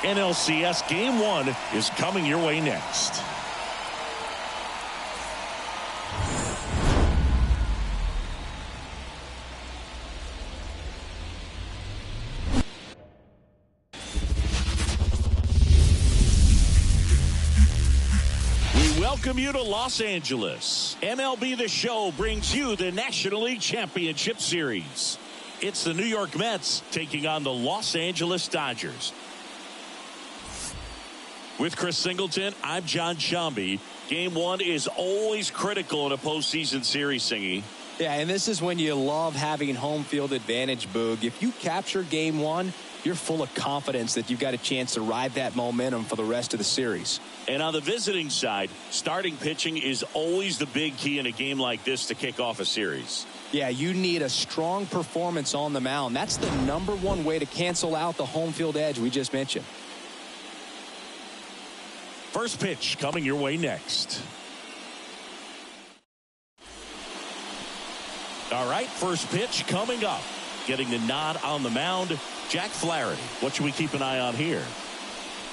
NLCS Game 1 is coming your way next. We welcome you to Los Angeles. MLB The Show brings you the National League Championship Series. It's the New York Mets taking on the Los Angeles Dodgers. With Chris Singleton, I'm John Shambi. Game 1 is always critical in a postseason series, Singy. Yeah, and this is when you love having home field advantage, Boog. If you capture Game 1, you're full of confidence that you've got a chance to ride that momentum for the rest of the series. And on the visiting side, starting pitching is always the big key in a game like this to kick off a series. Yeah, you need a strong performance on the mound. That's the #1 way to cancel out the home field edge we just mentioned. First pitch coming your way next. All right, first pitch coming up. Getting the nod on the mound, Jack Flaherty. What should we keep an eye on here?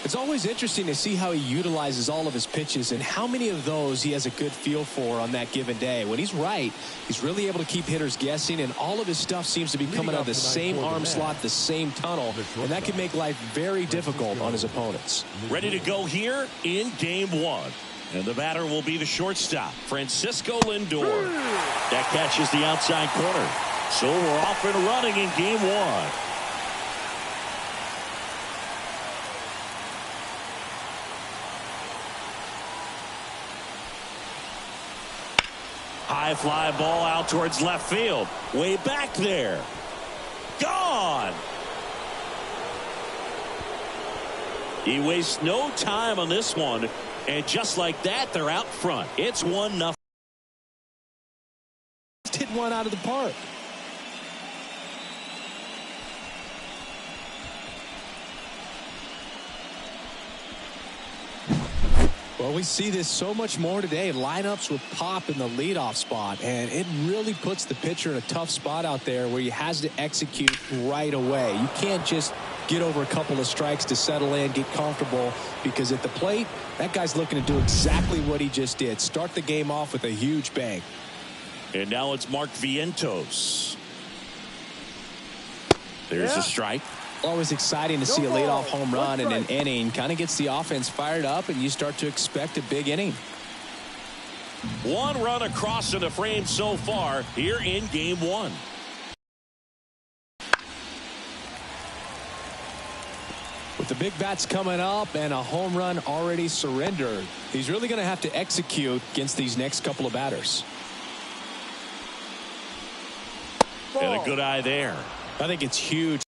It's always interesting to see how he utilizes all of his pitches and how many of those he has a good feel for on that given day. When he's right, he's really able to keep hitters guessing, and all of his stuff seems to be coming out of the same arm slot, the same tunnel, and that can make life very difficult on his opponents. Ready to go here in Game 1. And the batter will be the shortstop, Francisco Lindor. That catches the outside corner. So we're off and running in Game 1. High fly ball out towards left field. Way back there. Gone. He wastes no time on this one. And just like that, they're out front. It's 1-0. Hit one out of the park. Well, we see this so much more today. Lineups with pop in the leadoff spot, and it really puts the pitcher in a tough spot out there where he has to execute right away. You can't just get over a couple of strikes to settle in, get comfortable, because at the plate, that guy's looking to do exactly what he just did. Start the game off with a huge bang. And now it's Mark Vientos. There's a strike. Always exciting to see a leadoff home run in an inning. Kind of gets the offense fired up, and you start to expect a big inning. 1 run across in the frame so far here in Game 1. With the big bats coming up and a home run already surrendered, he's really going to have to execute against these next couple of batters. And a good eye there. I think it's huge.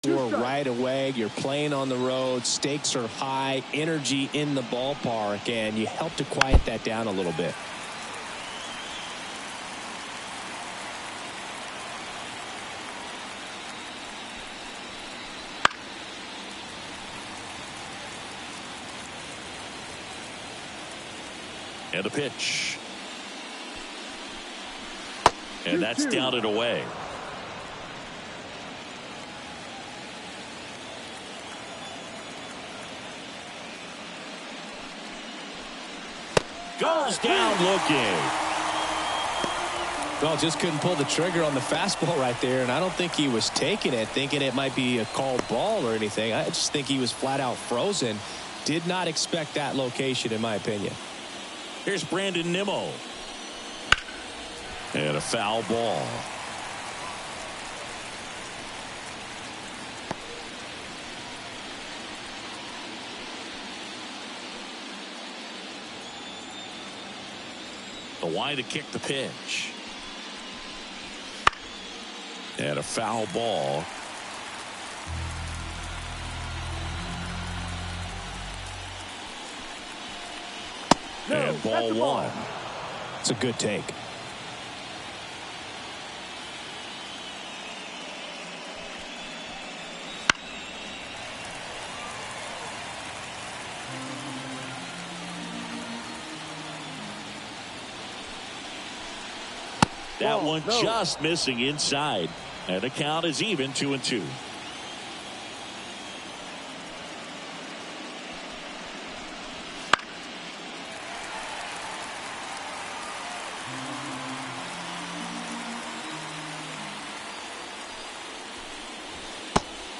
Right away, you're playing on the road, stakes are high, energy in the ballpark, and you help to quiet that down a little bit. And a pitch. And that's down and away. Goes down looking. Well, just couldn't pull the trigger on the fastball right there, and I don't think he was taking it, thinking it might be a called ball or anything. I just think he was flat out frozen. Did not expect that location, in my opinion. Here's Brandon Nimmo. And a foul ball. The wide to kick the pitch. And a foul ball. And ball 1. It's a good take. That one just missing inside. And the count is even 2-2.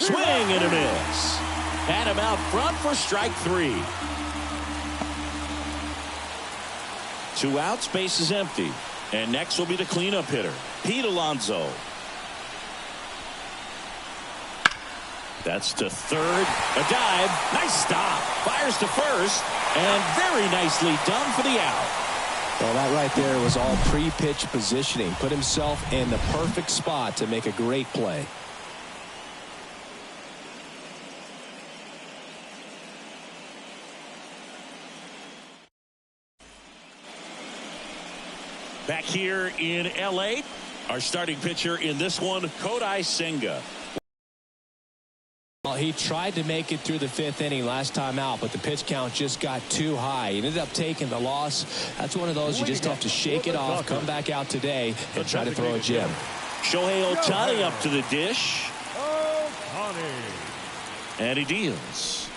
Swing and a miss. Had him out front for strike 3. 2 outs, base is empty. And next will be the cleanup hitter, Pete Alonso. That's to third. A dive. Nice stop. Fires to first. And very nicely done for the out. Well, that right there was all pre-pitch positioning. Put himself in the perfect spot to make a great play. Back here in L.A., our starting pitcher in this one, Kodai Senga. Well, he tried to make it through the 5th inning last time out, but the pitch count just got too high. He ended up taking the loss. That's one of those you just have to shake it off, come back out today, and try to throw a gem. Shohei Ohtani up to the dish. And he deals.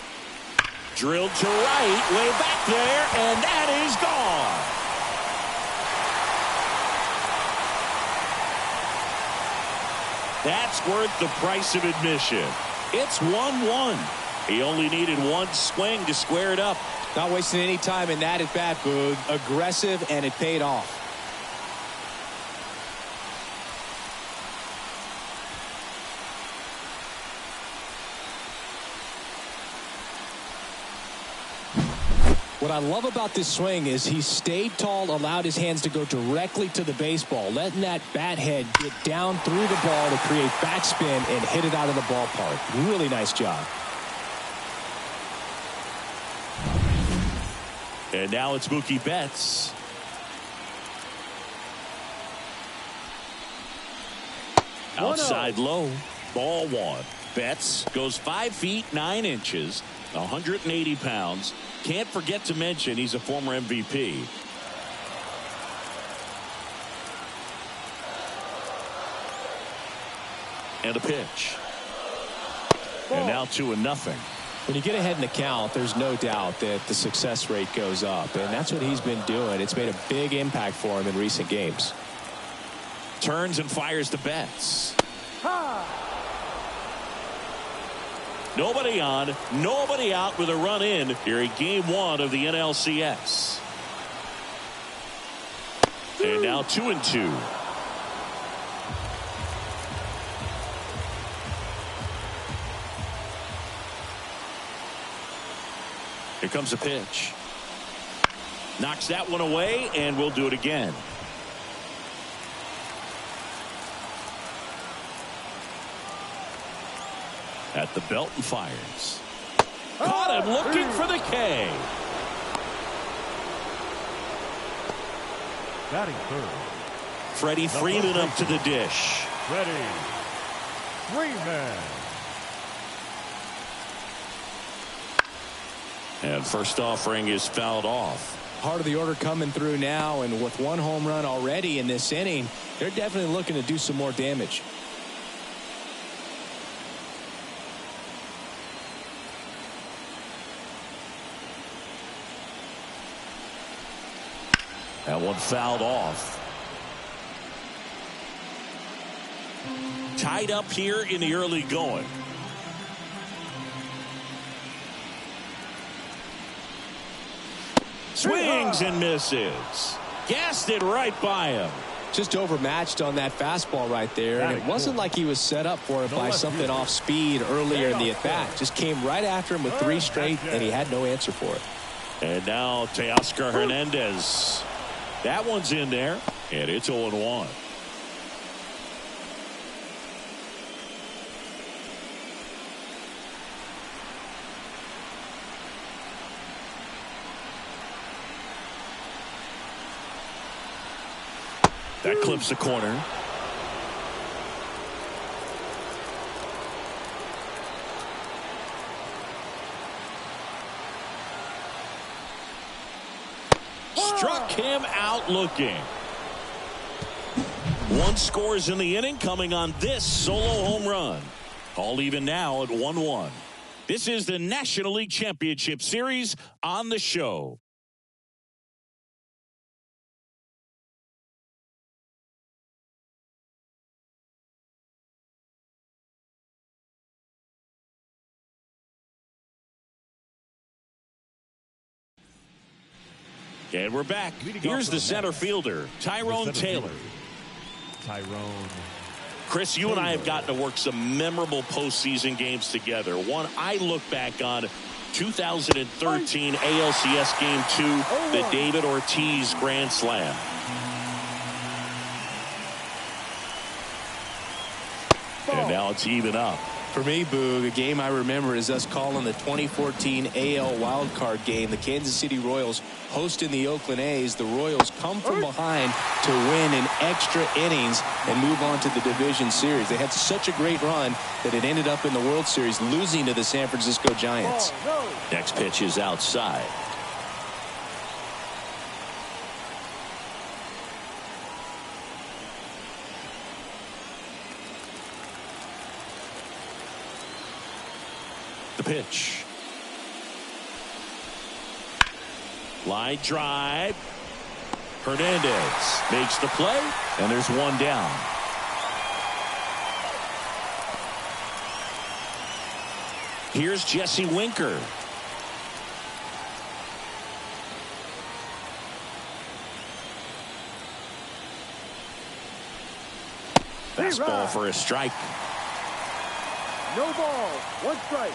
Drilled to right, way back there, and that is gone. That's worth the price of admission. It's 1-1. He only needed one swing to square it up. Not wasting any time in that at bat, Boog. Aggressive, and it paid off. What I love about this swing is he stayed tall, allowed his hands to go directly to the baseball, letting that bat head get down through the ball to create backspin and hit it out of the ballpark. Really nice job. And now it's Mookie Betts. Outside low. Ball 1. Betts goes 5 feet 9 inches, 180 pounds. Can't forget to mention he's a former MVP. And a pitch. And now 2-0. When you get ahead in the count, there's no doubt that the success rate goes up, and that's what he's been doing. It's made a big impact for him in recent games. Turns and fires to Betts. Nobody on, nobody out with a run in here in game 1 of the NLCS. And now 2-2. Here comes a pitch. Knocks that one away, and we'll do it again. At the belt and fires. Caught him looking for the K. Batting third. Freddie Freeman up to the dish. Freddie Freeman. And first offering is fouled off. Heart of the order coming through now, and with 1 home run already in this inning, they're definitely looking to do some more damage. That one fouled off. Tied up here in the early going. Swings and misses. Gassed it right by him. Just overmatched on that fastball right there, and it wasn't like he was set up for it by something off speed earlier in the at-bat. Just came right after him with 3 straight, and he had no answer for it. And now Teoscar Hernandez. That one's in there, and it's 0-1. That clips the corner. Struck him out looking. 1 scores in the inning coming on this solo home run. All even now at 1-1. This is the National League Championship Series on the show. And we're back. Here's the center fielder, Tyrone Taylor. Chris, you and I have gotten to work some memorable postseason games together. One I look back on, 2013 ALCS Game 2, the David Ortiz Grand Slam. And now it's even up. For me, Boog, a game I remember is us calling the 2014 AL wildcard game. The Kansas City Royals hosting the Oakland A's. The Royals come from behind to win in extra innings and move on to the division series. They had such a great run that it ended up in the World Series losing to the San Francisco Giants. Next pitch is outside. The pitch. Line drive. Hernandez makes the play, and there's one down. Here's Jesse Winker. Fastball for a strike. No ball, one strike.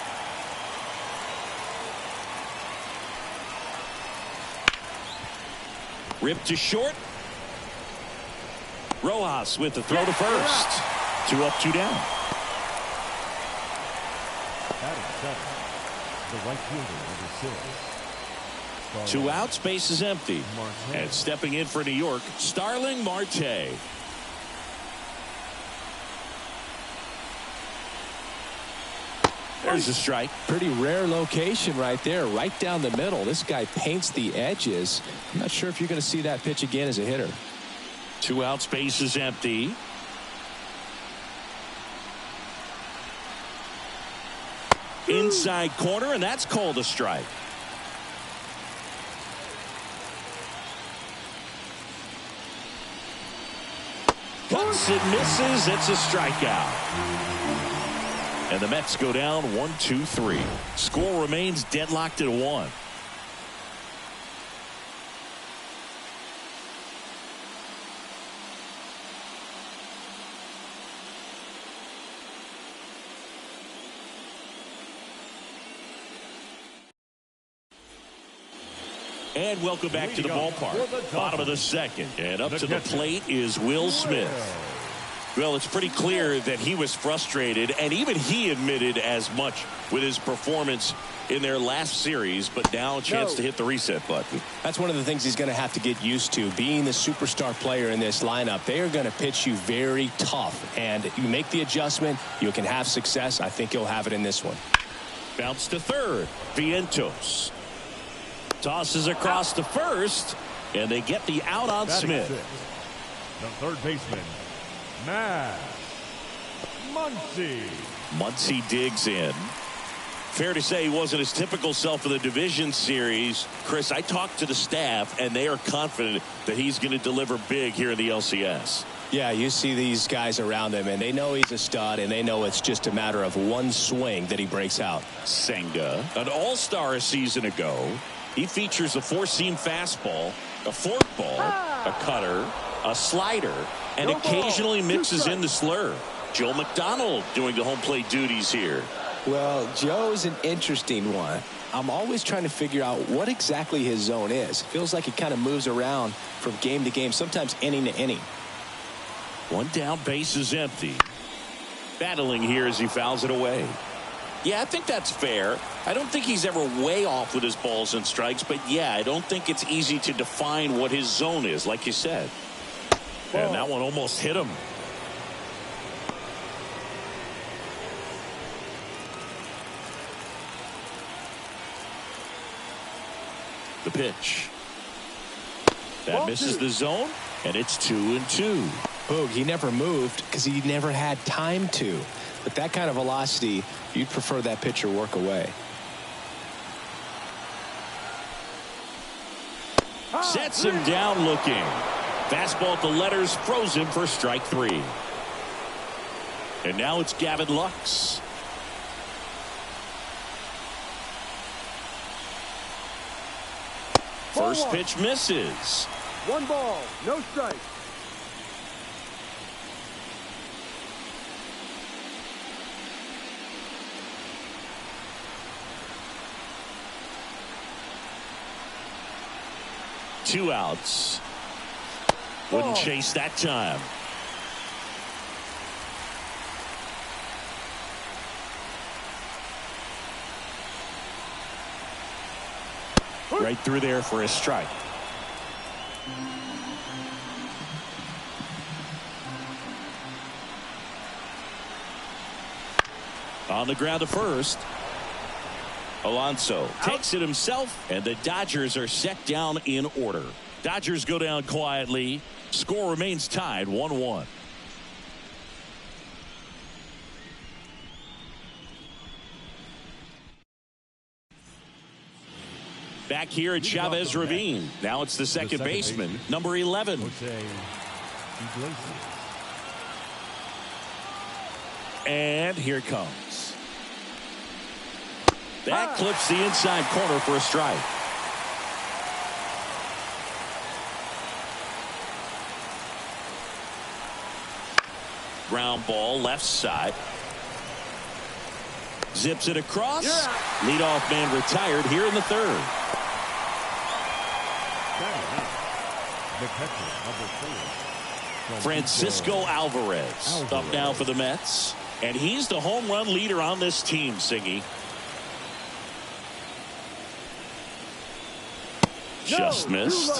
Ripped to short. Rojas with the throw to first. 2 up, 2 down. The right fielder, number 6. 2 outs, base is empty. And stepping in for New York, Starling Marte. There's a strike. Pretty rare location right there, right down the middle. This guy paints the edges. I'm not sure if you're going to see that pitch again as a hitter. 2 outs, base is empty. Inside corner, and that's called a strike. Cuts and misses. It's a strikeout. And the Mets go down 1-2-3. Score remains deadlocked at 1. And welcome back to the ballpark. Bottom of the second. And up to the plate is Will Smith. Well, it's pretty clear that he was frustrated, and even he admitted as much with his performance in their last series, but now a chance to hit the reset button. That's one of the things he's going to have to get used to, being the superstar player in this lineup. They are going to pitch you very tough, and you make the adjustment, you can have success. I think he'll have it in this one. Bounce to third. Vientos tosses across to first, and they get the out on Smith. The third baseman, Matt Muncy. Muncy digs in. Fair to say he wasn't his typical self in the division series. Chris, I talked to the staff, and they are confident that he's going to deliver big here in the LCS. Yeah, you see these guys around him, and they know he's a stud, and they know it's just a matter of one swing that he breaks out. Senga, an all-star a season ago. He features a 4-seam fastball, a forkball, a cutter, a slider, and occasionally mixes in the slurve. Joe McDonald doing the home plate duties here. Well, Joe's an interesting one. I'm always trying to figure out what exactly his zone is. Feels like he kind of moves around from game to game, sometimes inning to inning. One down, base is empty. Battling here as he fouls it away. Yeah, I think that's fair. I don't think he's ever way off with his balls and strikes, but yeah, I don't think it's easy to define what his zone is, like you said. And that one almost hit him. The pitch. That misses the zone, and it's 2-2. Boog, he never moved because he never had time to. With that kind of velocity, you'd prefer that pitcher work away. Sets him down looking. Fastball at the letters, froze him for strike 3. And now it's Gavin Lux. First pitch misses. 1 ball, no strike. Two outs. Wouldn't chase that time. Right through there for a strike. On the ground to first. Alonso takes it himself, and the Dodgers are set down in order. Dodgers go down quietly. Score remains tied 1-1. Back here at Chavez Ravine. Now it's the second baseman, number 11. And here it comes. That clips the inside corner for a strike. Ground ball left side. Zips it across. Leadoff man retired here in the third. Francisco Alvarez up now for the Mets. And he's the home run leader on this team, Siggy. Just missed.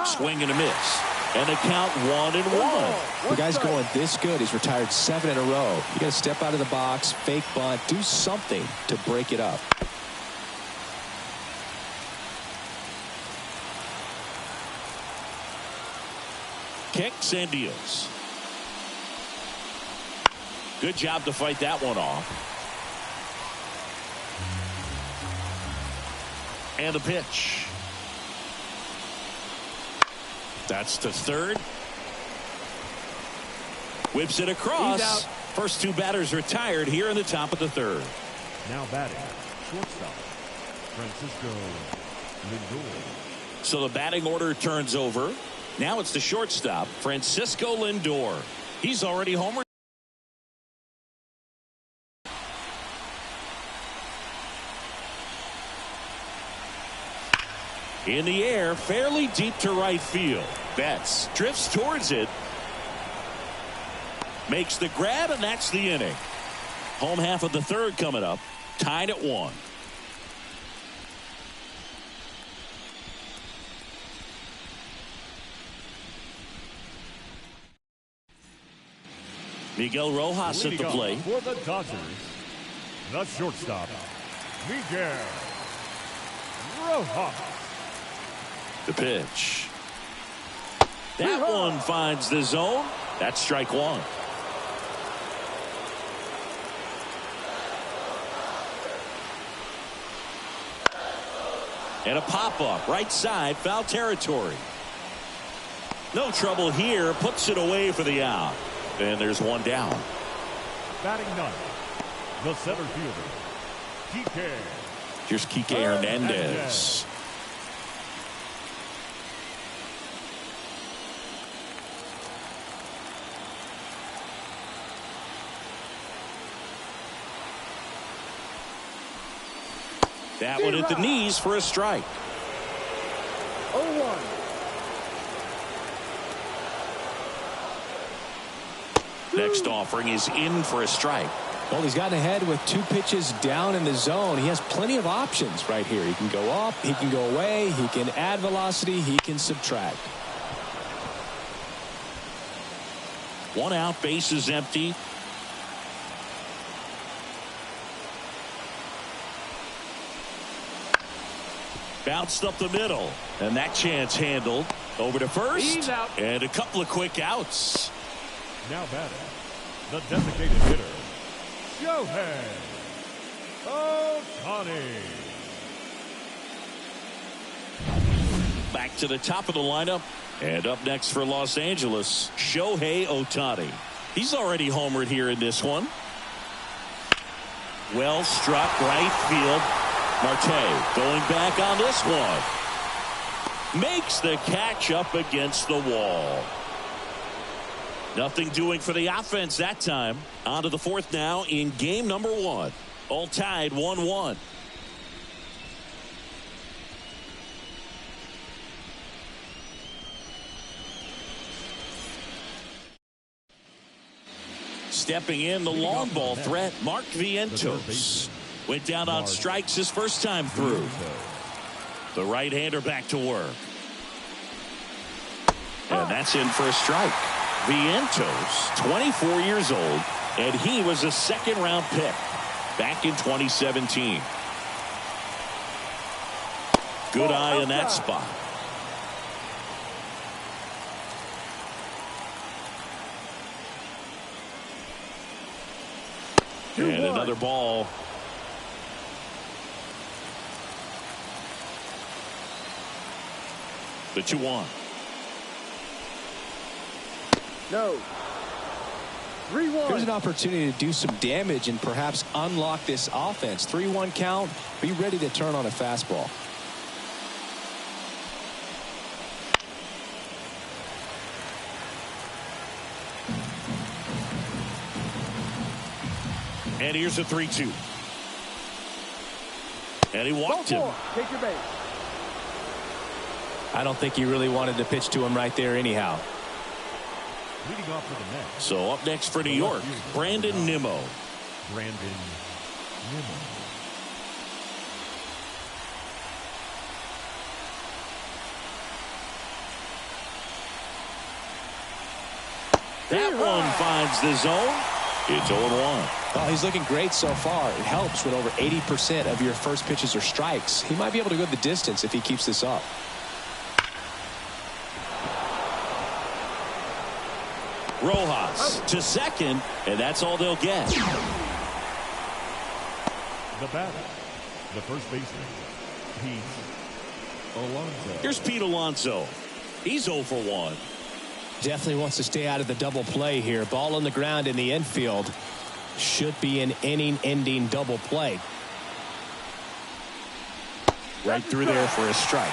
Swing and a miss. And a count 1-1. The guy's going this good. He's retired 7 in a row. You got to step out of the box, fake bunt, do something to break it up. Kicks and deals. Good job to fight that one off. And a pitch. That's to third. Whips it across. First two batters retired here in the top of the third. Now batting, shortstop, Francisco Lindor. So the batting order turns over. Now it's the shortstop, Francisco Lindor. He's already homered. In the air, fairly deep to right field. Betts drifts towards it. Makes the grab, and that's the inning. Home half of the third coming up. Tied at 1. Miguel Rojas at the plate. For the Dodgers, the shortstop, Miguel Rojas. The pitch. That one finds the zone. That's strike 1. And a pop-up right side, foul territory. No trouble here, puts it away for the out. And there's one down. Batting ninth, the center fielder, Kike. Here's Kike Hernandez. That one at the knees for a strike. 0-1. Next offering is in for a strike. Well, he's gotten ahead with 2 pitches down in the zone. He has plenty of options right here. He can go up, he can go away, he can add velocity, he can subtract. 1 out, base is empty. Bounced up the middle, and that chance handled. Over to first, and a couple of quick outs. Now batting, the designated hitter, Shohei Ohtani. Back to the top of the lineup, and up next for Los Angeles, Shohei Ohtani. He's already homered here in this one. Well struck right field. Marte going back on this one. Makes the catch up against the wall. Nothing doing for the offense that time. On to the fourth now in game number 1. All tied 1-1. Stepping in, the long ball threat, Mark Vientos. Went down on strikes his first time through. The right-hander back to work. And that's in for a strike. Vientos, 24 years old, and he was a second-round pick back in 2017. Good eye in that spot. And another ball. The 2-1. No. 3-1. Here's an opportunity to do some damage and perhaps unlock this offense. 3-1 count. Be ready to turn on a fastball. And here's a 3-2. And he walked him. Take your base. I don't think he really wanted to pitch to him right there anyhow. Leading off for the Mets. So up next for New York, Brandon Nimmo. Brandon Nimmo. That one finds the zone. It's 0-1. Oh, he's looking great so far. It helps when over 80% of your first pitches are strikes. He might be able to go the distance if he keeps this up. Rojas to second, and that's all they'll get. The batter, the first baseman, Pete Alonso. Here's Pete Alonso. He's 0 for 1. Definitely wants to stay out of the double play here. Ball on the ground in the infield. Should be an inning-ending double play. Right through there for a strike.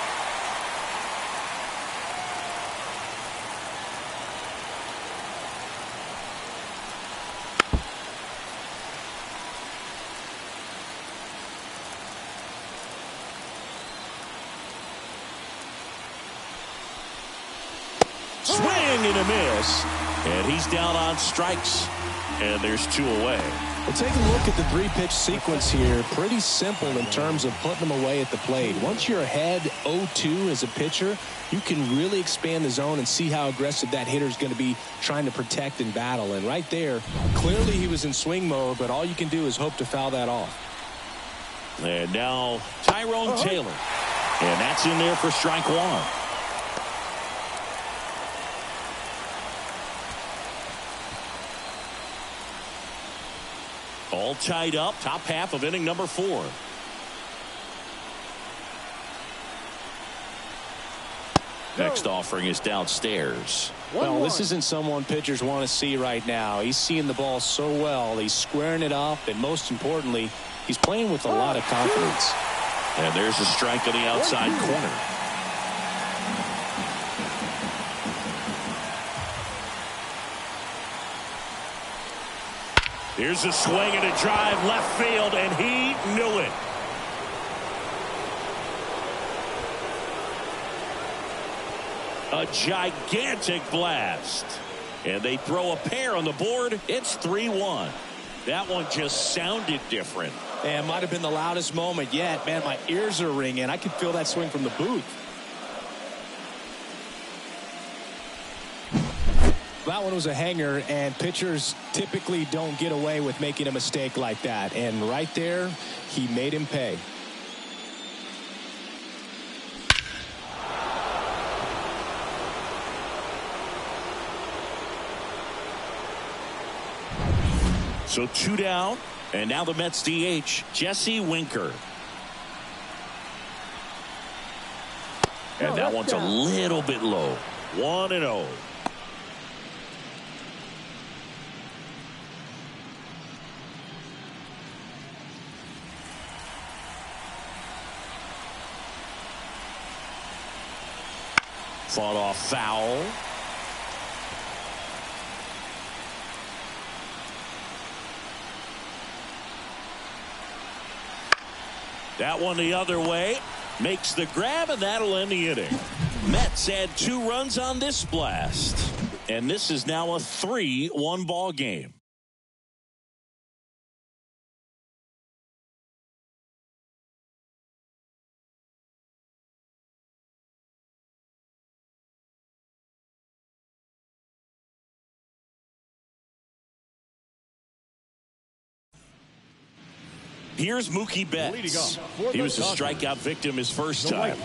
Swing and a miss. And he's down on strikes. And there's 2 away. Well, take a look at the 3-pitch sequence here. Pretty simple in terms of putting them away at the plate. Once you're ahead 0-2 as a pitcher, you can really expand the zone and see how aggressive that hitter is going to be trying to protect and battle. And right there, clearly he was in swing mode, but all you can do is hope to foul that off. And now Tyrone Taylor. And that's in there for strike 1. All tied up, top half of inning number 4. Next offering is downstairs. Well, this isn't someone pitchers want to see right now. He's seeing the ball so well. He's squaring it up, and most importantly, he's playing with a lot of confidence. And there's a strike on the outside corner. Here's a swing and a drive left field, and he knew it. A gigantic blast. And they throw a pair on the board. It's 3-1. That one just sounded different. And it might have been the loudest moment yet. Man, my ears are ringing. I could feel that swing from the booth. That one was a hanger, and pitchers typically don't get away with making a mistake like that. And right there, he made him pay. So 2 down, and now the Mets DH, Jesse Winker. And that one's a little bit low. 1-0. Fought off foul. That one the other way. Makes the grab, and that'll end the inning. Mets had 2 runs on this blast. And this is now a 3-1 ball game. Here's Mookie Betts. He was a strikeout victim his first time.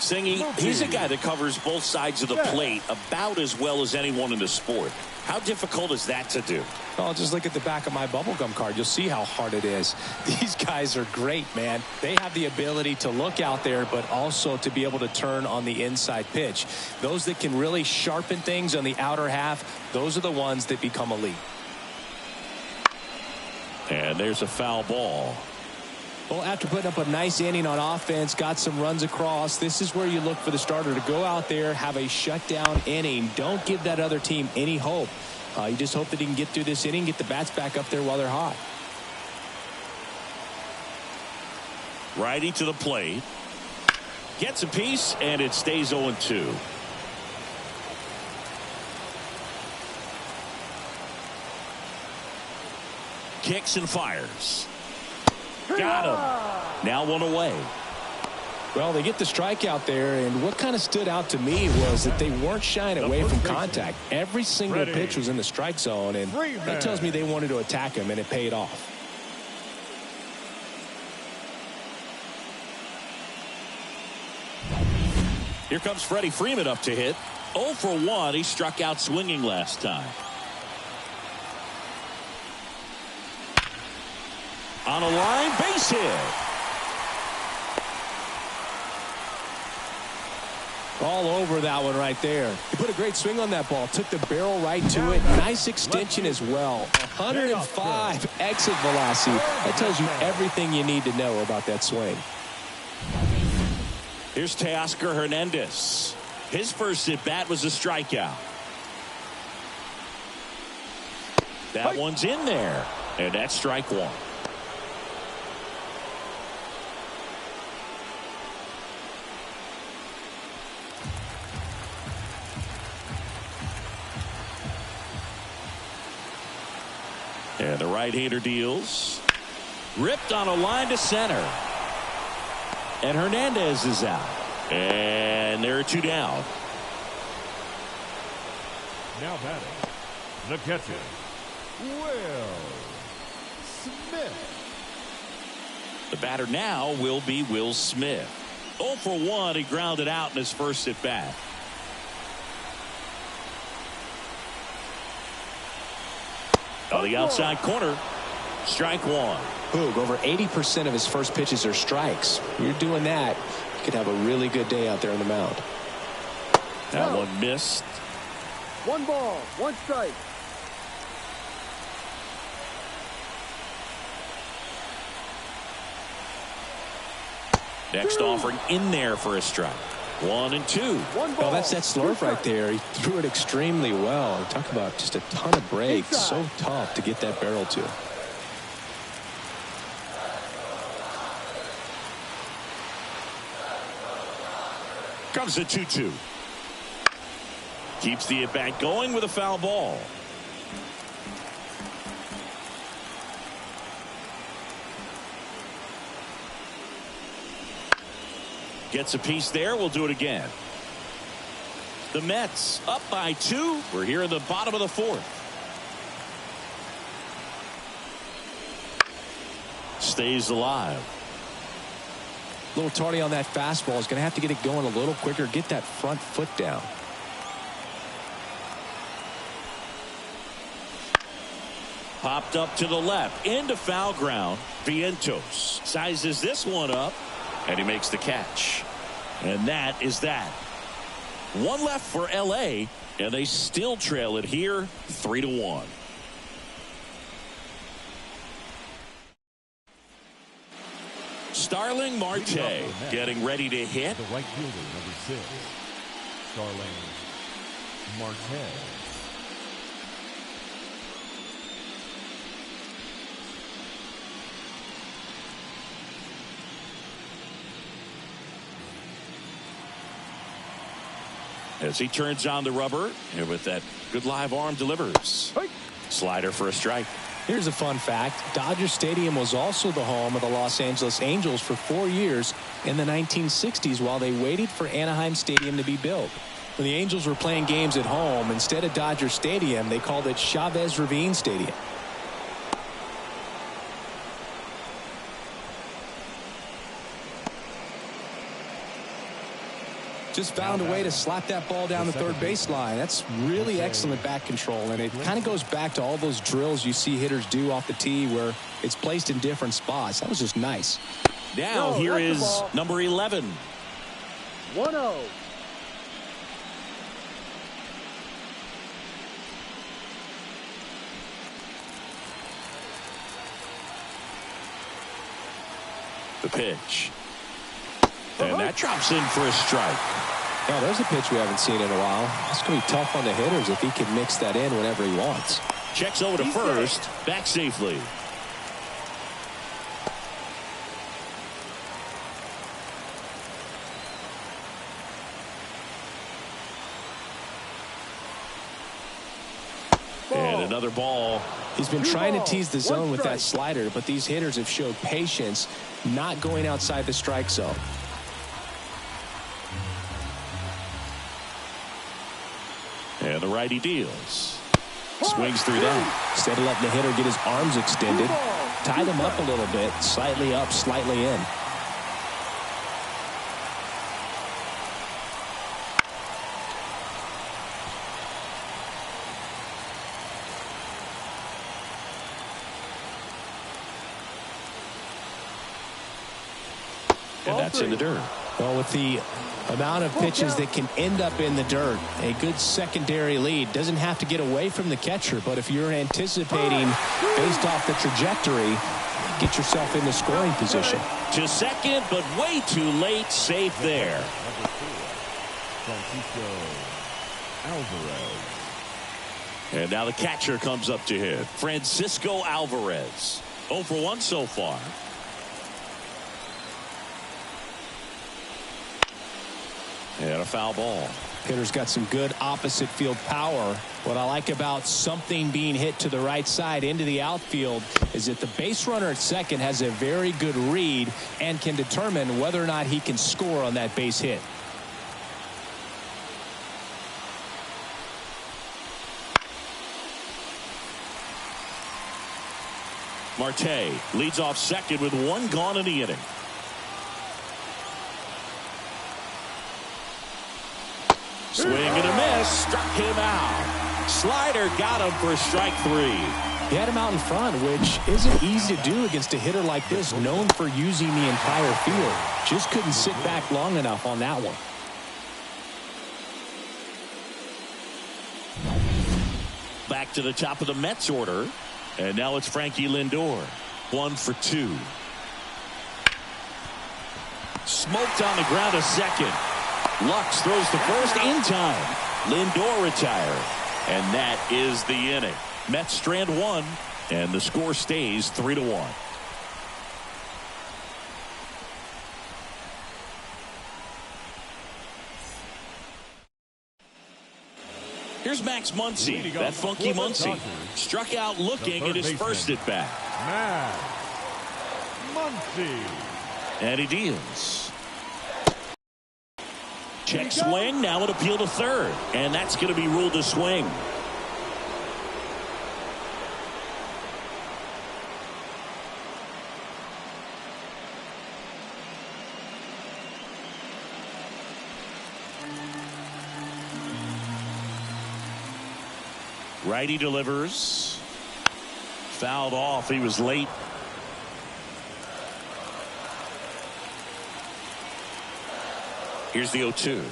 Singing, he's a guy that covers both sides of the plate about as well as anyone in the sport. How difficult is that to do? Oh, just look at the back of my bubblegum card. You'll see how hard it is. These guys are great, man. They have the ability to look out there, but also to be able to turn on the inside pitch. Those that can really sharpen things on the outer half, those are the ones that become elite. And there's a foul ball. Well, after putting up a nice inning on offense, got some runs across, this is where you look for the starter to go out there, have a shutdown inning. Don't give that other team any hope. You just hope that he can get through this inning, get the bats back up there while they're hot. Righty to the plate. Gets a piece, and it stays 0-2. Kicks and fires. Got him. Now 1 away. Well, they get the strikeout there, and what kind of stood out to me was that they weren't shying away from contact. Every single pitch was in the strike zone, and that tells me they wanted to attack him, and it paid off. Here comes Freddie Freeman up to hit. 0 for 1. He struck out swinging last time. On a line, base hit. All over that one right there. He put a great swing on that ball. Took the barrel right to it. Nice extension as well. 105 exit velocity. That tells you everything you need to know about that swing. Here's Teoscar Hernandez. His first at bat was a strikeout. That one's in there. And that's strike 1. And the right-hander deals. Ripped on a line to center. And Hernandez is out. And there are 2 down. Now batting, the catcher, Will Smith. The batter now will be Will Smith. 0 for 1. He grounded out in his first at bat. On the outside corner, strike 1. Boog, over 80% of his first pitches are strikes. You're doing that, you could have a really good day out there on the mound. That one missed. 1 ball, 1 strike. Next offering in there for a strike. 1 and 2. Well, that's that slurve right there. He threw it extremely well. Talk about just a ton of breaks. So tough to get that barrel to. Comes a 2-2. Keeps the at-bat going with a foul ball. Gets a piece there. We'll do it again. The Mets up by 2. We're here in the bottom of the 4th. Stays alive. A little tardy on that fastball. Is going to have to get it going a little quicker. Get that front foot down. Popped up to the left. Into foul ground. Vientos sizes this one up. And he makes the catch. And that is that. 1 left for L.A. And they still trail it here 3-1. Starling Marte getting ready to hit. The right fielder, number 6. Starling Marte. As he turns on the rubber, and with that good live arm delivers. Slider for a strike. Here's a fun fact. Dodger Stadium was also the home of the Los Angeles Angels for 4 years in the 1960s while they waited for Anaheim Stadium to be built. When the Angels were playing games at home, instead of Dodger Stadium, they called it Chavez Ravine Stadium. Just found a way to slap that ball down the third baseline. That's really excellent bat control, and it kind of goes back to all those drills you see hitters do off the tee where it's placed in different spots. That was just nice. Now here is number 11. 1-0. The pitch. And that drops in for a strike. Yeah, there's a pitch we haven't seen in a while. It's going to be tough on the hitters if he can mix that in whenever he wants. Checks over to first, back safely. And another ball. He's been trying to tease the zone with that slider, but these hitters have showed patience, not going outside the strike zone. And the righty deals. Swings through that. Instead of letting the hitter get his arms extended, tie them up a little bit, slightly up, slightly in. And that's in the dirt. Well, with the amount of pitches that can end up in the dirt, a good secondary lead doesn't have to get away from the catcher, but if you're anticipating based off the trajectory, get yourself in the scoring position. To second, but way too late. Safe there. And now the catcher comes up to hit. Francisco Alvarez. 0 for 1 so far. And a foul ball. Hitter's got some good opposite field power. What I like about something being hit to the right side into the outfield is that the base runner at second has a very good read and can determine whether or not he can score on that base hit. Marte leads off second with 1 gone in the inning. Swing and a miss. Struck him out. Slider got him for strike 3. He had him out in front, which isn't easy to do against a hitter like this, known for using the entire field. Just couldn't sit back long enough on that one. Back to the top of the Mets order. And now it's Frankie Lindor. 1 for 2. Smoked on the ground to second. Lux throws to first in time. Lindor retired. And that is the inning. Mets strand 1. And the score stays 3-1. Here's Max Muncy. That funky Muncy struck out looking at his first at bat. Max Muncy. And he deals. Check swing. Now an appeal to third. And that's going to be ruled a swing. Righty delivers. Fouled off. He was late. Here's the 0-2.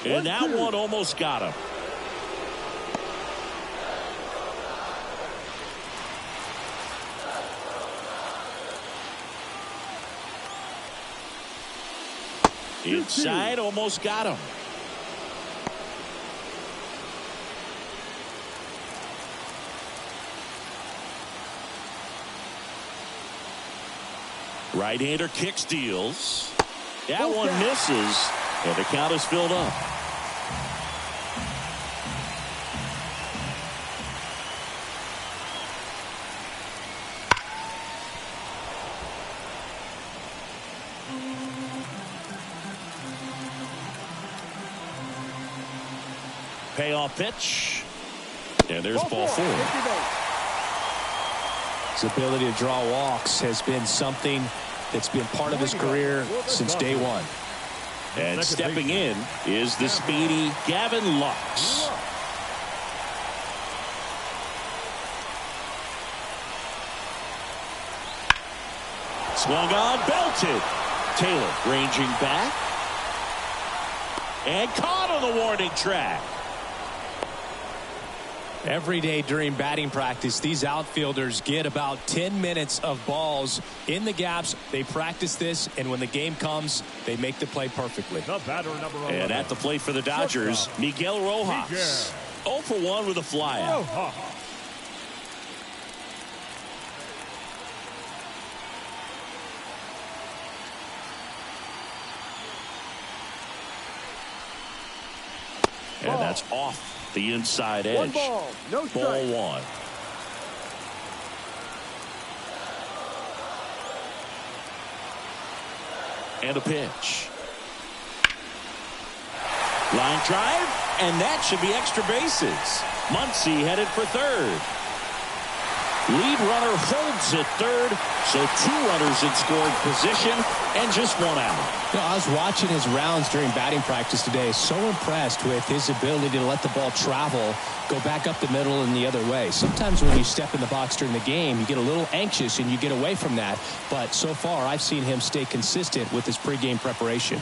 And that one almost got him. Inside, almost got him. Right-hander kick steals. That one misses, and the count is filled up. Payoff pitch. And there's ball 4. His ability to draw walks has been something that's been part of his career since day one. And stepping in is the speedy Gavin Lux. Swung on, belted. Taylor ranging back. And caught on the warning track. Every day during batting practice, these outfielders get about 10 minutes of balls in the gaps. They practice this, and when the game comes, they make the play perfectly. The batter, number 11. And at the plate for the Dodgers, Miguel Rojas. 0 for 1 with a flyout. And that's off the inside edge. One ball, no strike. Ball 1. And a pitch. Line drive, and that should be extra bases. Muncy headed for third. Lead runner holds at third, so 2 runners in scoring position and just 1 out. You know, I was watching his rounds during batting practice today. So impressed with his ability to let the ball travel, go back up the middle and the other way. Sometimes when you step in the box during the game, you get a little anxious and you get away from that. But so far, I've seen him stay consistent with his pregame preparation.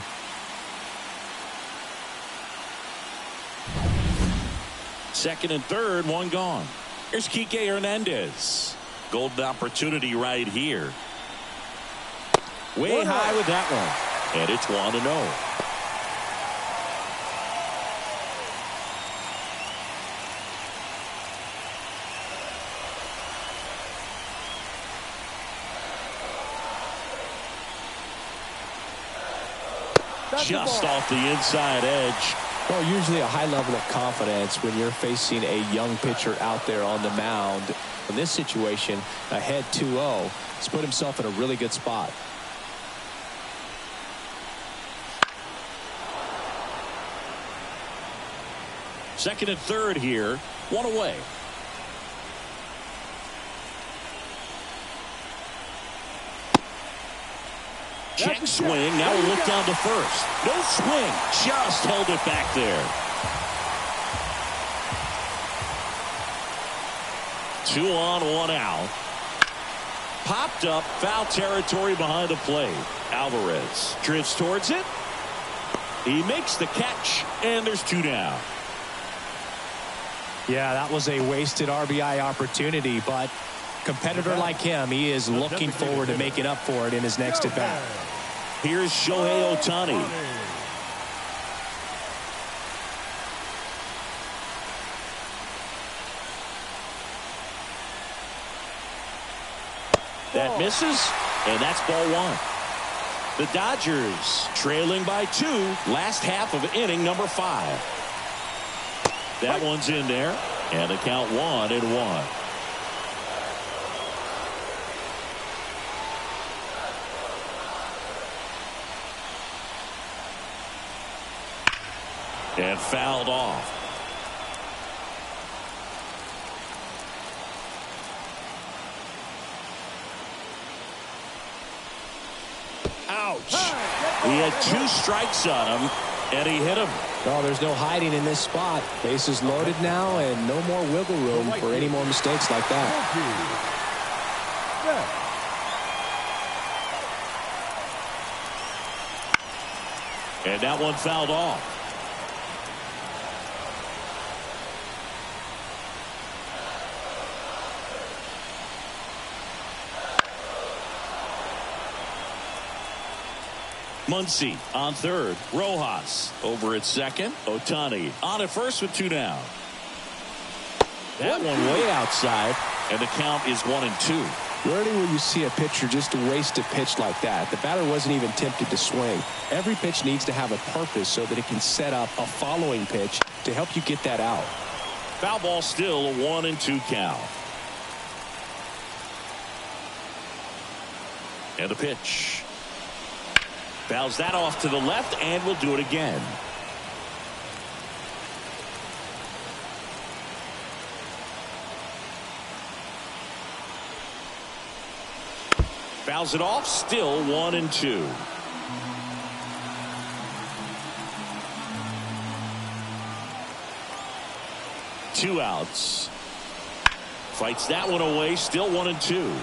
Second and third, 1 gone. Here's Kike Hernandez. Golden opportunity right here. Way high with that one. And it's 1-0. Just off the inside edge. Well, usually a high level of confidence when you're facing a young pitcher out there on the mound. In this situation, ahead 2-0, he's put himself in a really good spot. Second and third here, 1 away. Check swing. Now we look down to first. No swing. Just held it back there. 2 on, 1 out. Popped up. Foul territory behind the plate. Alvarez drifts towards it. He makes the catch, and there's 2 down. Yeah, that was a wasted RBI opportunity, but competitor like him, he is looking forward to making up for it in his next at-bat. Here's Shohei Ohtani. That misses, and that's ball 1. The Dodgers trailing by 2, last half of inning number 5. That one's in there, and the count 1-1. And fouled off. Ouch. He had 2 strikes on him, and he hit him. Oh, there's no hiding in this spot. Bases loaded now, and no more wiggle room for any more mistakes like that. And that one fouled off. Muncy on third. Rojas over at second. Ohtani on at first with 2 down. That one way outside, and the count is 1-2. Rarely will you see a pitcher just waste a pitch like that. The batter wasn't even tempted to swing. Every pitch needs to have a purpose so that it can set up a following pitch to help you get that out. Foul ball, still a 1-2 count. And the pitch. Fouls that off to the left, and will do it again. Fouls it off, still 1-2. Two outs. Fights that one away, still 1-2.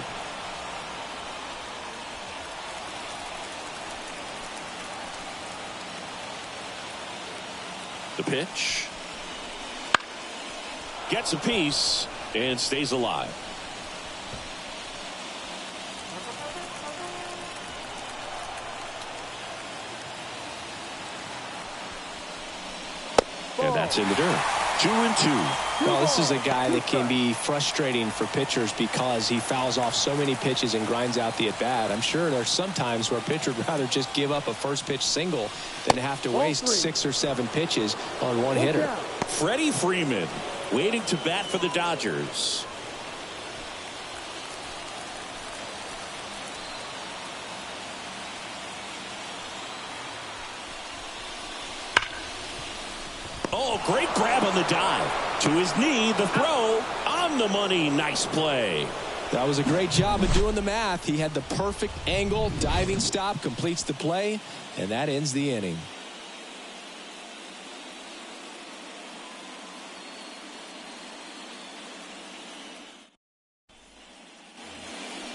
The pitch. Gets a piece and stays alive. And that's in the dirt. 2-2. Well, this is a guy that can be frustrating for pitchers because he fouls off so many pitches and grinds out the at-bat. I'm sure there's some times where a pitcher would rather just give up a first pitch single than have to waste 6 or 7 pitches on one hitter. Freddie Freeman waiting to bat for the Dodgers. Oh, great grab on the dive. To his knee, the throw on the money. Nice play. That was a great job of doing the math. He had the perfect angle. Diving stop completes the play, and that ends the inning.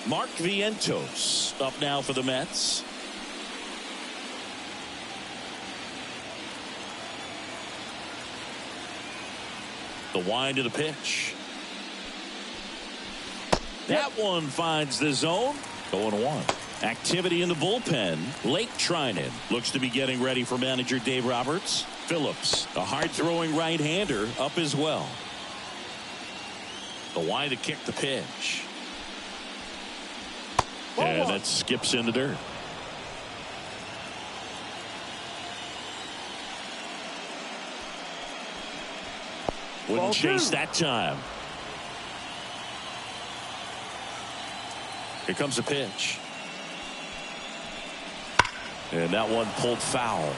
Mark Vientos up now for the Mets. The wind of the pitch. That one finds the zone. 0-1. Activity in the bullpen. Blake Trinan looks to be getting ready for manager Dave Roberts. Phillips, a hard-throwing right-hander, up as well. The wind to kick the pitch. And that skips in the dirt. Wouldn't chase that time. Here comes a pitch. And that one pulled foul.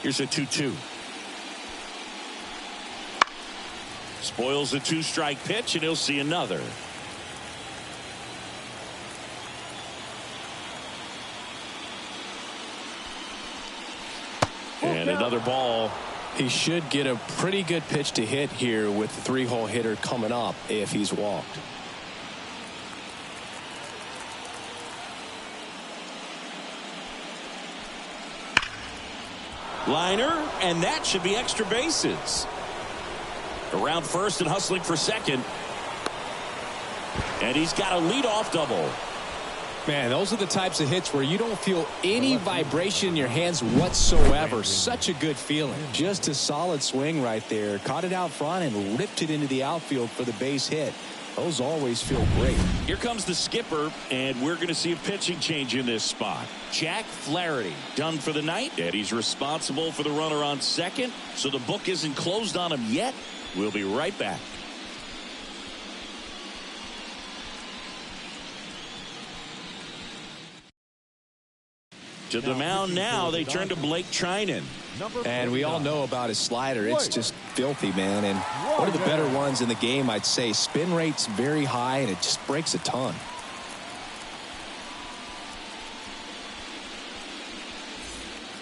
Here's a 2-2. Spoils a 2-strike pitch, and he'll see another. And another ball. He should get a pretty good pitch to hit here with the 3-hole hitter coming up if he's walked. Liner, and that should be extra bases. Around first and hustling for second. And he's got a leadoff double. Man, those are the types of hits where you don't feel any vibration in your hands whatsoever. Such a good feeling. Just a solid swing right there. Caught it out front and ripped it into the outfield for the base hit. Those always feel great. Here comes the skipper, and we're going to see a pitching change in this spot. Jack Flaherty done for the night, and he's responsible for the runner on second, so the book isn't closed on him yet. We'll be right back. To the mound now, they turn to Blake Trinan. And we all know about his slider. It's just filthy, man. And one of the better ones in the game, I'd say. Spin rate's very high, and it just breaks a ton.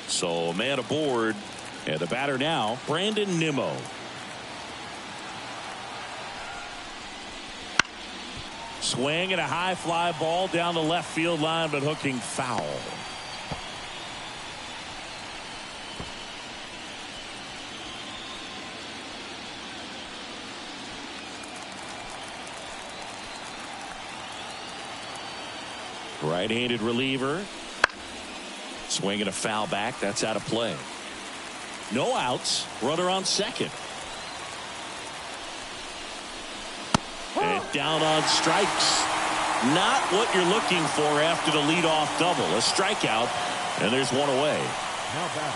So a man aboard, and the batter now, Brandon Nimmo. Swing and a high fly ball down the left field line, but hooking foul. Right-handed reliever. Swinging a foul back. That's out of play. No outs. Runner on second. Down on strikes. Not what you're looking for after the leadoff double. A strikeout, and there's one away.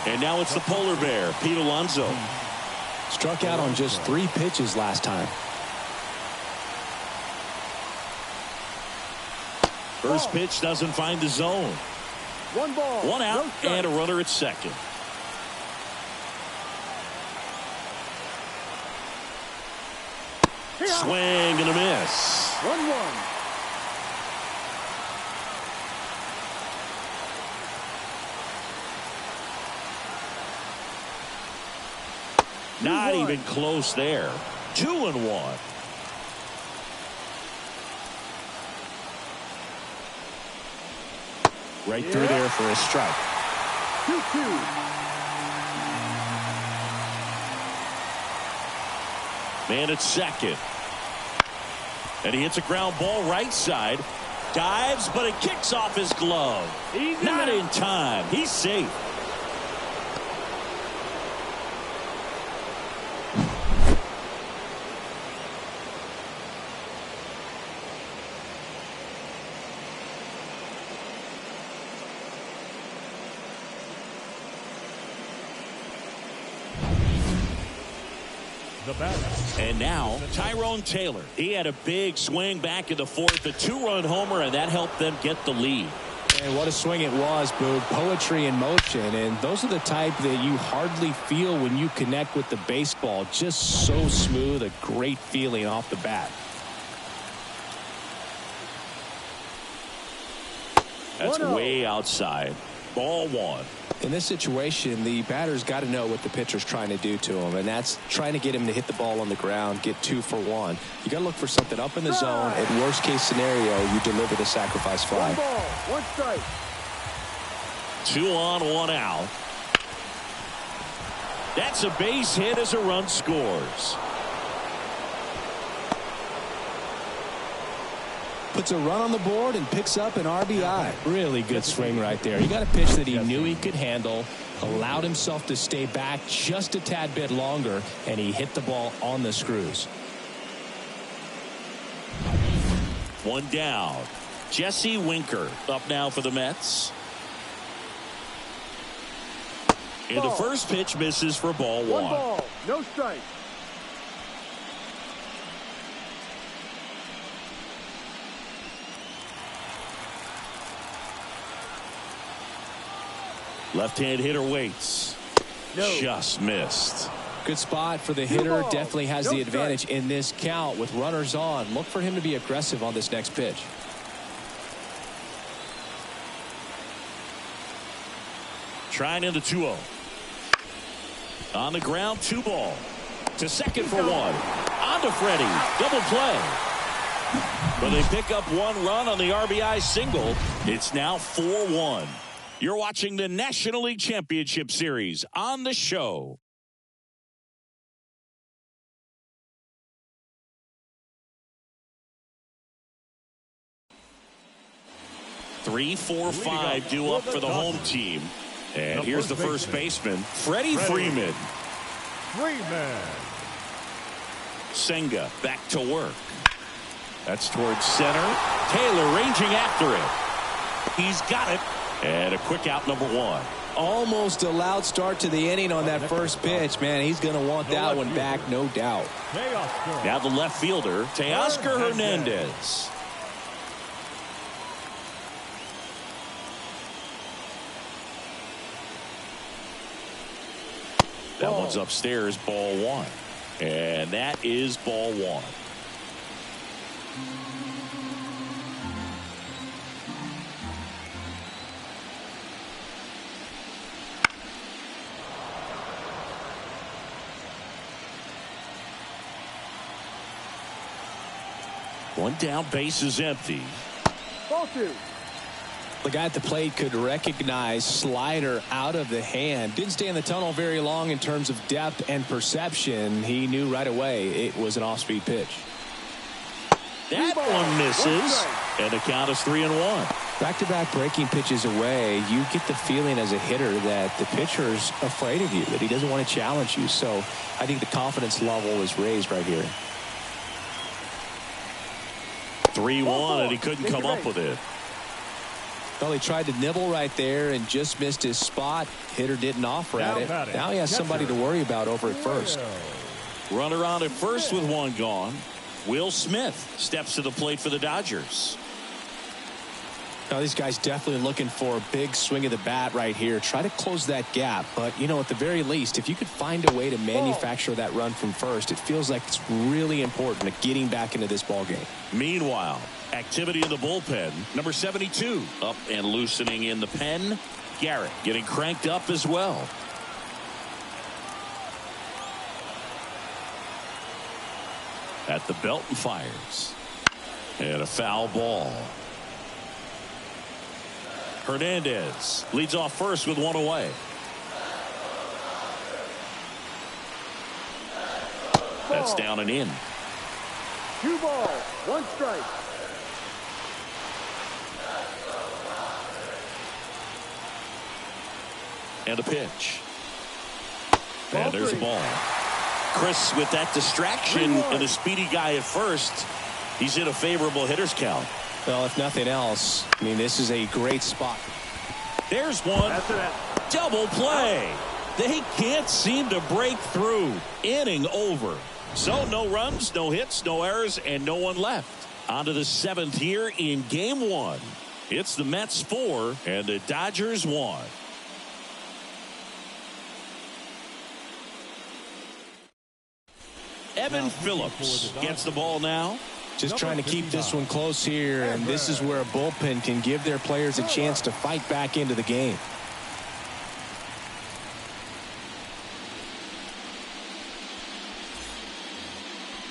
And now it's the polar bear, Pete Alonso. Struck out on just 3 pitches last time. First pitch doesn't find the zone. 1 ball. 1 out, No strike. and a runner at second. Swing and a miss. 1-1. Not even close there. 2-1. Right through there for a strike. 2-2. Man at second. And he hits a ground ball right side. Dives, but it kicks off his glove. Not in time. He's safe. The batter. And now, Tyrone Taylor. He had a big swing back in the 4th, a 2-run homer, and that helped them get the lead. And what a swing it was, Boog. Poetry in motion. And those are the type that you hardly feel when you connect with the baseball. Just so smooth, a great feeling off the bat. That's 1-0. way outside. Ball 1. In this situation, the batter's got to know what the pitcher's trying to do to him, and that's trying to get him to hit the ball on the ground, get 2 for 1. You got to look for something up in the zone. At worst case scenario, you deliver the sacrifice fly. 1 ball. 1 strike. 2 on, 1 out. That's a base hit as a run scores. Puts a run on the board and picks up an RBI. Really good swing right there. He got a pitch that he knew he could handle, allowed himself to stay back just a tad bit longer, and he hit the ball on the screws. 1 down. Jesse Winker up now for the Mets. And the first pitch misses for ball 1. 1 ball. No strike. Left-hand hitter waits. Just missed. Good spot for the hitter. Definitely has the advantage in this count with runners on. Look for him to be aggressive on this next pitch. Trying into 2-0. On the ground, 2 ball. To second for 1. On to Freddie. Double play. But they pick up 1 run on the RBI single. It's now 4-1. You're watching the National League Championship Series on the show. Three, 4, 5 due up for the home team. And here's the first baseman, Freddie Freeman. Senga back to work. That's towards center. Taylor ranging after it. He's got it. And a quick out, number 1. Almost a loud start to the inning on that first pitch. Man, he's going to want that one back, no doubt. Now the left fielder, Teoscar Hernandez. That one's upstairs, ball 1. And that is ball 1. One down, base is empty. Ball 2. The guy at the plate could recognize slider out of the hand. Didn't stay in the tunnel very long in terms of depth and perception. He knew right away it was an off-speed pitch. That one misses. And the count is 3-1. Back-to-back breaking pitches away, you get the feeling as a hitter that the pitcher's afraid of you, that he doesn't want to challenge you. So I think the confidence level is raised right here. 3-1, and he couldn't come up with it. Well, he tried to nibble right there and just missed his spot. Hitter didn't offer at it. Now he has somebody to worry about over at first. Runner on at first with one gone. Will Smith steps to the plate for the Dodgers. Now these guys definitely looking for a big swing of the bat right here. Try to close that gap. But, you know, at the very least, if you could find a way to manufacture that run from first, it feels like it's really important to getting back into this ball game. Meanwhile, activity in the bullpen. Number 72 up and loosening in the pen. Garrett getting cranked up as well. At the belt and fires. And a foul ball. Hernandez leads off first with one away. That's down and in. 2 balls, 1 strike. And a pitch. And there's a ball. Chris, with that distraction and a speedy guy at first, he's in a favorable hitter's count. Well, if nothing else, I mean, this is a great spot. There's one. Double play. They can't seem to break through. Inning over. So no runs, no hits, no errors, and no one left. On to the 7th here in game 1. It's the Mets 4 and the Dodgers 1. Evan Phillips gets the ball now. Just trying to keep this one close here, and this is where a bullpen can give their players a chance to fight back into the game.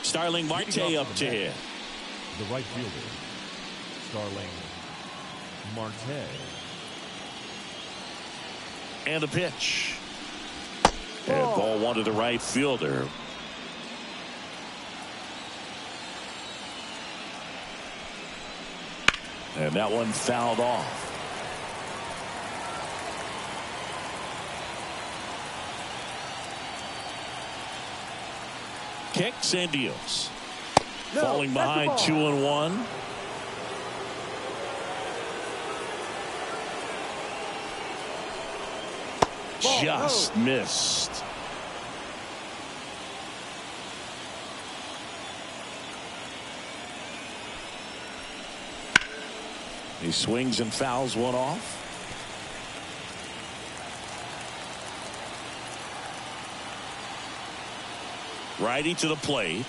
Starling Marte up to hit. The right fielder, Starling Marte. And a pitch. And ball 1 to the right fielder. And that one fouled off. Kicks and deals. Falling behind 2-1. Just missed. He swings and fouls one off. Righty to the plate.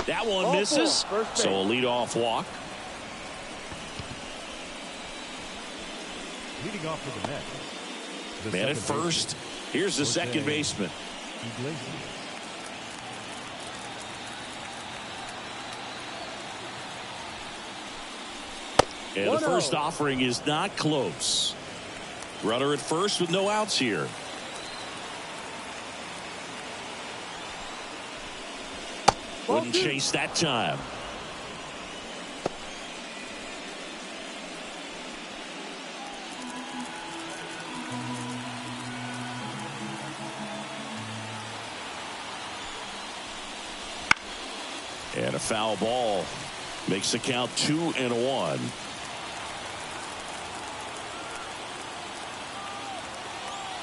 That one misses. So a leadoff walk. Leading off for the Mets. Man at first. Here's the second baseman. And the first offering is not close. Runner at first with no outs here. Wouldn't chase that time. And a foul ball makes the count 2-1.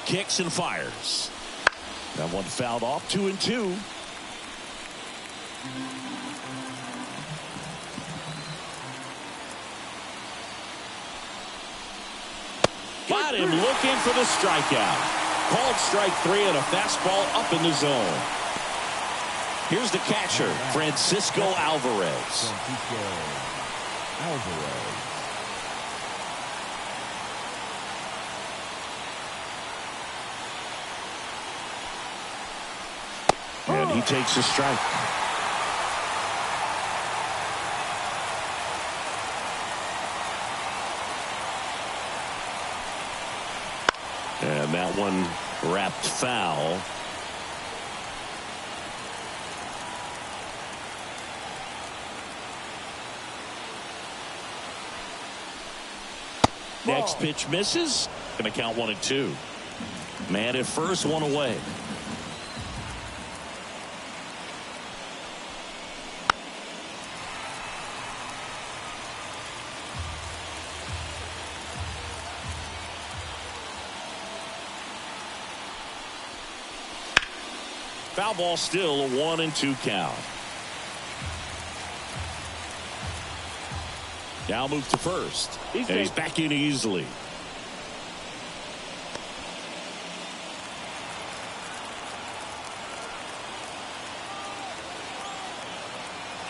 Kicks and fires. That one fouled off. 2-2. Got him looking for the strikeout. Called strike 3 and a fastball up in the zone. Here's the catcher, Francisco Alvarez. And he takes a strike. And that one wrapped foul. Next pitch misses. Going to count 1-2. Man at first, one away. Foul ball, still a 1-2 count. Now move to first. And he's back in easily.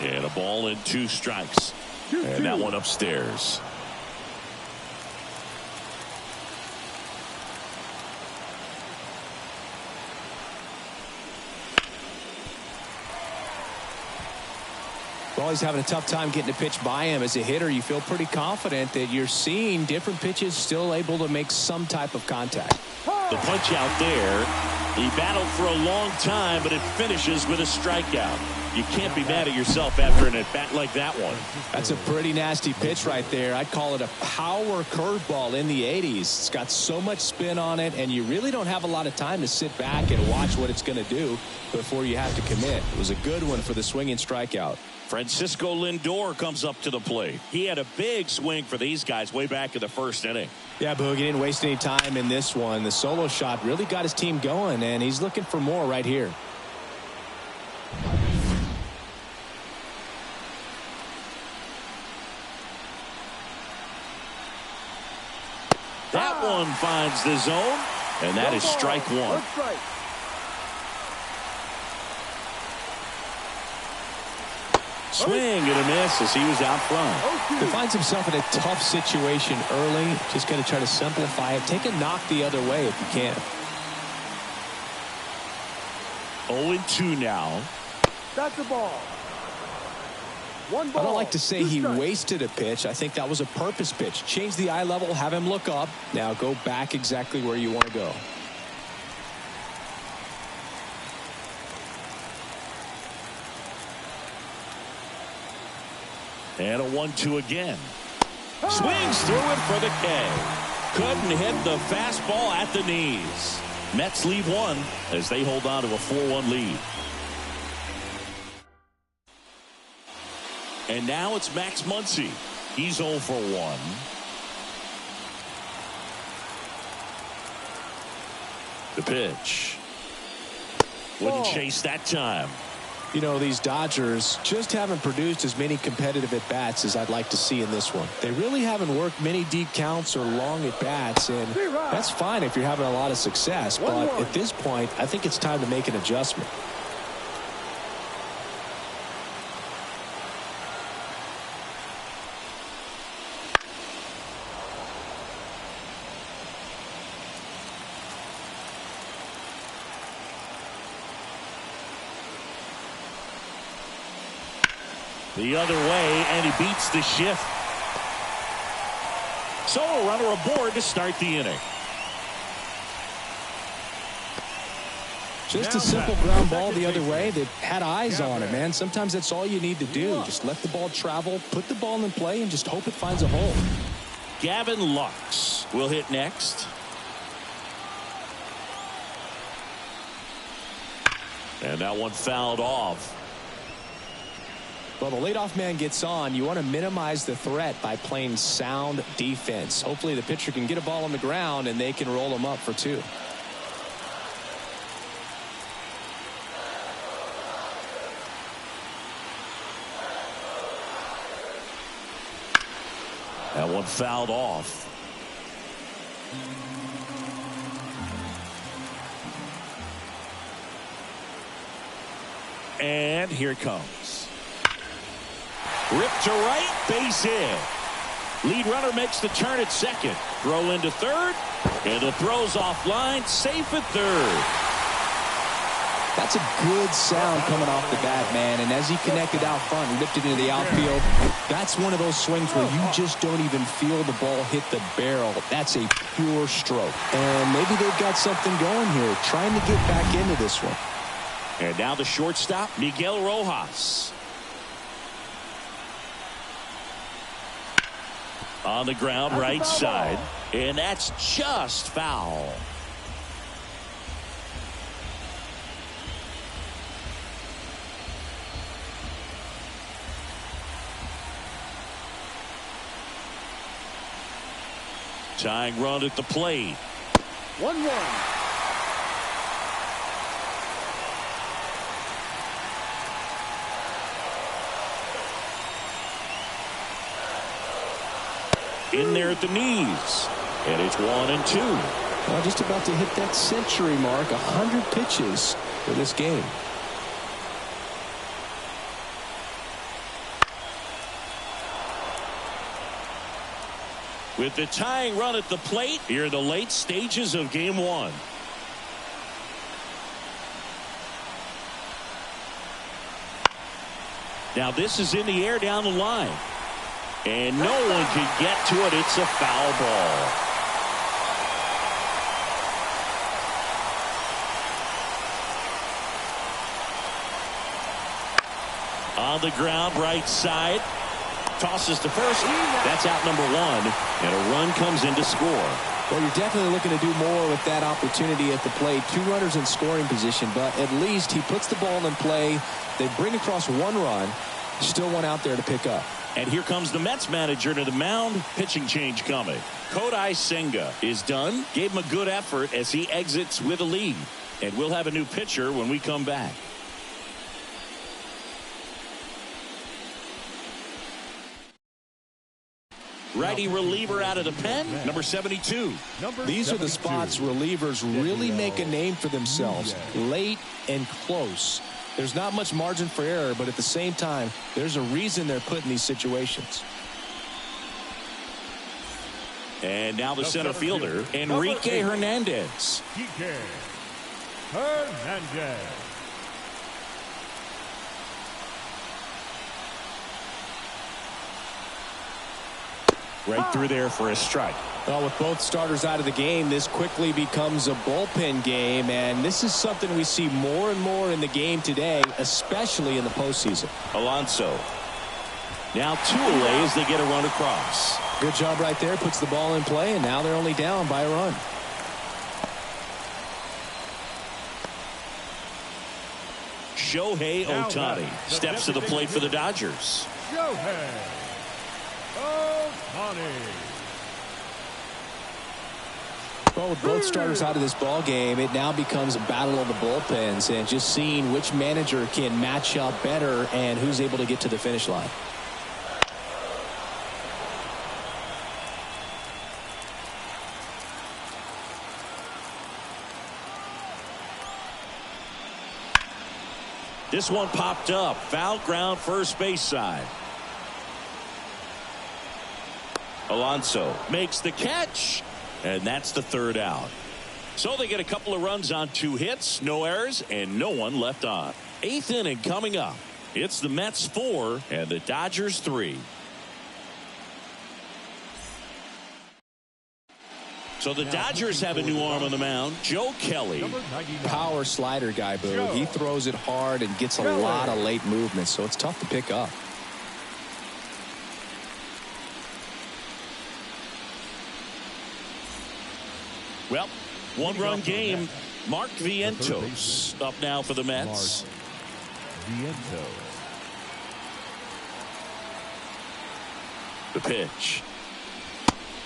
And a ball and 2 strikes. And that one upstairs. Well, he's having a tough time getting a pitch by him. As a hitter, you feel pretty confident that you're seeing different pitches still able to make some type of contact. The punch out there. He battled for a long time, but it finishes with a strikeout. You can't be mad at yourself after an at-bat like that one. That's a pretty nasty pitch right there. I'd call it a power curveball in the 80s. It's got so much spin on it, and you really don't have a lot of time to sit back and watch what it's going to do before you have to commit. It was a good one for the swinging strikeout. Francisco Lindor comes up to the plate. He had a big swing for these guys way back in the first inning. Yeah, Boog, he didn't waste any time in this one. The solo shot really got his team going, and he's looking for more right here. That one finds the zone, and that is strike one. Swing and a miss as he was out front. He finds himself in a tough situation early. Just going to try to simplify it. Take a knock the other way if you can. 0-2 now. That's the ball. One ball. I don't like to say he wasted a pitch. I think that was a purpose pitch. Change the eye level, have him look up. Now go back exactly where you want to go. And a 1-2 again. Swings through it for the K. Couldn't hit the fastball at the knees. Mets lead one as they hold on to a 4-1 lead. And now it's Max Muncy. He's 0 for 1. The pitch. Wouldn't chase that time. You know, these Dodgers just haven't produced as many competitive at-bats as I'd like to see in this one. They really haven't worked many deep counts or long at-bats, and that's fine if you're having a lot of success. But at this point, I think it's time to make an adjustment. The other way, and he beats the shift. So a runner aboard to start the inning. Just a simple ground ball the other way that had eyes on it, man. Sometimes that's all you need to do. Just let the ball travel, put the ball in play, and just hope it finds a hole. Gavin Lux will hit next. And that one fouled off. Well, the leadoff man gets on. You want to minimize the threat by playing sound defense. Hopefully the pitcher can get a ball on the ground and they can roll him up for 2. That one fouled off. And here it comes. Ripped to right, base hit. Lead runner makes the turn at second. Throw into third, and the throw's offline, safe at third. That's a good sound coming off the bat, man. And as he connected out front and lifted into the outfield, that's one of those swings where you just don't even feel the ball hit the barrel. That's a pure stroke. And maybe they've got something going here, trying to get back into this one. And now the shortstop, Miguel Rojas. On the ground, right side. And that's just foul. Tying run at the plate. 1-1. in there at the knees. And it's 1-2. Well, just about to hit that century mark, 100 pitches for this game. With the tying run at the plate, here are the late stages of game one. Now this is in the air down the line. And no one can get to it. It's a foul ball. On the ground, right side. Tosses to first. That's out number one. And a run comes in to score. Well, you're definitely looking to do more with that opportunity at the plate. 2 runners in scoring position, but at least he puts the ball in play. They bring across 1 run. Still one out there to pick up. And here comes the Mets manager to the mound. Pitching change coming. Kodai Senga is done. Gave him a good effort as he exits with a lead. And we'll have a new pitcher when we come back. Righty reliever out of the pen, number 72. These are the spots relievers really make a name for themselves. Late and close. There's not much margin for error, but at the same time, there's a reason they're put in these situations. And now the center fielder, Enrique Hernandez. Right through there for a strike. Well, with both starters out of the game, this quickly becomes a bullpen game, and this is something we see more and more in the game today, especially in the postseason. Alonso. Now 2 away as they get a run across. Good job right there. Puts the ball in play, and now they're only down by a run. Shohei Ohtani steps to the plate for the Dodgers. Shohei Ohtani. Well, with both starters out of this ball game, it now becomes a battle of the bullpens and just seeing which manager can match up better and who's able to get to the finish line. This one popped up. Foul ground first base side. Alonso makes the catch. And that's the 3rd out. So they get a couple of runs on 2 hits, no errors, and no one left on. 8th inning coming up. It's the Mets 4 and the Dodgers 3. So the Dodgers have a new arm on the mound, Joe Kelly. Power slider guy, Boo. He throws it hard and gets a lot of late movement, so it's tough to pick up. Well, 1-run game. Mark Vientos up now for the Mets. The pitch.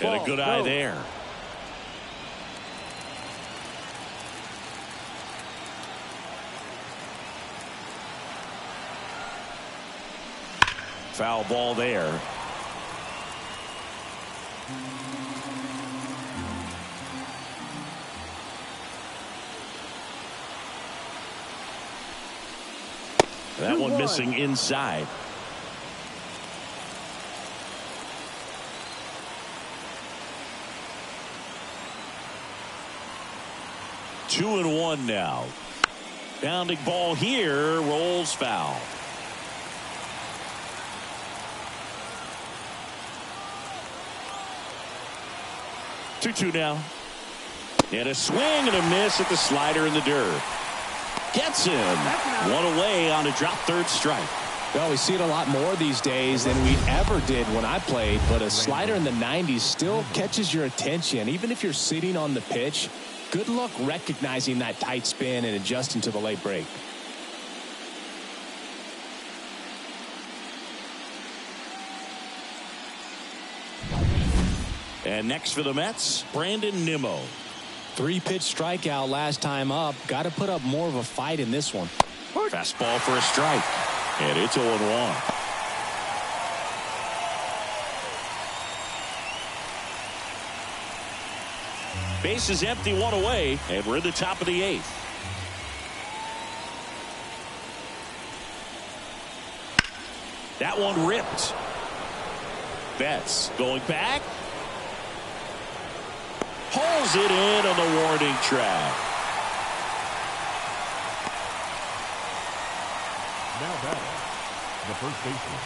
And a good eye there. Foul ball there. That one missing inside. Two and one now. Bounding ball here, rolls foul. Two now. And a swing and a miss at the slider in the dirt. Gets him. One away on a drop 3rd strike. Well, we see it a lot more these days than we ever did when I played, but a slider in the 90s still catches your attention. Even if you're sitting on the pitch, good luck recognizing that tight spin and adjusting to the late break. And next for the Mets, Brandon Nimmo. 3-pitch strikeout last time up. Got to put up more of a fight in this one. Fastball for a strike. And it's 0-1. Base is empty, one away, and we're in the top of the 8th. That one ripped. Betts going back. Pulls it in on the warning track. Now batting, the first baseman,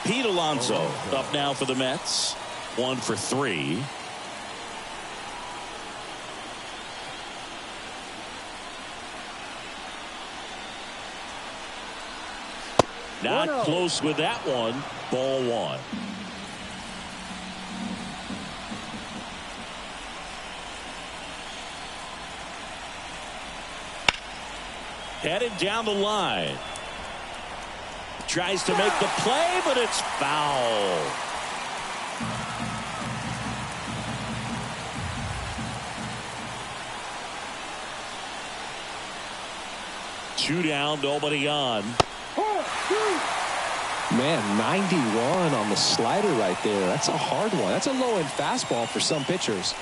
Pete Alonso up now for the Mets. 1 for 3. Not close with that one. Ball 1. Headed down the line. Tries to make the play, but it's foul. Two down, nobody on. Man, 91 on the slider right there. That's a hard one. That's a low-end fastball for some pitchers.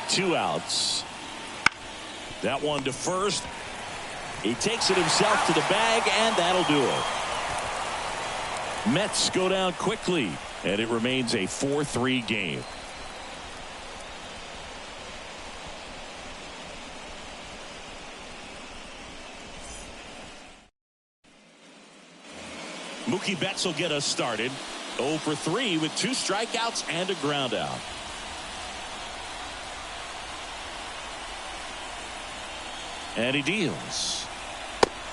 Two outs. That one to first. He takes it himself to the bag, and that'll do it. Mets go down quickly, and it remains a 4-3 game. Mookie Betts will get us started. 0 for 3 with 2 strikeouts and a ground out. And he deals.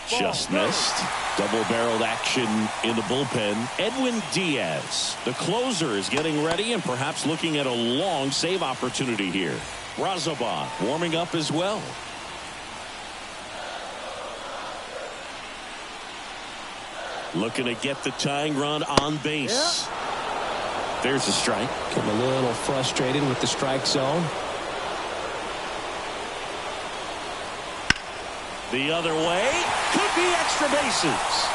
Just missed. Double-barreled action in the bullpen. Edwin Diaz, the closer, is getting ready and perhaps looking at a long save opportunity here. Razabon warming up as well. Looking to get the tying run on base. There's a strike. Getting a little frustrated with the strike zone. The other way. Could be extra bases.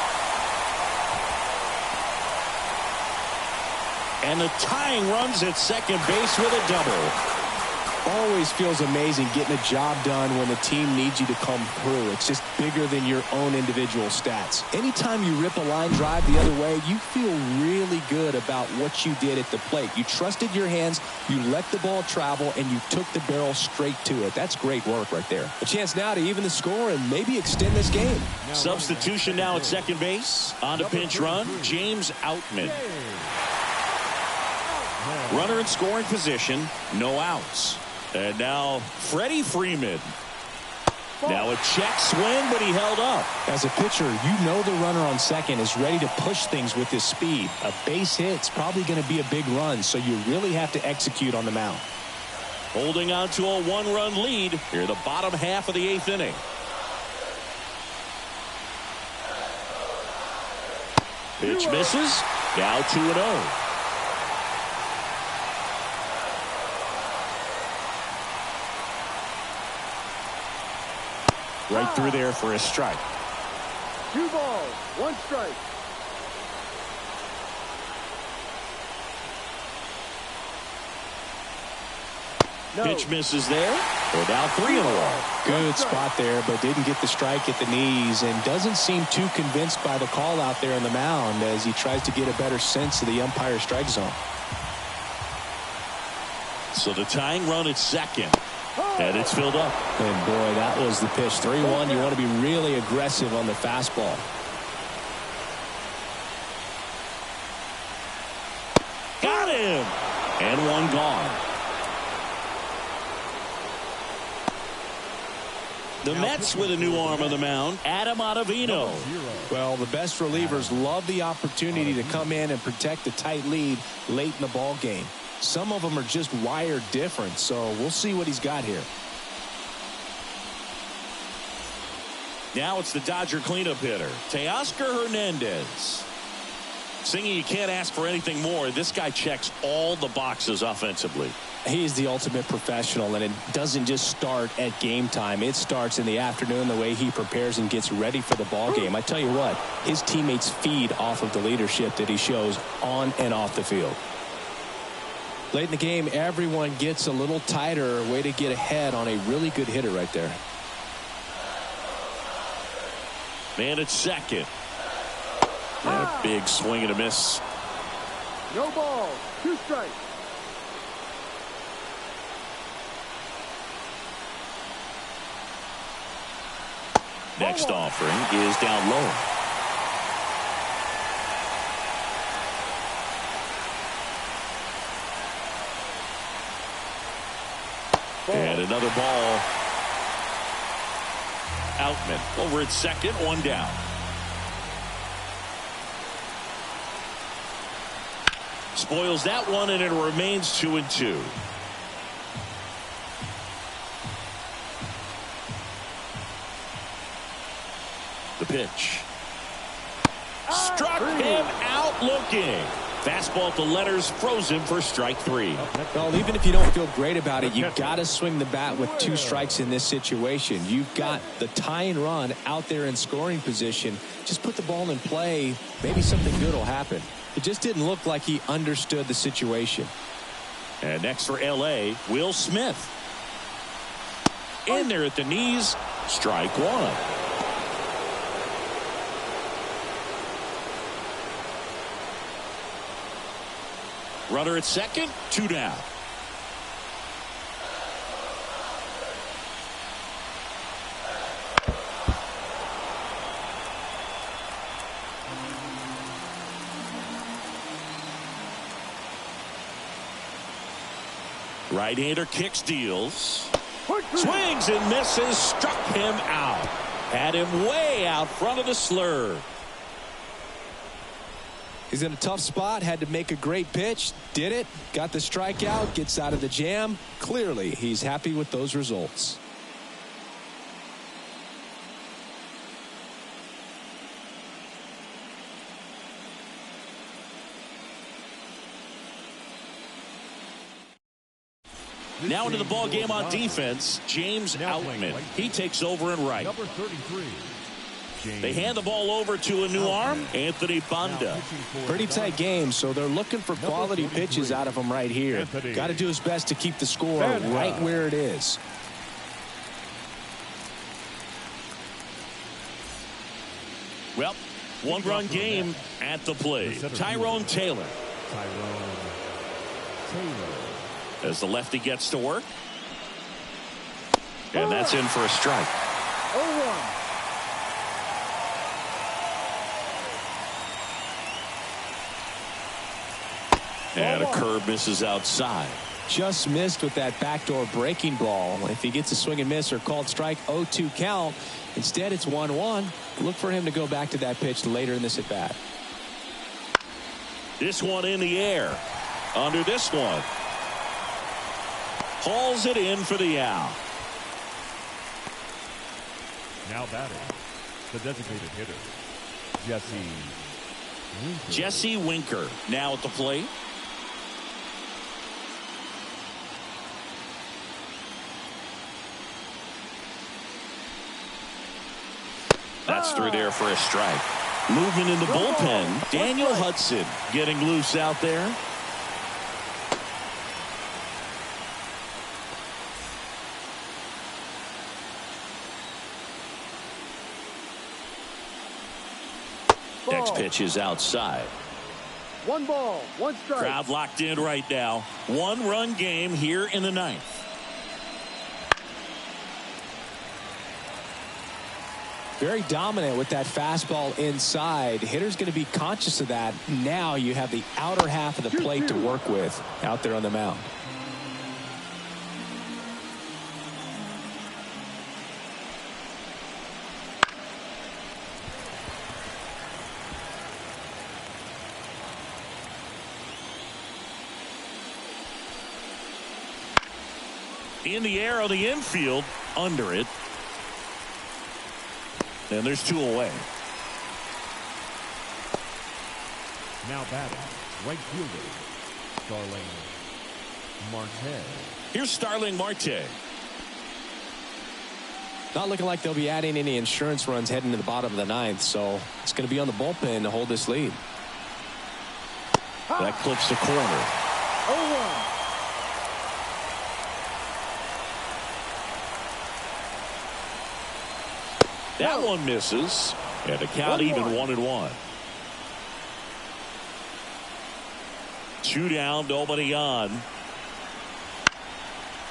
And the tying runs at second base with a double. Always feels amazing getting a job done when the team needs you to come through. It's just bigger than your own individual stats. Anytime you rip a line drive the other way, you feel really good about what you did at the plate. You trusted your hands, you let the ball travel, and you took the barrel straight to it. That's great work right there. A chance now to even the score and maybe extend this game. Substitution now at second base. On to pinch run, James Outman. Runner in scoring position, no outs. And now Freddie Freeman. Now a check swing, but he held up. As a pitcher, you know the runner on second is ready to push things with his speed. A base hit's probably going to be a big run, so you really have to execute on the mound. Holding on to a 1-run lead here in the bottom half of the 8th inning. Pitch misses. Now 2-0. Right through there for a strike. 2 balls, 1 strike. No. Pitch misses there. We're now 3 in a row. Good spot there, but didn't get the strike at the knees and doesn't seem too convinced by the call out there on the mound as he tries to get a better sense of the umpire's strike zone. So the tying run at second. And it's filled up. And boy, that was the pitch. 3-1. You want to be really aggressive on the fastball. Got him. And one gone. The Mets with a new arm on the mound, Adam Ottavino. Well, the best relievers love the opportunity to come in and protect a tight lead late in the ball game. Some of them are just wired different, so we'll see what he's got here. Now it's the Dodger cleanup hitter, Teoscar Hernandez. Singing, you can't ask for anything more. This guy checks all the boxes offensively. He's the ultimate professional, and it doesn't just start at game time. It starts in the afternoon, the way he prepares and gets ready for the ball game. I tell you what, his teammates feed off of the leadership that he shows on and off the field. Late in the game, everyone gets a little tighter. Way to get ahead on a really good hitter right there. Man at second. And a big swing and a miss. No ball. 2 strikes. Next offering is down low. And another ball. Outman over at second, 1 down. Spoils that one, and it remains 2-2. The pitch. Struck him out looking. Fastball at the letters, froze him for strike 3. Well, even if you don't feel great about it, you've got to swing the bat with 2 strikes in this situation. You've got the tying run out there in scoring position. Just put the ball in play. Maybe something good will happen. It just didn't look like he understood the situation. And next for L.A., Will Smith. In there at the knees, strike 1. Runner at second, 2 down. Right-hander kicks, deals. Swings and misses, struck him out. Had him way out front of the slur. He's in a tough spot, had to make a great pitch, did it, got the strikeout, gets out of the jam. Clearly, he's happy with those results. Now into the ball game on defense, James Outman. He takes over in right. Number 33. They hand the ball over to a new arm, Anthony Banda. Pretty tight game, so they're looking for quality pitches out of him right here. Got to do his best to keep the score right where it is. Well, 1-run game at the plate. Tyrone Taylor. As the lefty gets to work. And that's in for a strike. 0-1. And a curve misses outside. Just missed with that backdoor breaking ball. If he gets a swing and miss or called strike, 0-2 count. Instead, it's 1-1. Look for him to go back to that pitch later in this at bat. This one in the air. Under this one. Hauls it in for the out. Now batting, the designated hitter, Jesse Winker now at the plate. That's through there for a strike. Movement in the bullpen. Daniel Hudson getting loose out there. Next pitch is outside. 1 ball, 1 strike. Crowd locked in right now. 1-run game here in the 9th. Very dominant with that fastball inside. Hitter's going to be conscious of that. Now you have the outer half of the plate to work with out there on the mound. In the air on the infield, under it. And there's 2 away. Now batting, right fielder, Starling Marte. Here's Starling Marte. Not looking like they'll be adding any insurance runs heading to the bottom of the ninth, so it's going to be on the bullpen to hold this lead. That clips the corner. 0-1. That one misses, and the count even 1-1. 2 down, nobody on.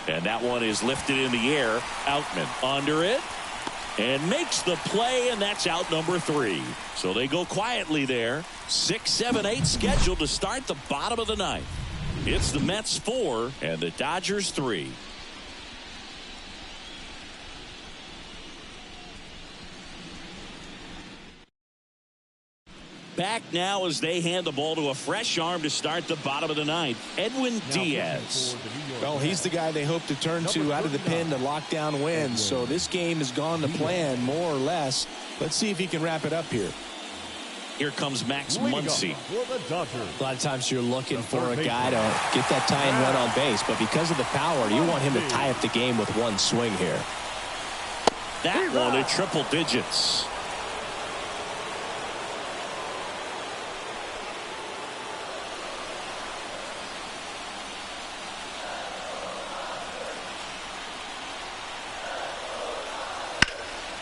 And that one is lifted in the air. Outman under it and makes the play, and that's out number 3. So they go quietly there. 6, 7, 8 scheduled to start the bottom of the ninth. It's the Mets 4 and the Dodgers 3. Back now as they hand the ball to a fresh arm to start the bottom of the ninth. Edwin Diaz. Well, he's the guy they hope to turn to out of the pen to lock down wins. So this game has gone to plan more or less. Let's see if he can wrap it up here. Here comes Max Muncy. A lot of times you're looking for a guy to get that tying run on base, but because of the power, you want him to tie up the game with one swing here. That one in triple digits.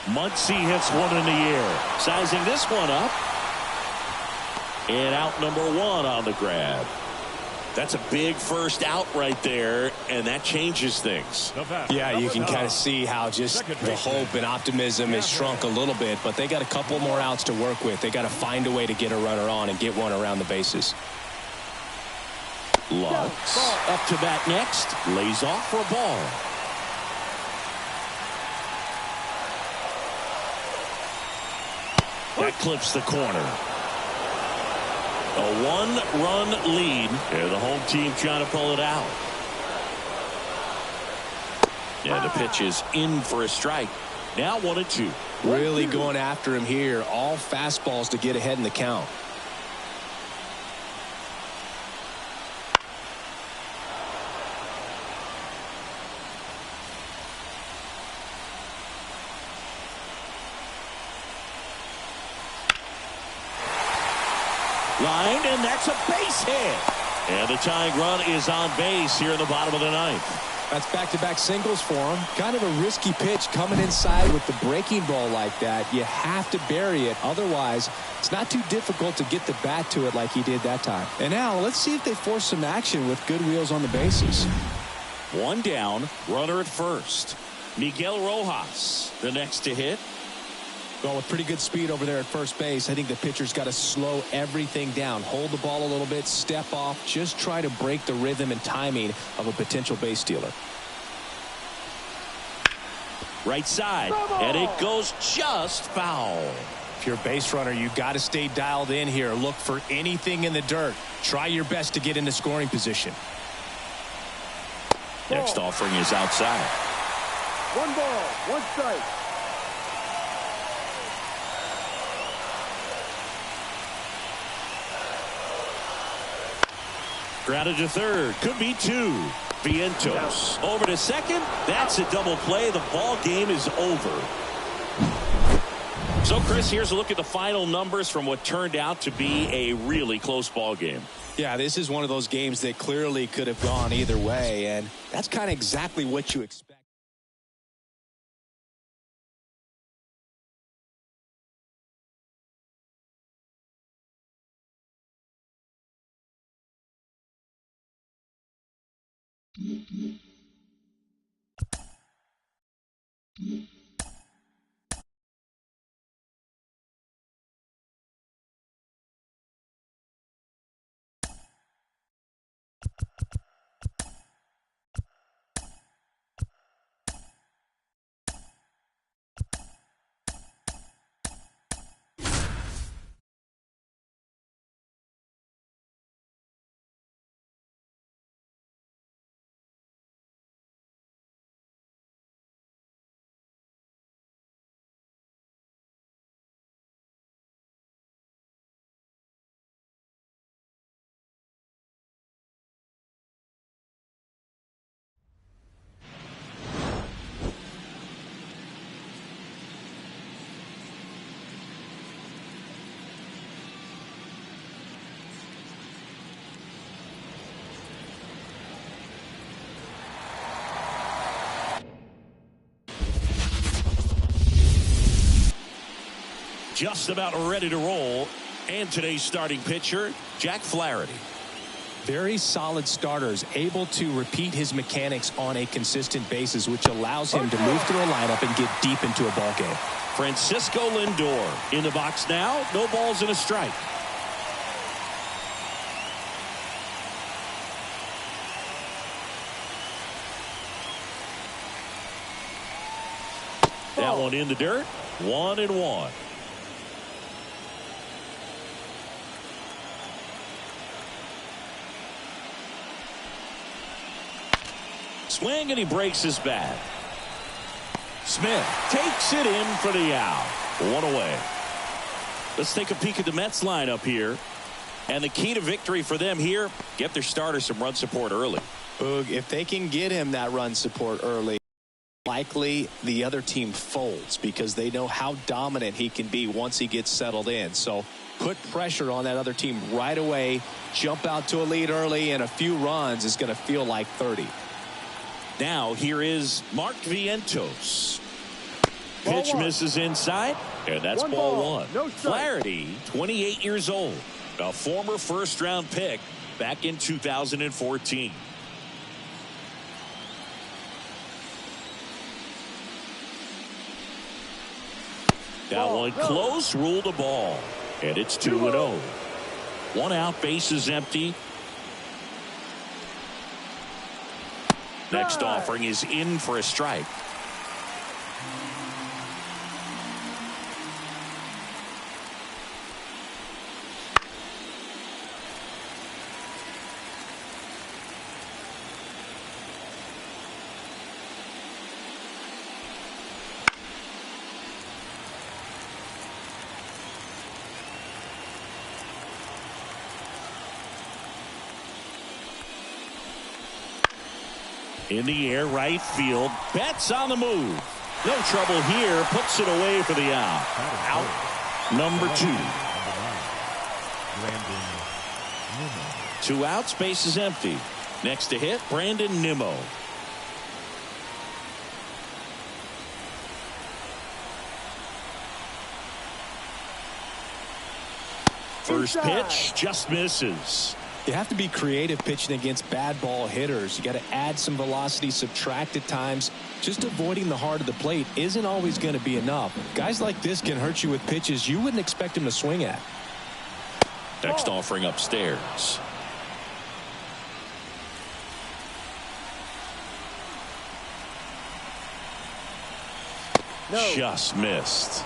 Muncy hits one in the air. Sizing this one up. And out number 1 on the grab. That's a big first out right there, and that changes things. Yeah, you can kind of see how just the hope and optimism has shrunk a little bit, but they got a couple more outs to work with. They got to find a way to get a runner on and get one around the bases. Lux up to bat next. Lays off for a ball. That clips the corner. A 1-run lead, and the home team trying to pull it out. And the pitch is in for a strike. Now 1-2. Really going after him here. All fastballs to get ahead in the count. Line, and that's a base hit. And the tying run is on base here in the bottom of the ninth. That's back-to-back singles for him. Kind of a risky pitch coming inside with the breaking ball like that. You have to bury it. Otherwise, it's not too difficult to get the bat to it like he did that time. And now let's see if they force some action with good wheels on the bases. 1 down, runner at first. Miguel Rojas, the next to hit. Well, with pretty good speed over there at first base, I think the pitcher's got to slow everything down. Hold the ball a little bit, step off, just try to break the rhythm and timing of a potential base stealer. Right side, and it goes just foul. If you're a base runner, you got to stay dialed in here. Look for anything in the dirt. Try your best to get into scoring position. Next offering is outside. 1 ball, 1 strike. Grounded to third. Could be 2. Vientos over to second. That's a double play. The ball game is over. So, Chris, here's a look at the final numbers from what turned out to be a really close ball game. Yeah, this is one of those games that clearly could have gone either way, and that's kind of exactly what you expect. just about ready to roll. And today's starting pitcher, Jack Flaherty. Very solid starters, able to repeat his mechanics on a consistent basis, which allows him to move through a lineup and get deep into a ball game. Francisco Lindor in the box now. No balls and a strike. That one in the dirt. 1-1. Swing, and he breaks his bat. Smith takes it in for the out. One away. Let's take a peek at the Mets lineup here. And the key to victory for them here, get their starter some run support early. Boog, if they can get him that run support early, likely the other team folds because they know how dominant he can be once he gets settled in. So put pressure on that other team right away. Jump out to a lead early, and a few runs is going to feel like 30. Now here is Mark Vientos. Pitch misses inside, and that's ball one. No Flaherty, 28 years old, a former first-round pick back in 2014. That one close, ruled a ball, and it's 2-0. One out, base is empty. Next offering is in for a strike. In the air, right field. Betts on the move. No trouble here. Puts it away for the out. Out number 2. 2 outs. Base is empty. Next to hit, Brandon Nimmo. First pitch just misses. You have to be creative pitching against bad ball hitters. You got to add some velocity, subtract at times. Just avoiding the heart of the plate isn't always going to be enough. Guys like this can hurt you with pitches you wouldn't expect him to swing at. Next offering upstairs. No. Just missed.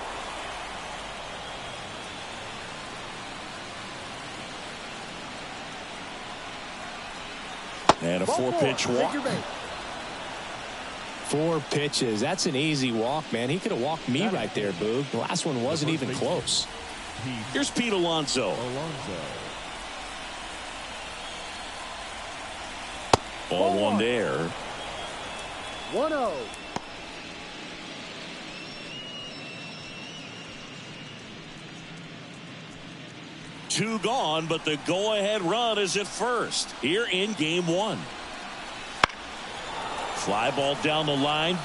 And a 4-pitch walk. 4 pitches. That's an easy walk, man. He could have walked me right there, Boog. The last one wasn't even close. Here's Pete Alonso. Ball 1 there. 1-0. Two gone, but the go-ahead run is at first here in game 1. Fly ball down the line.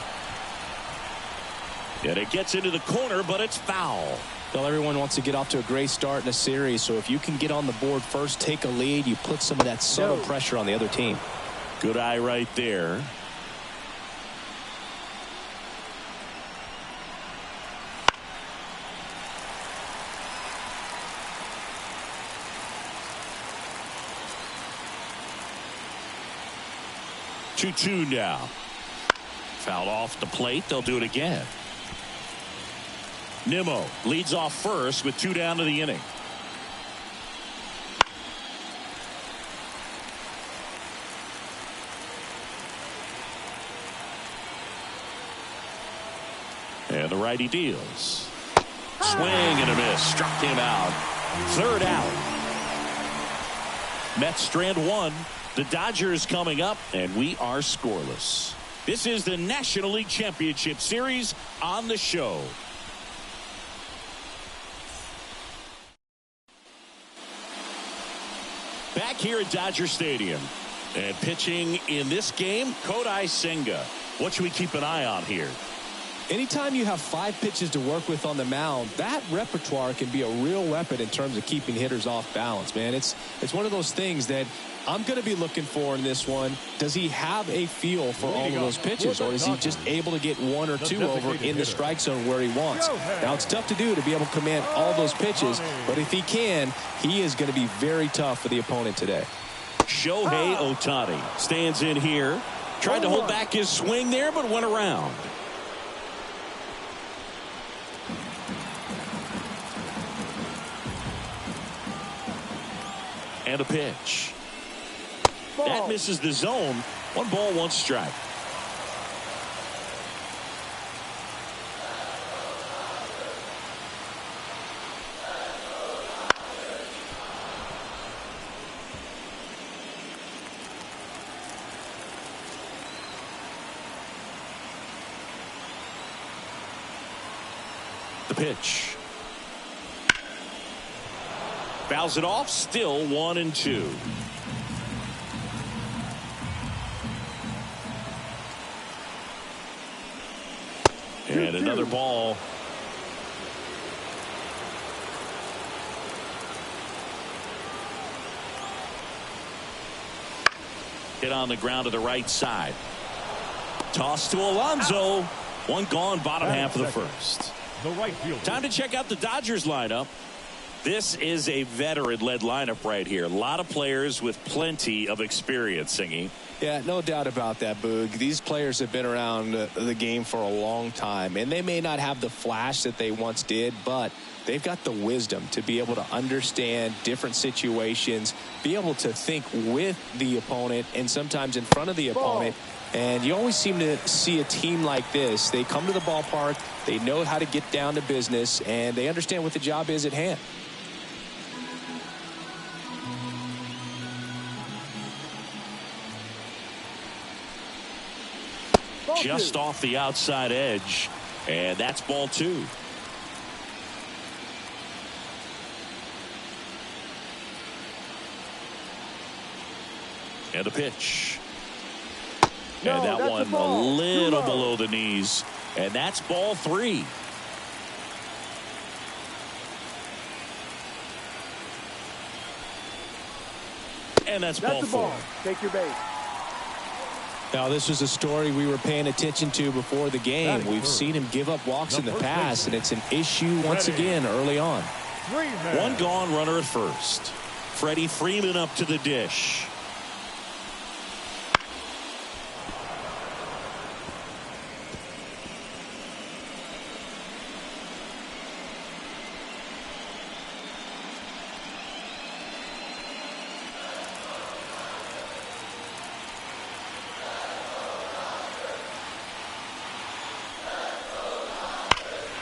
And it gets into the corner, but it's foul. Well, everyone wants to get off to a great start in a series, so if you can get on the board first, take a lead, you put some of that subtle pressure on the other team. Good eye right there. Two now. Fouled off the plate. They'll do it again. Nimmo leads off first with 2 down to the inning. And the righty deals. Swing and a miss. Struck him out. 3rd out. Mets strand 1. The Dodgers coming up, and we are scoreless. This is the National League Championship Series on the show. Back here at Dodger Stadium. And pitching in this game, Kodai Senga. What should we keep an eye on here? Anytime you have 5 pitches to work with on the mound, that repertoire can be a real weapon in terms of keeping hitters off balance, man. It's one of those things that I'm going to be looking for in this one. Does he have a feel for all of those pitches, or is he just able to get 1 or 2 over in the strike zone where he wants? Now, it's tough to do to be able to command all those pitches, but if he can, he is going to be very tough for the opponent today. Shohei Ohtani stands in here. Tried to hold back his swing there, but went around. And a pitch. That misses the zone. 1 ball, 1 strike. The pitch. Fouls it off. Still 1-2. And another ball. Hit on the ground to the right side. Toss to Alonso. 1 gone, bottom half of the first. The right field. Time to check out the Dodgers lineup. This is a veteran-led lineup right here. A lot of players with plenty of experience, Singy. Yeah, no doubt about that, Boog. These players have been around the game for a long time, and they may not have the flash that they once did, but they've got the wisdom to be able to understand different situations, be able to think with the opponent and sometimes in front of the opponent. And you always seem to see a team like this. They come to the ballpark, they know how to get down to business, and they understand what the job is at hand. Just off the outside edge, and that's ball 2. And a pitch. And that one a little below the knees, and that's ball 3. And that's ball 4. Take your base. Now, this was a story we were paying attention to before the game. We've seen him give up walks in the past, and it's an issue once again early on. 1 gone, runner at first. Freddie Freeman up to the dish.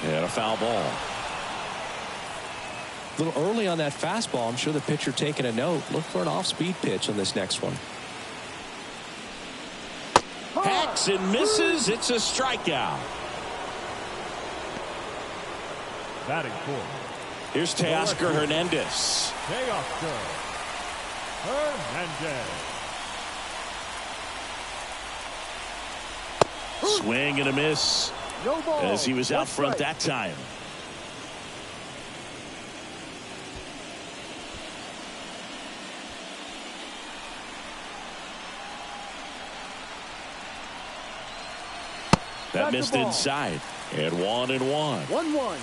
And a foul ball. A little early on that fastball. I'm sure the pitcher taking a note. Look for an off-speed pitch on this next one. Hacks and misses. It's a strikeout. Batting fourth. Here's Teoscar Hernandez. Teoscar Hernandez. Swing and a miss. No ball. As he was out front that time. That missed inside. And 1-1. 1-1.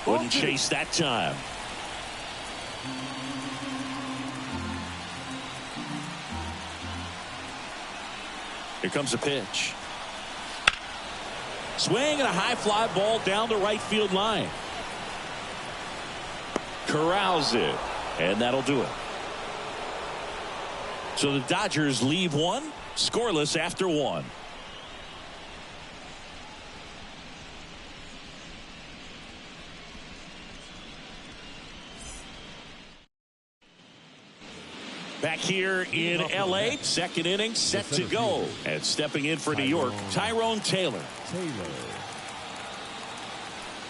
Wouldn't chase that time. Here comes a pitch. Swing and a high fly ball down the right field line. Corrals it. And that'll do it. So the Dodgers leave 1 scoreless after 1. Back here in L.A., second inning set to go. And stepping in for New York, Tyrone Taylor.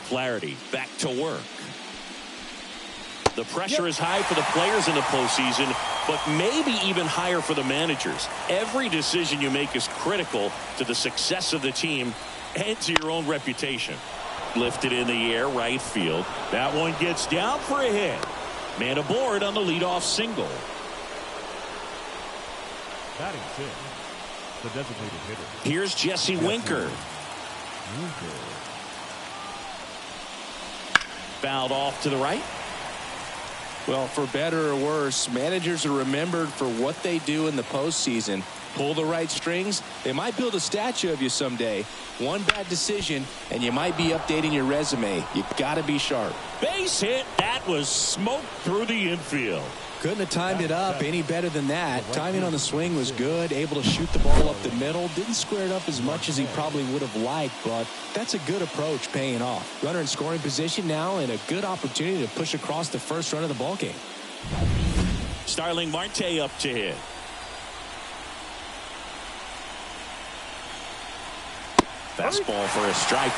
Flaherty back to work. The pressure is high for the players in the postseason, but maybe even higher for the managers. Every decision you make is critical to the success of the team and to your own reputation. Lifted in the air, right field. That one gets down for a hit. Man aboard on the leadoff single. Batting sixth, the designated hitter. Here's Jesse Winker. Fouled off to the right. Well, for better or worse, managers are remembered for what they do in the postseason. Pull the right strings, they might build a statue of you someday. One bad decision, and you might be updating your resume. You got to be sharp. Base hit. That was smoked through the infield. Couldn't have timed it up any better than that. Timing on the swing was good. Able to shoot the ball up the middle. Didn't square it up as much as he probably would have liked, but that's a good approach paying off. Runner in scoring position now and a good opportunity to push across the first run of the ball game. Starling Marte up to hit. Fastball for a strike.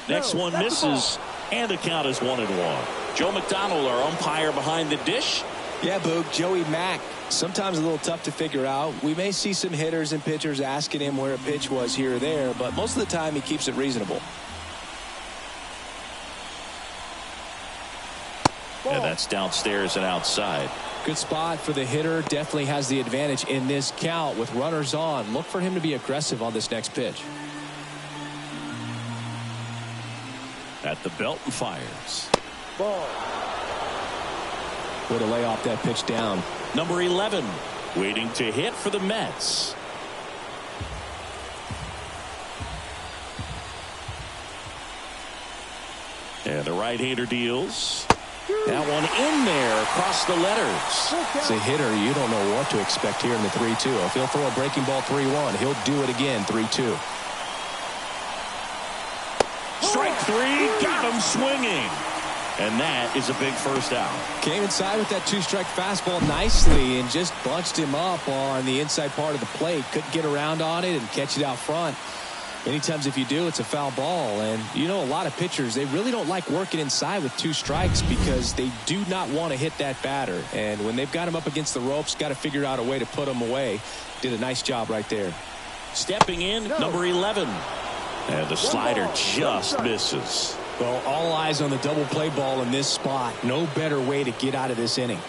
Next one misses, and the count is 1-1. Joe McDonald, our umpire behind the dish. Yeah, Boog, Joey Mack. Sometimes a little tough to figure out. We may see some hitters and pitchers asking him where a pitch was here or there, but most of the time he keeps it reasonable. And that's downstairs and outside. Good spot for the hitter. Definitely has the advantage in this count with runners on. Look for him to be aggressive on this next pitch. At the belt and fires. Ball. Way to lay off that pitch down. Number 11 waiting to hit for the Mets. And the right-hander deals. That one in there across the letters. As a hitter, you don't know what to expect here in the 3-2. If he'll throw a breaking ball 3-1, he'll do it again 3-2. Strike three, got him swinging. And that is a big first out. Came inside with that two-strike fastball nicely and just bunched him up on the inside part of the plate. Couldn't get around on it and catch it out front. Many times if you do, it's a foul ball. And you know, a lot of pitchers, they really don't like working inside with two strikes because they do not want to hit that batter. And when they've got him up against the ropes, got to figure out a way to put him away. Did a nice job right there. Stepping in, number 11. And the slider just misses. Well, all eyes on the double play ball in this spot. No better way to get out of this inning.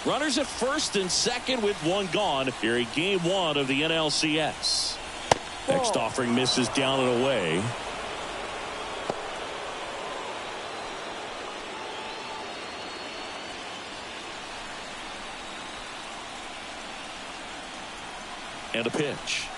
Runners at first and second with one gone here in game one of the NLCS. Next offering misses down and away. And a pitch.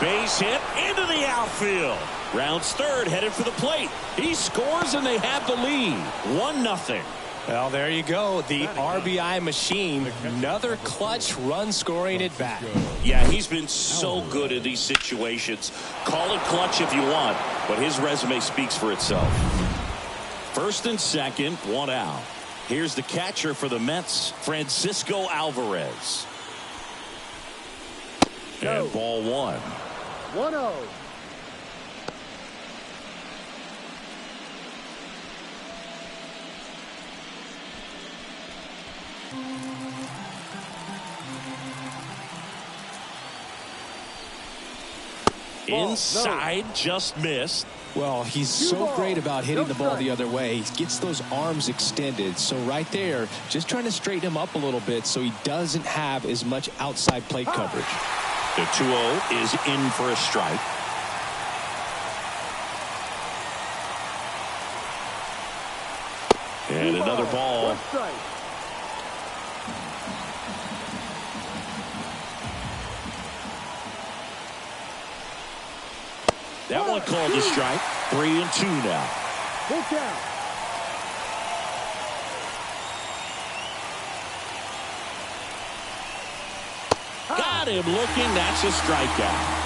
Base hit into the outfield. Rounds third, headed for the plate. He scores and they have the lead. 1-0. Well, there you go. The RBI machine. Another clutch run scoring at bat. Yeah, he's been so good in these situations. Call it clutch if you want, but his resume speaks for itself. First and second, one out. Here's the catcher for the Mets, Francisco Alvarez. And ball one. 1-0. Inside, just missed. Well, he's so great about hitting the ball the other way. He gets those arms extended. So right there, just trying to straighten him up a little bit so he doesn't have as much outside plate coverage. The 2-0 is in for a strike. And another ball. That one called a strike. 3-2 now. got him looking. That's a strikeout.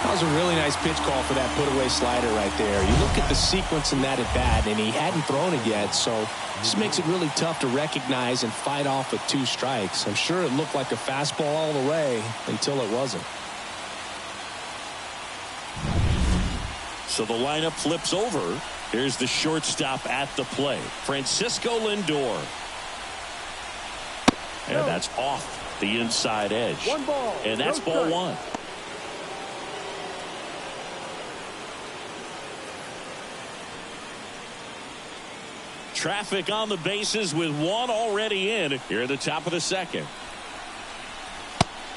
That was a really nice pitch call for that put-away slider right there. You look at the sequence in that at-bat, and he hadn't thrown it yet, so this makes it really tough to recognize and fight off with 2 strikes. I'm sure it looked like a fastball all the way until it wasn't. So the lineup flips over. Here's the shortstop at the plate, Francisco Lindor. And that's off the inside edge. 1 ball. And that's ball 1. Traffic on the bases with 1 already in here at the top of the 2nd.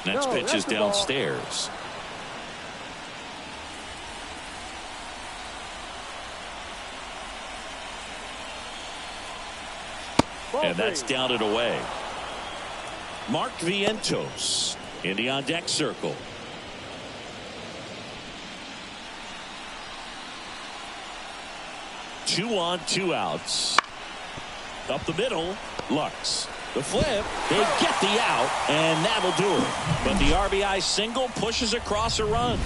Next pitch is downstairs. And that's down and away. Mark Vientos in the on deck circle. Two on, 2 outs. Up the middle, Lux. The flip, they get the out, and that'll do it. But the RBI single pushes across a run.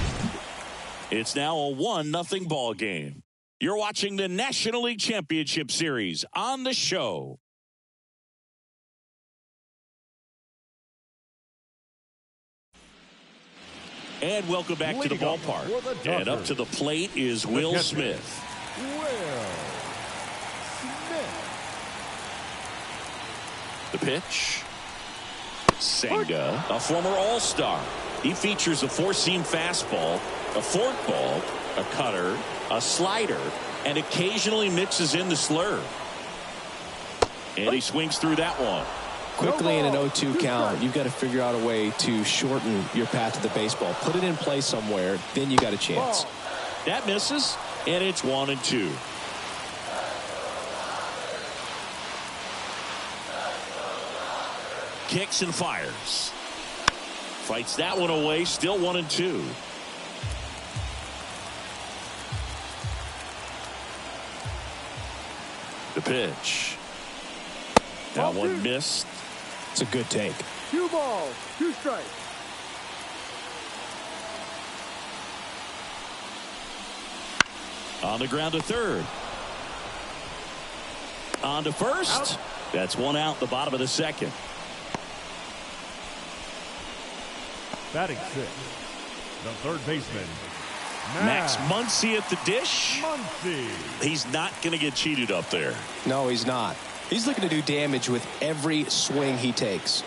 It's now a 1-0 ball game. You're watching the National League Championship Series on the show. And welcome back to the ballpark. And up to the plate is Will Smith. The pitch. Senga, a former All-Star. He features a 4-seam fastball, a forkball, a cutter, a slider, and occasionally mixes in the slurve. And he swings through that one. Quickly in an 0-2 count, you've got to figure out a way to shorten your path to the baseball. Put it in play somewhere, then you got a chance. That misses, and it's 1-2. Kicks and fires. Fights that one away, still 1-2. The pitch. That one missed. It's a good take. 2 balls, 2 strikes. On the ground to third. On to first. Out. That's 1 out, the bottom of the 2nd. Batting 6, the third baseman, Max Muncy at the dish. Muncy. He's not going to get cheated up there. No, he's not. He's looking to do damage with every swing he takes.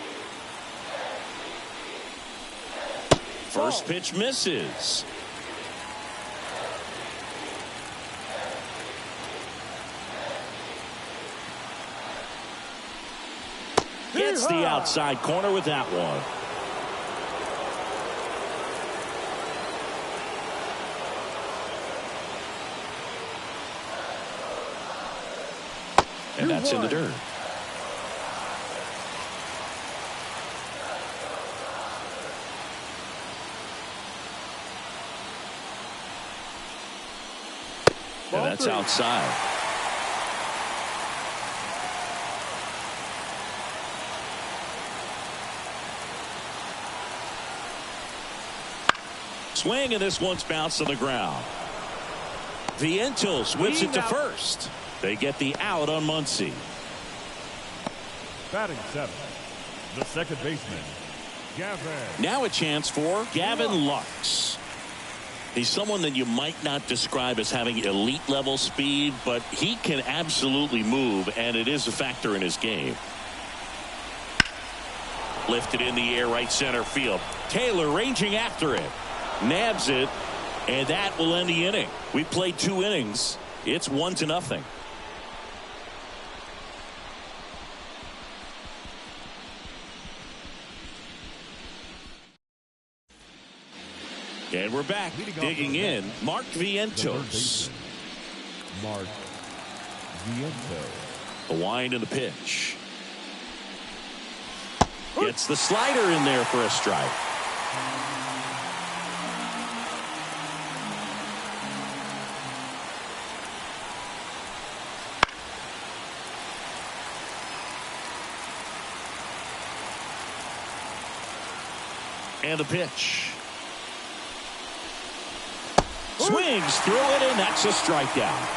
First pitch misses. Gets the outside corner with that one. And that's in the dirt. And that's outside. Swing, and this one's bounced on the ground. Vientos whips it to first. They get the out on Muncy. Batting 7, the second baseman, Gavin. Now a chance for Gavin Lux. He's someone that you might not describe as having elite level speed, but he can absolutely move, and it is a factor in his game. Lifted in the air, right center field. Taylor ranging after it. Nabs it, and that will end the inning. We played 2 innings. It's 1-0. And we're back. Digging in, Mark Vientos. Mark Vientos. A wind in the pitch. Gets the slider in there for a strike. And the pitch. Swings through it, and that's a strikeout.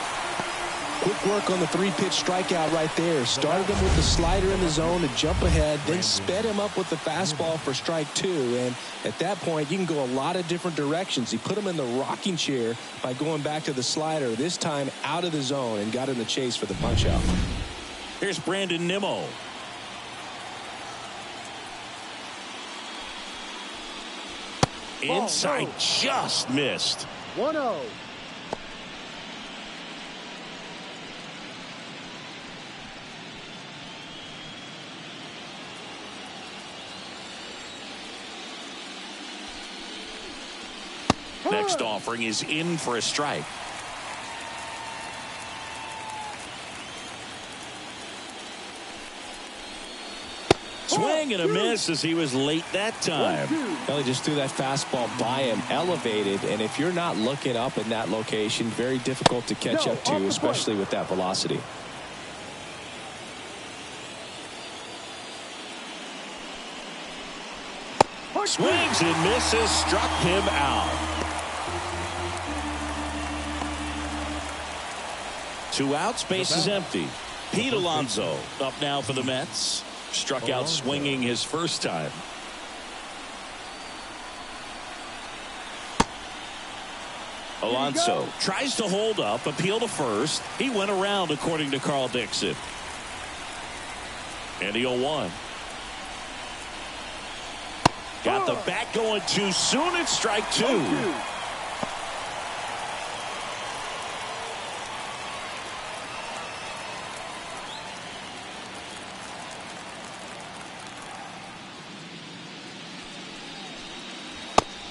Quick work on the 3-pitch strikeout right there. Started him with the slider in the zone to jump ahead, then sped him up with the fastball for strike 2. And at that point, you can go a lot of different directions. He put him in the rocking chair by going back to the slider, this time out of the zone, and got in the chase for the punch out. Here's Brandon Nimmo. Inside, just missed. 1-0. Next offering is in for a strike. Swing and a miss as he was late that time. Well, he just threw that fastball by him, elevated, and if you're not looking up in that location, very difficult to catch up to, especially with that velocity. Swings and misses, struck him out. 2 outs, base is empty. Pete Alonso up now for the Mets. Struck out swinging his first time. Alonso tries to hold up, appeal to first. He went around, according to Carl Dixon. And the 0-1. Got the bat going too soon. It's strike 2.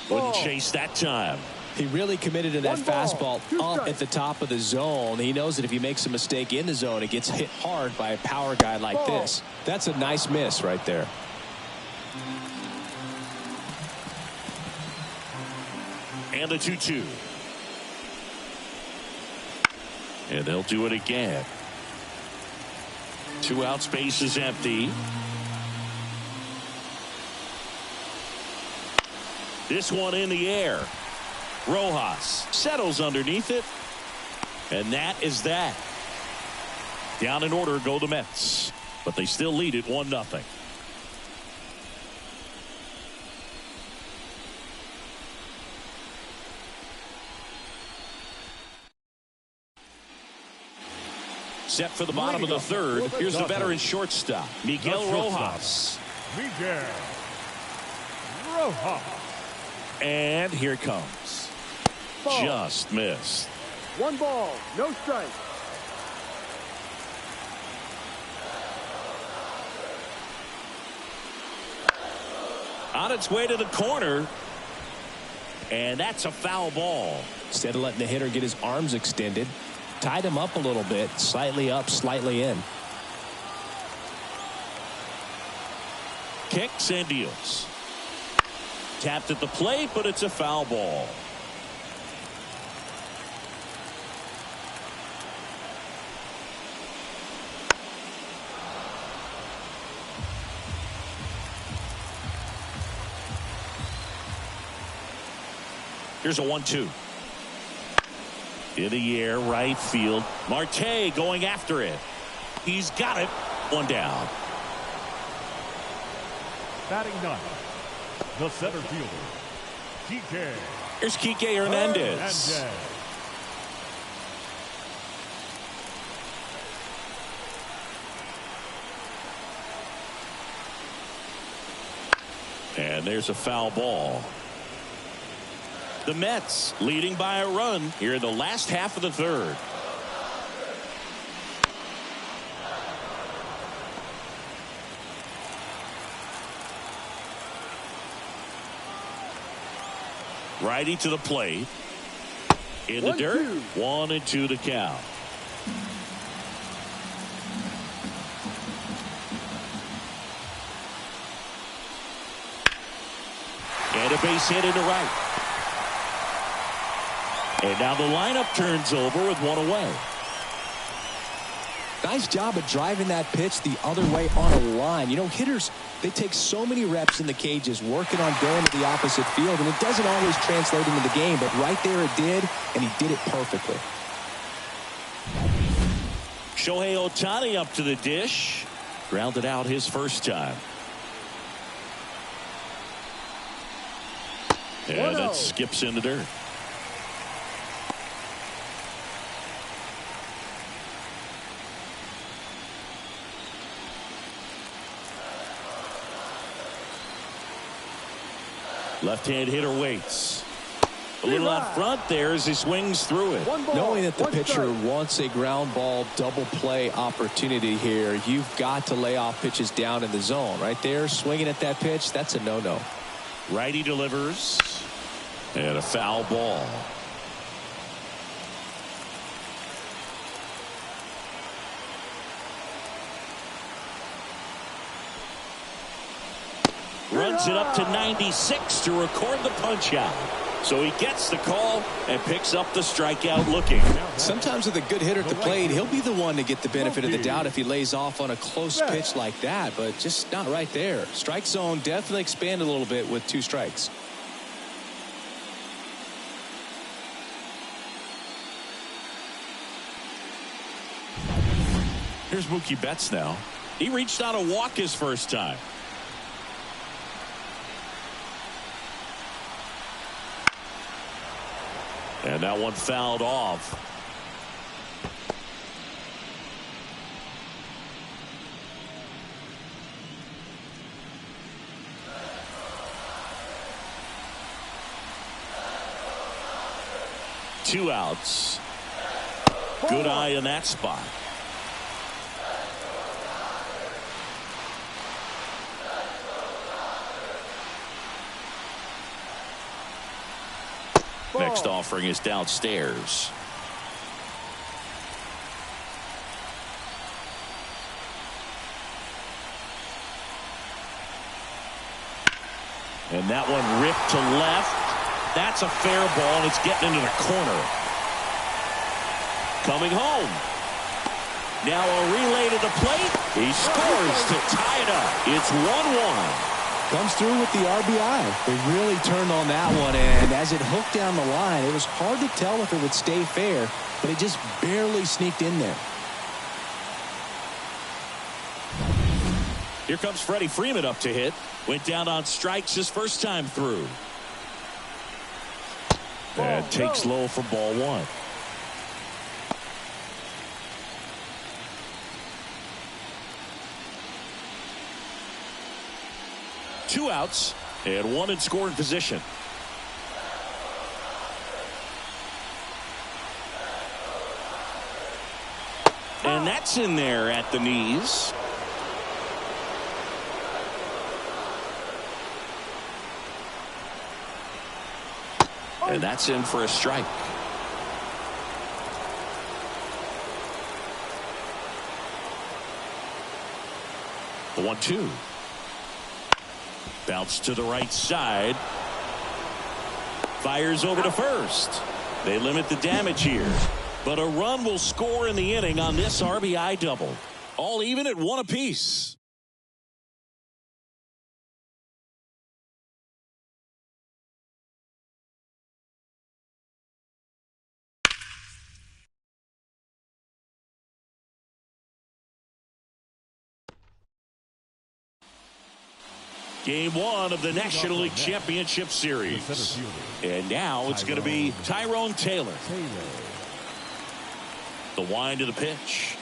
Wouldn't chase that time. He really committed to that fastball up at the top of the zone. He knows that if he makes a mistake in the zone, it gets hit hard by a power guy like this. That's a nice miss right there. And the 2-2. And they'll do it again. 2 outs, base is empty. This one in the air. Rojas settles underneath it. And that is that. Down in order go the Mets. But they still lead it 1-0. Set for the bottom of the third. Here's the veteran shortstop, Miguel Rojas. Miguel Rojas. And here it comes. Just missed. 1 ball, no strike. On its way to the corner. And that's a foul ball. Instead of letting the hitter get his arms extended, tied him up a little bit, slightly up, slightly in. Kicks and deals. Tapped at the plate, but it's a foul ball. Here's a 1-2. In the air, right field. Marte going after it. He's got it. 1 down. Batting 9th, the center fielder, Kike. Here's Kike Hernandez. And there's a foul ball. The Mets leading by a run here in the last half of the third. Righty to the plate. In the dirt. 1-2 the count. And a base hit into right. And now the lineup turns over with 1 away. Nice job of driving that pitch the other way on a line. You know, hitters They take so many reps in the cages working on going to the opposite field, and it doesn't always translate into the game, but right there it did, and he did it perfectly. Shohei Ohtani up to the dish. Grounded out his first time. And it skips in the dirt. Left-hand hitter waits. A little out front there as he swings through it. Knowing that the pitcher wants a ground ball double play opportunity here, you've got to lay off pitches down in the zone. Right there, swinging at that pitch, that's a no-no. Righty delivers. And a foul ball. Runs it up to 96 to record the punch out. So he gets the call and picks up the strikeout looking. Sometimes with a good hitter at the plate, he'll be the one to get the benefit of the doubt if he lays off on a close pitch like that, but just not right there. Strike zone definitely expanded a little bit with 2 strikes. Here's Mookie Betts now. He reached out a walk his first time. And that one fouled off. Two outs. Good eye in that spot. Next offering is downstairs. And that one ripped to left. That's a fair ball, and it's getting into the corner. Coming home. Now a relay to the plate. He scores to tie it up. It's 1-1. Comes through with the RBI. They really turned on that one, and as it hooked down the line, it was hard to tell if it would stay fair, but it just barely sneaked in there. Here comes Freddie Freeman up to hit. Went down on strikes his first time through. And takes low for ball 1. Two outs and one in scoring position. And that's in there at the knees. And that's in for a strike. The 1-2. Bounce to the right side. Fires over to first. They limit the damage here. But a run will score in the inning on this RBI double. All even at 1 apiece. Game 1 of the National League Championship Series. And now it's going to be Tyrone Taylor. The wind to the pitch.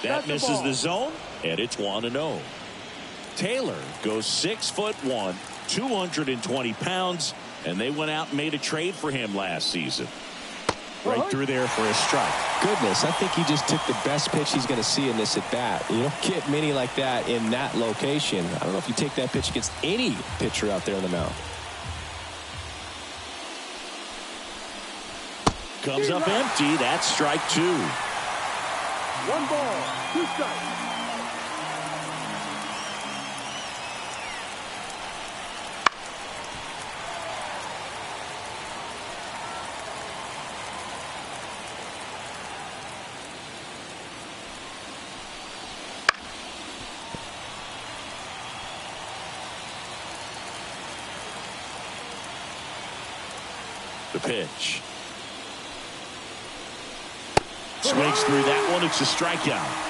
That misses the zone, and it's 1-0. Taylor goes 6'1", 220 pounds, and they went out and made a trade for him last season. Right through there for a strike. Goodness, I think he just took the best pitch he's going to see in this at bat. You don't get many like that in that location. I don't know if you take that pitch against any pitcher out there on the mound. Comes up empty. That's strike 2. 1 ball, 2 strikes. The pitch. Swings through that one. It's a strikeout.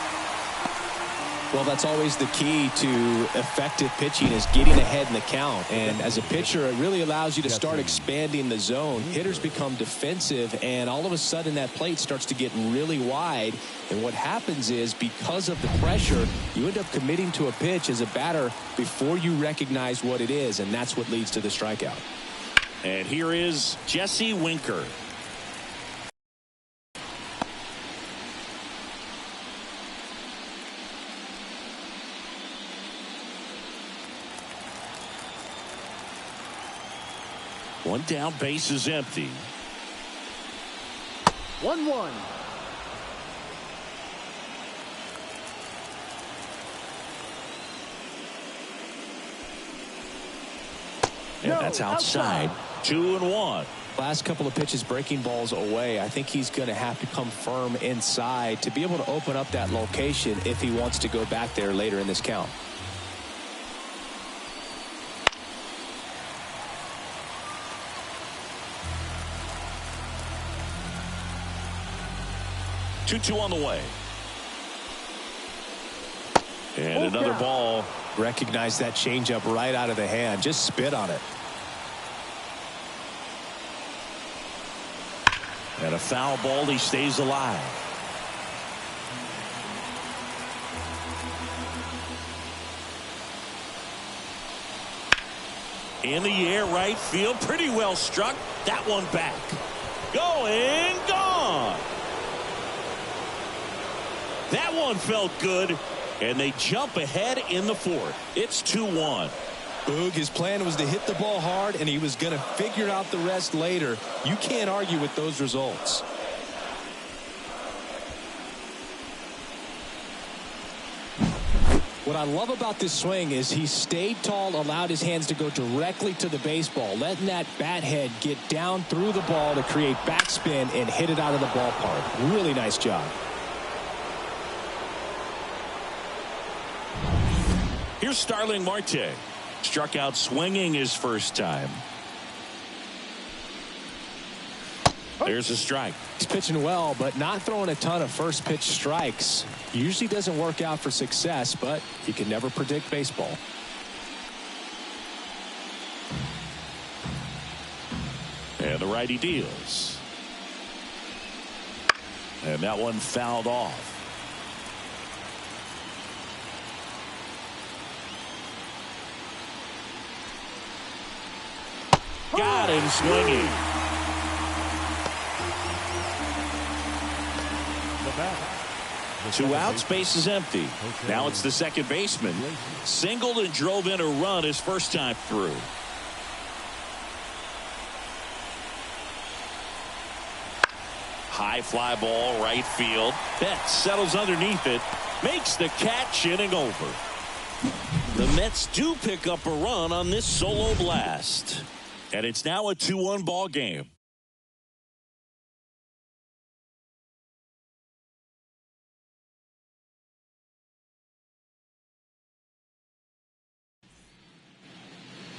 Well, that's always the key to effective pitching, is getting ahead in the count. And as a pitcher, it really allows you to start expanding the zone. Hitters become defensive, and all of a sudden that plate starts to get really wide. And what happens is, because of the pressure, you end up committing to a pitch as a batter before you recognize what it is, and that's what leads to the strikeout. And here is Jesse Winker. One down, base is empty. 1-1. And that's outside. 2-1. Last couple of pitches breaking balls away. I think he's going to have to come firm inside to be able to open up that location if he wants to go back there later in this count. Two on the way. And another ball. Recognize that changeup right out of the hand. Just spit on it. And a foul ball. He stays alive. In the air, right field. Pretty well struck. That one back. Going, gone. That one felt good, and they jump ahead in the fourth. It's 2-1. Boog, his plan was to hit the ball hard, and he was going to figure out the rest later. You can't argue with those results. What I love about this swing is he stayed tall, allowed his hands to go directly to the baseball, letting that bat head get down through the ball to create backspin and hit it out of the ballpark. Really nice job. Here's Starling Marte. Struck out swinging his first time. There's a strike. He's pitching well, but not throwing a ton of first pitch strikes. Usually doesn't work out for success, but you can never predict baseball. And the righty deals. And that one fouled off. Got him swinging. Two outs, base is empty. Now it's the second baseman. Singled and drove in a run his first time through. High fly ball, right field. Betts settles underneath it. Makes the catch, inning over. The Mets do pick up a run on this solo blast. And it's now a 2-1 ball game.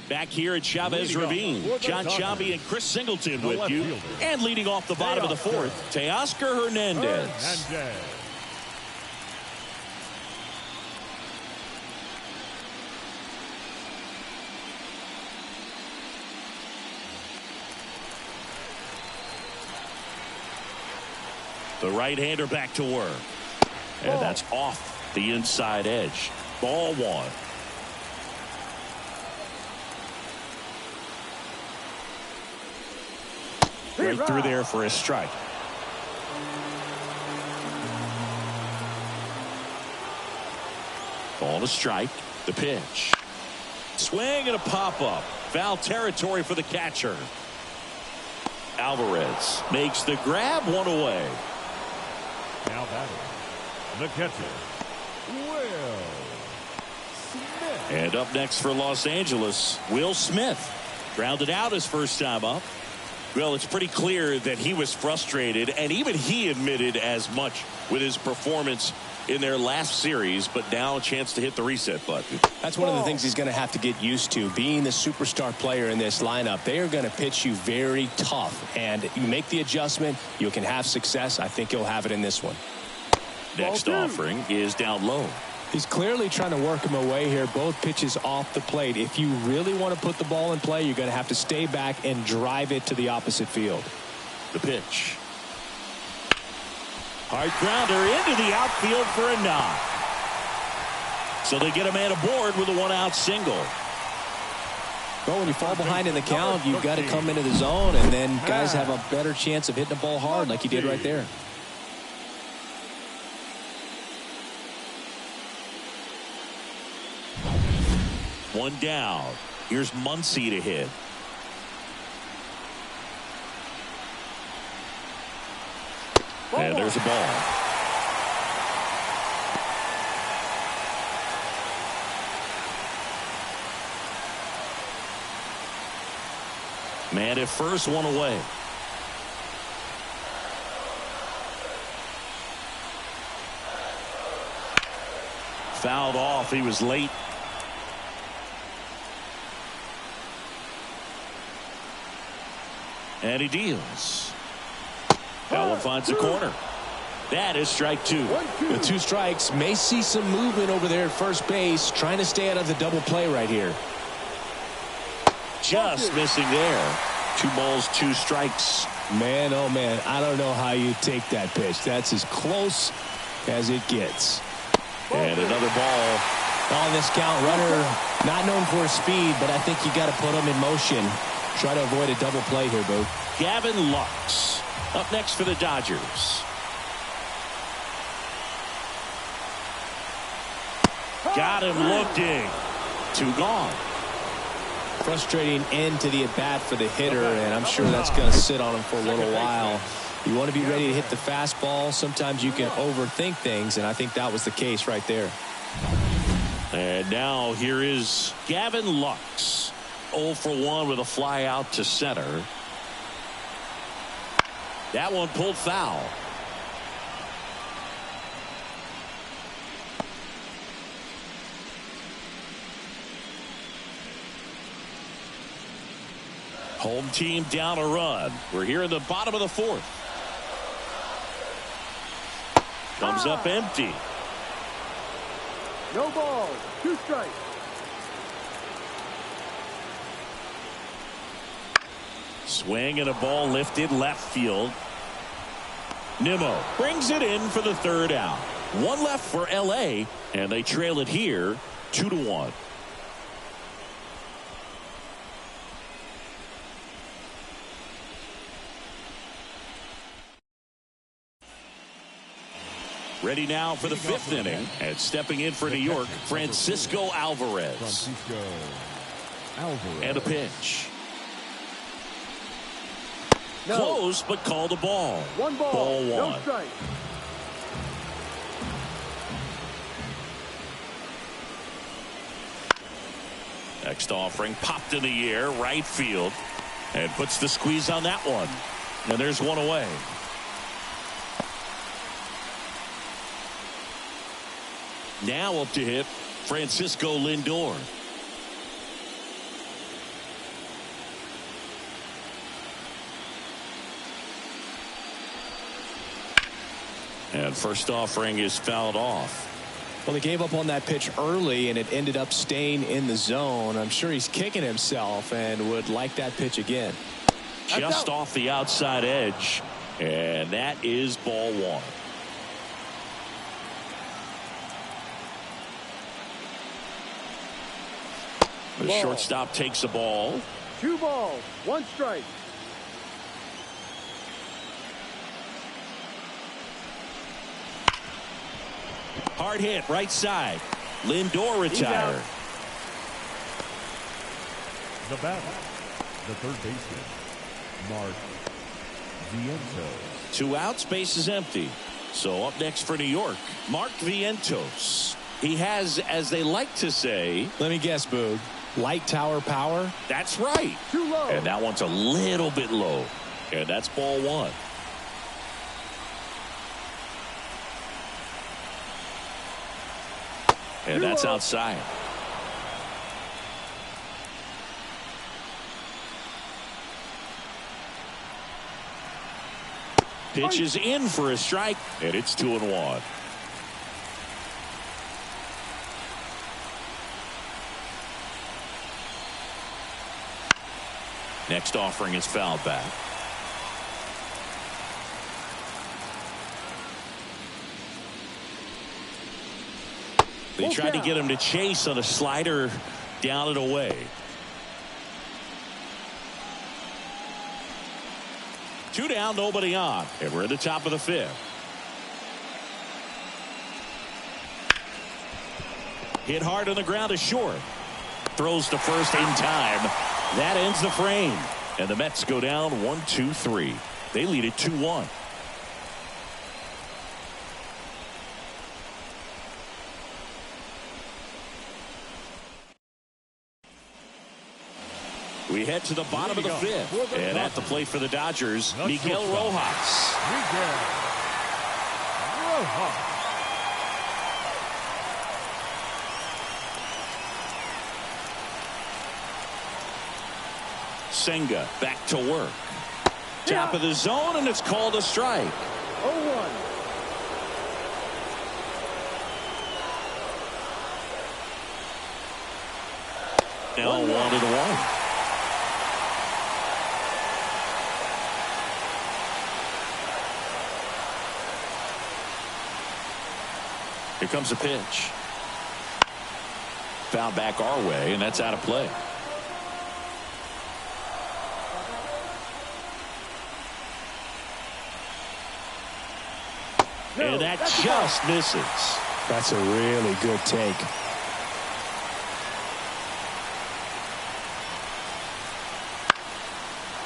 Back here at Chavez Ravine, John Sciambi and Chris Singleton with you. And leading off the bottom of the fourth, Teoscar Hernandez. The right-hander back to work. And that's off the inside edge. Ball one. Right through there for a strike. Ball to strike. The pitch. Swing and a pop-up. Foul territory for the catcher. Alvarez makes the grab, one away. Now batting, the catcher, Will Smith. And up next for Los Angeles, Will Smith. Grounded out his first time up. Well, it's pretty clear that he was frustrated, and even he admitted as much with his performance in their last series, but now a chance to hit the reset button. That's one of the things he's going to have to get used to. Being the superstar player in this lineup, they are going to pitch you very tough. And you make the adjustment, you can have success. I think you'll have it in this one. Next offering is down low. He's clearly trying to work him away here. Both pitches off the plate. If you really want to put the ball in play, you're going to have to stay back and drive it to the opposite field. The pitch. Hard grounder into the outfield for a knock. So they get a man aboard with a one-out single. Well, when you fall behind in the count, you've got to come into the zone, and then guys have a better chance of hitting the ball hard like he did right there. One down. Here's Muncy to hit. And there's a ball. Man at first, one away. Fouled off. He was late. And he deals. That one finds the corner. That is strike two. With 2 strikes, may see some movement over there at first base, trying to stay out of the double play right here. Just missing there. 2 balls, 2 strikes. Man, oh man, I don't know how you take that pitch. That's as close as it gets. And another ball. On this count, runner not known for his speed, but I think you got to put him in motion. Try to avoid a double play here, Boo. Gavin Lux up next for the Dodgers. Got him looking. 2 gone. Frustrating end to the at-bat for the hitter, and I'm sure that's going to sit on him for a little while. You want to be ready to hit the fastball. Sometimes you can overthink things, and I think that was the case right there. And now here is Gavin Lux. 0 for 1 with a fly out to center. That one pulled foul. Home team down a run. We're here in the bottom of the 4th. Comes up empty. No balls, 2 strikes. Swing and a ball lifted left field. Nimmo brings it in for the 3rd out. 1 left for LA, and they trail it here 2-1. Ready now for the 5th inning, and stepping in for New York, Francisco Alvarez. And a pitch. No. Close, but called a ball. 1 ball. Ball 1. No strike. Next offering popped in the air, right field, and puts the squeeze on that one. And there's 1 away. Now up to hit Francisco Lindor. And first offering is fouled off. Well, they gave up on that pitch early, and it ended up staying in the zone. I'm sure he's kicking himself and would like that pitch again. Just off the outside edge, and that is ball 1. The shortstop takes the ball. 2 balls, 1 strike. Hard hit, right side. Lindor retired. The batter, the 3rd baseman, Mark Vientos. 2 outs, base is empty. So up next for New York, Mark Vientos. He has, as they like to say, let me guess, Boog, light tower power. That's right. Too low. And that one's a little bit low. And that's ball 1. And that's outside. Pitch is in for a strike, and it's 2-1. Next offering is fouled back. They tried to get him to chase on a slider, down and away. 2 down, nobody on, and we're at the top of the 5th. Hit hard on the ground to short. Throws to first in time. That ends the frame, and the Mets go down 1-2-3. They lead it 2-1. We head to the bottom of the 5th, and at the plate for the Dodgers, Miguel Rojas. Senga back to work. Top of the zone, and it's called a strike. 0-1. Now 1-1. Here comes a pitch. Foul back our way, and that's out of play. And that just misses. That's a really good take.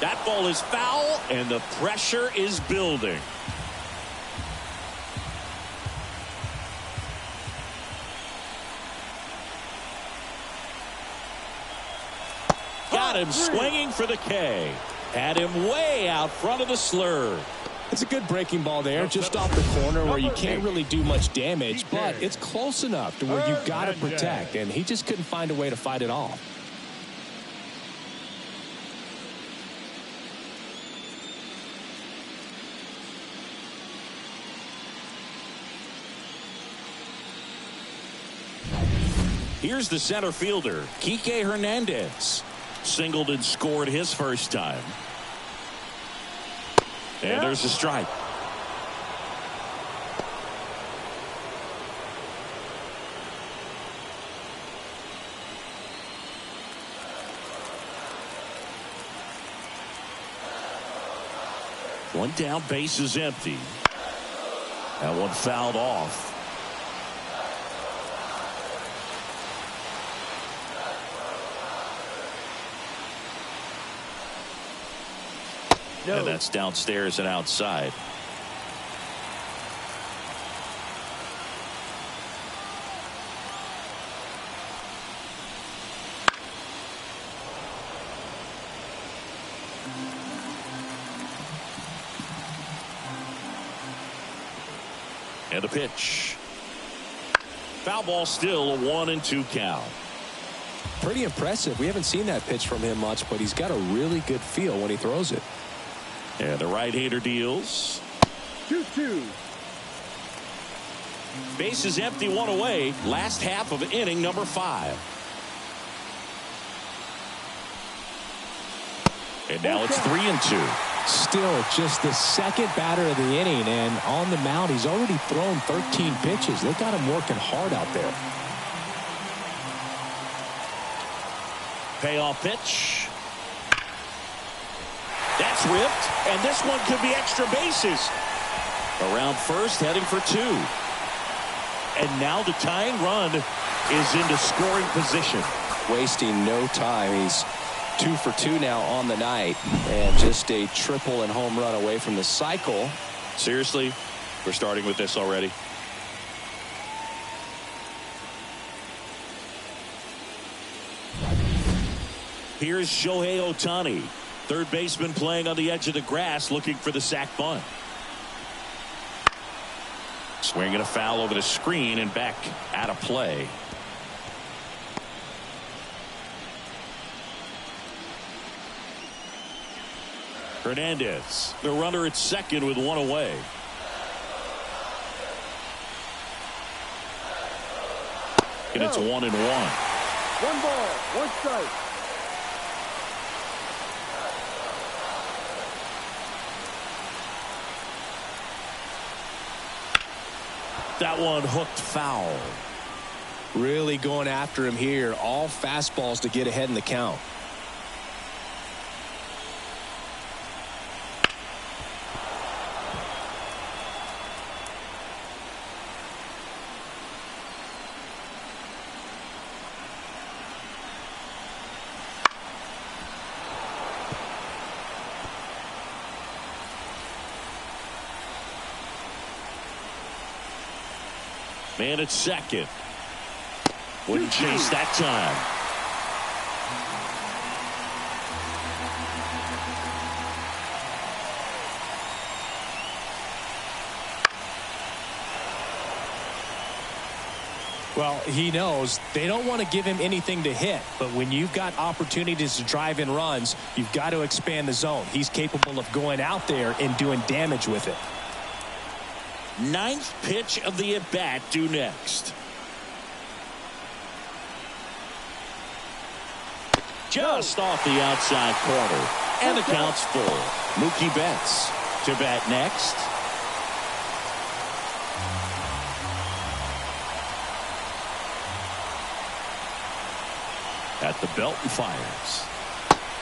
That ball is foul, and the pressure is building. Got him swinging for the K. Had him way out front of the slur. It's a good breaking ball there, just off the corner where you can't really do much damage, but it's close enough to where you've got to protect, and he just couldn't find a way to fight it off. Here's the center fielder, Kike Hernandez. Singled and scored his first time. And there's a strike. One down, base is empty. That one fouled off. No. And that's downstairs and outside. And the pitch. Foul ball, still a 1-2 count. Pretty impressive. We haven't seen that pitch from him much, but he's got a really good feel when he throws it. And the right-hander deals. 2-2. Base is empty, one away. Last half of inning number 5. And now it's 3-2. Still just the second batter of the inning, and on the mound he's already thrown 13 pitches. They got him working hard out there. Payoff pitch. That's ripped, and this one could be extra bases. Around first, heading for 2. And now the tying run is into scoring position. Wasting no time. He's 2 for 2 now on the night, and just a triple and home run away from the cycle. Seriously, we're starting with this already. Here's Shohei Ohtani, third baseman, playing on the edge of the grass, looking for the sac bunt. Swinging a foul over the screen and back out of play. Hernandez, the runner at second with one away. And it's 1-1. One ball, one strike. That one hooked foul. Really going after him here. All fastballs to get ahead in the count. Man at second. Wouldn't chase that time. Well, he knows they don't want to give him anything to hit, but when you've got opportunities to drive in runs, you've got to expand the zone. He's capable of going out there and doing damage with it. Ninth pitch of the at-bat due next. Just off the outside corner. And the count's full. Mookie Betts to bat next. At the belt and fires.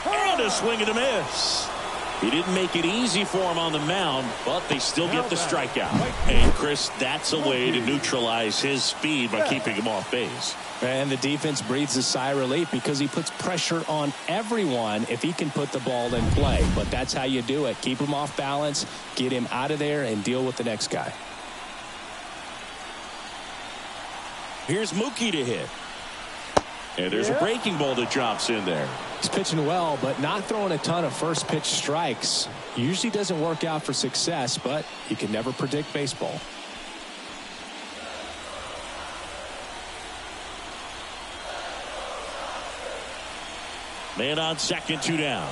And a swing and a miss. He didn't make it easy for him on the mound, but they still get the strikeout. And, Chris, that's a way to neutralize his speed by keeping him off base. And the defense breathes a sigh of relief because he puts pressure on everyone if he can put the ball in play. But that's how you do it. Keep him off balance, get him out of there, and deal with the next guy. Here's Mookie to hit. And there's a breaking ball that drops in there. He's pitching well, but not throwing a ton of first pitch strikes. Usually doesn't work out for success, but you can never predict baseball. Man on second, 2 down.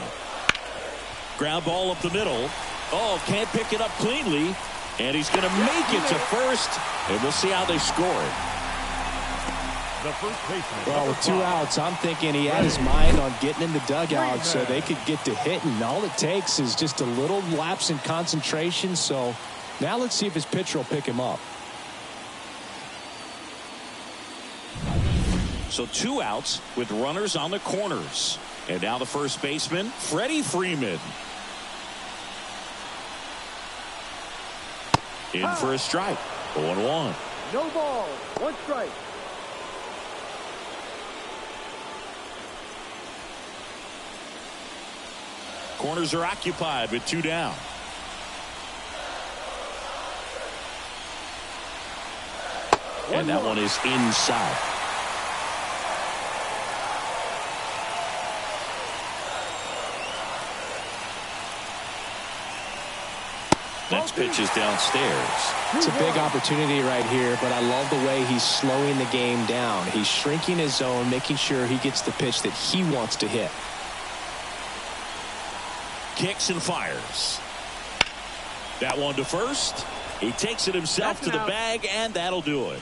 Ground ball up the middle. Oh, can't pick it up cleanly. And he's going to make it to first. And we'll see how they score it. The first baseman. Well, with 2 outs, I'm thinking he had his mind on getting in the dugout so they could get to hitting. All it takes is just a little lapse in concentration. So now let's see if his pitcher will pick him up. So 2 outs with runners on the corners. And now the first baseman, Freddie Freeman. In for a strike. 0-1. No ball, one strike. Corners are occupied with 2 down. And that one is inside. Next pitch is downstairs. It's a big opportunity right here, but I love the way he's slowing the game down. He's shrinking his zone, making sure he gets the pitch that he wants to hit. Kicks and fires. That one to first. He takes it himself to the bag, and that'll do it.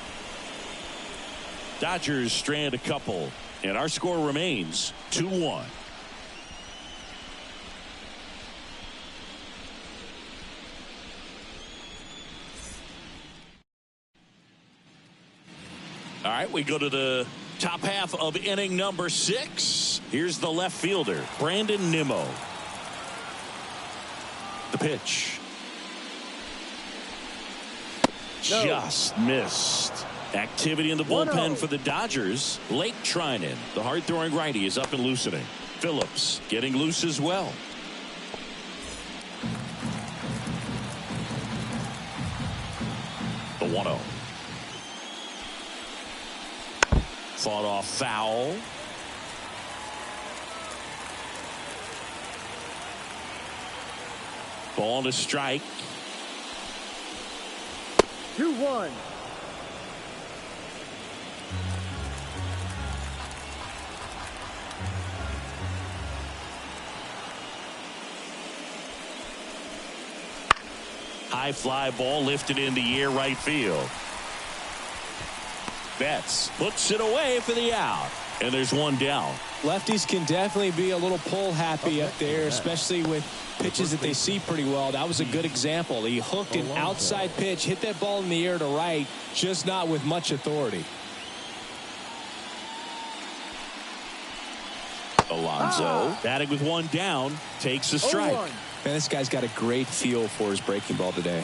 Dodgers strand a couple, and our score remains 2-1. All right, we go to the top half of inning number 6. Here's the left fielder, Brandon Nimmo. The pitch. No. Just missed. Activity in the bullpen for the Dodgers. Lake Trinan, the hard-throwing righty, is up and loosening. Phillips getting loose as well. The 1-0. Fought off foul. Ball to strike. 2-1. High fly ball lifted in the air right field. Betts puts it away for the out. And there's one down. Lefties can definitely be a little pull happy up there, especially with pitches that they see pretty well. That was a good example. He hooked an outside pitch, hit that ball in the air to right, just not with much authority. Alonso batting with one down, takes a strike. Man, this guy's got a great feel for his breaking ball today.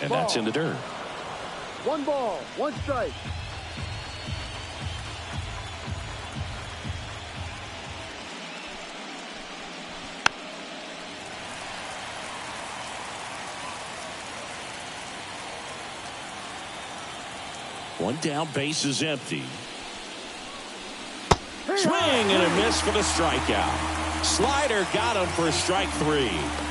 And that's in the dirt. 1 ball, 1 strike. One down, base is empty. Swing and a miss for the strikeout. Slider got him for strike 3.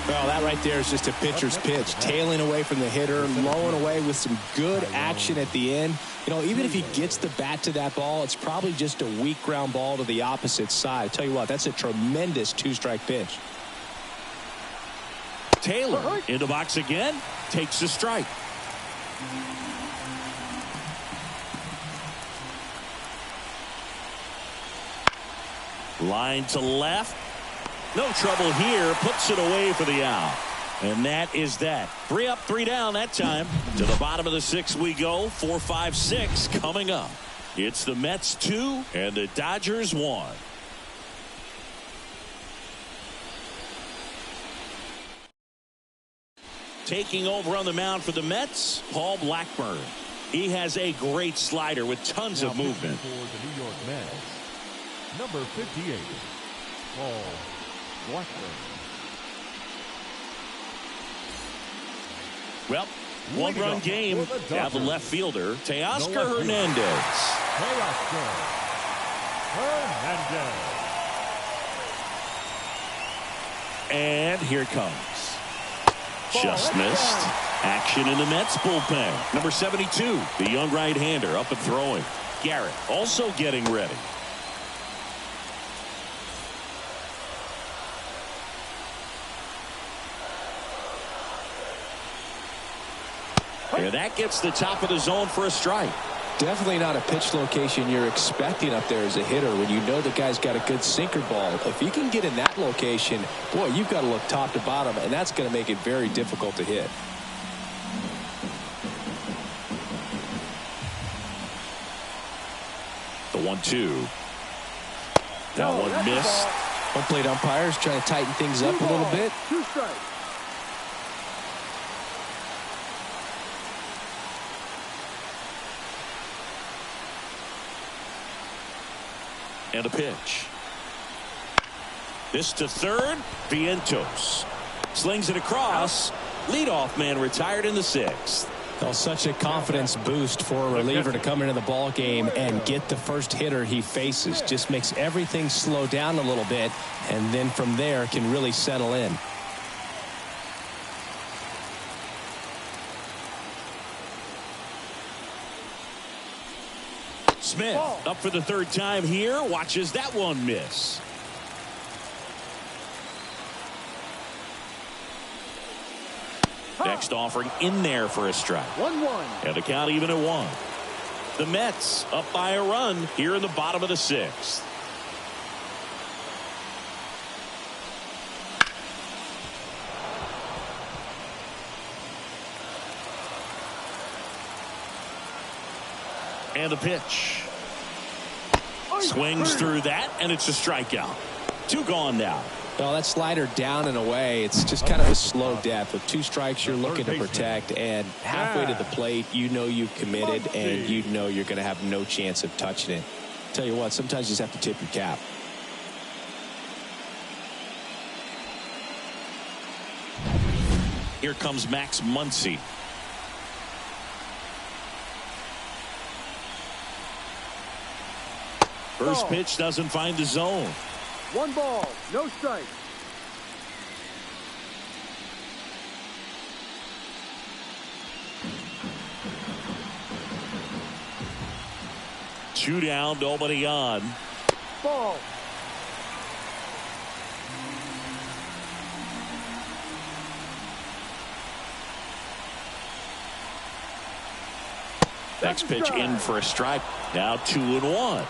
Well, that right there is just a pitcher's pitch. Tailing away from the hitter, lowing away with some good action at the end. You know, even if he gets the bat to that ball, it's probably just a weak ground ball to the opposite side. I tell you what, that's a tremendous 2-strike pitch. Taylor in the box again, takes a strike. Line to left. No trouble here. Puts it away for the out. And that is that. 3 up, 3 down that time. To the bottom of the 6th we go. 4, 5, 6 coming up. It's the Mets 2 and the Dodgers 1. Taking over on the mound for the Mets, Paul Blackburn. He has a great slider with tons of movement. For the New York Mets, number 58, Paul Blackburn. Well, one-run game. Now the left fielder, Teoscar Hernandez. Teoscar Hernandez. And here it comes. Just missed. Action in the Mets bullpen. Number 72, the young right-hander up and throwing. Garrett also getting ready. And that gets the top of the zone for a strike. Definitely not a pitch location you're expecting up there as a hitter when you know the guy's got a good sinker ball. If you can get in that location, boy, you've got to look top to bottom, and that's going to make it very difficult to hit. The 1-2. That one missed. Home plate umpires trying to tighten things up a little bit. 2 strikes. And a pitch. This to third. Vientos slings it across. Leadoff man retired in the 6th. Well, such a confidence boost for a reliever to come into the ball game and get the first hitter he faces. Just makes everything slow down a little bit, and then from there can really settle in. Smith up for the 3rd time here. Watches that one miss. Next offering in there for a strike. 1-1. And the count even at 1. The Mets up by a run here in the bottom of the 6th. And the pitch. Swings through that, and it's a strikeout. 2 gone now. Well, that slider down and away, it's just kind of a slow death. With 2 strikes, you're looking to protect, and halfway to the plate, you know you've committed, and you know you're going to have no chance of touching it. Tell you what, sometimes you just have to tip your cap. Here comes Max Muncy. First pitch doesn't find the zone. 1 ball, no strike. Two down, nobody on. Ball. Next pitch in for a strike. Now 2-1.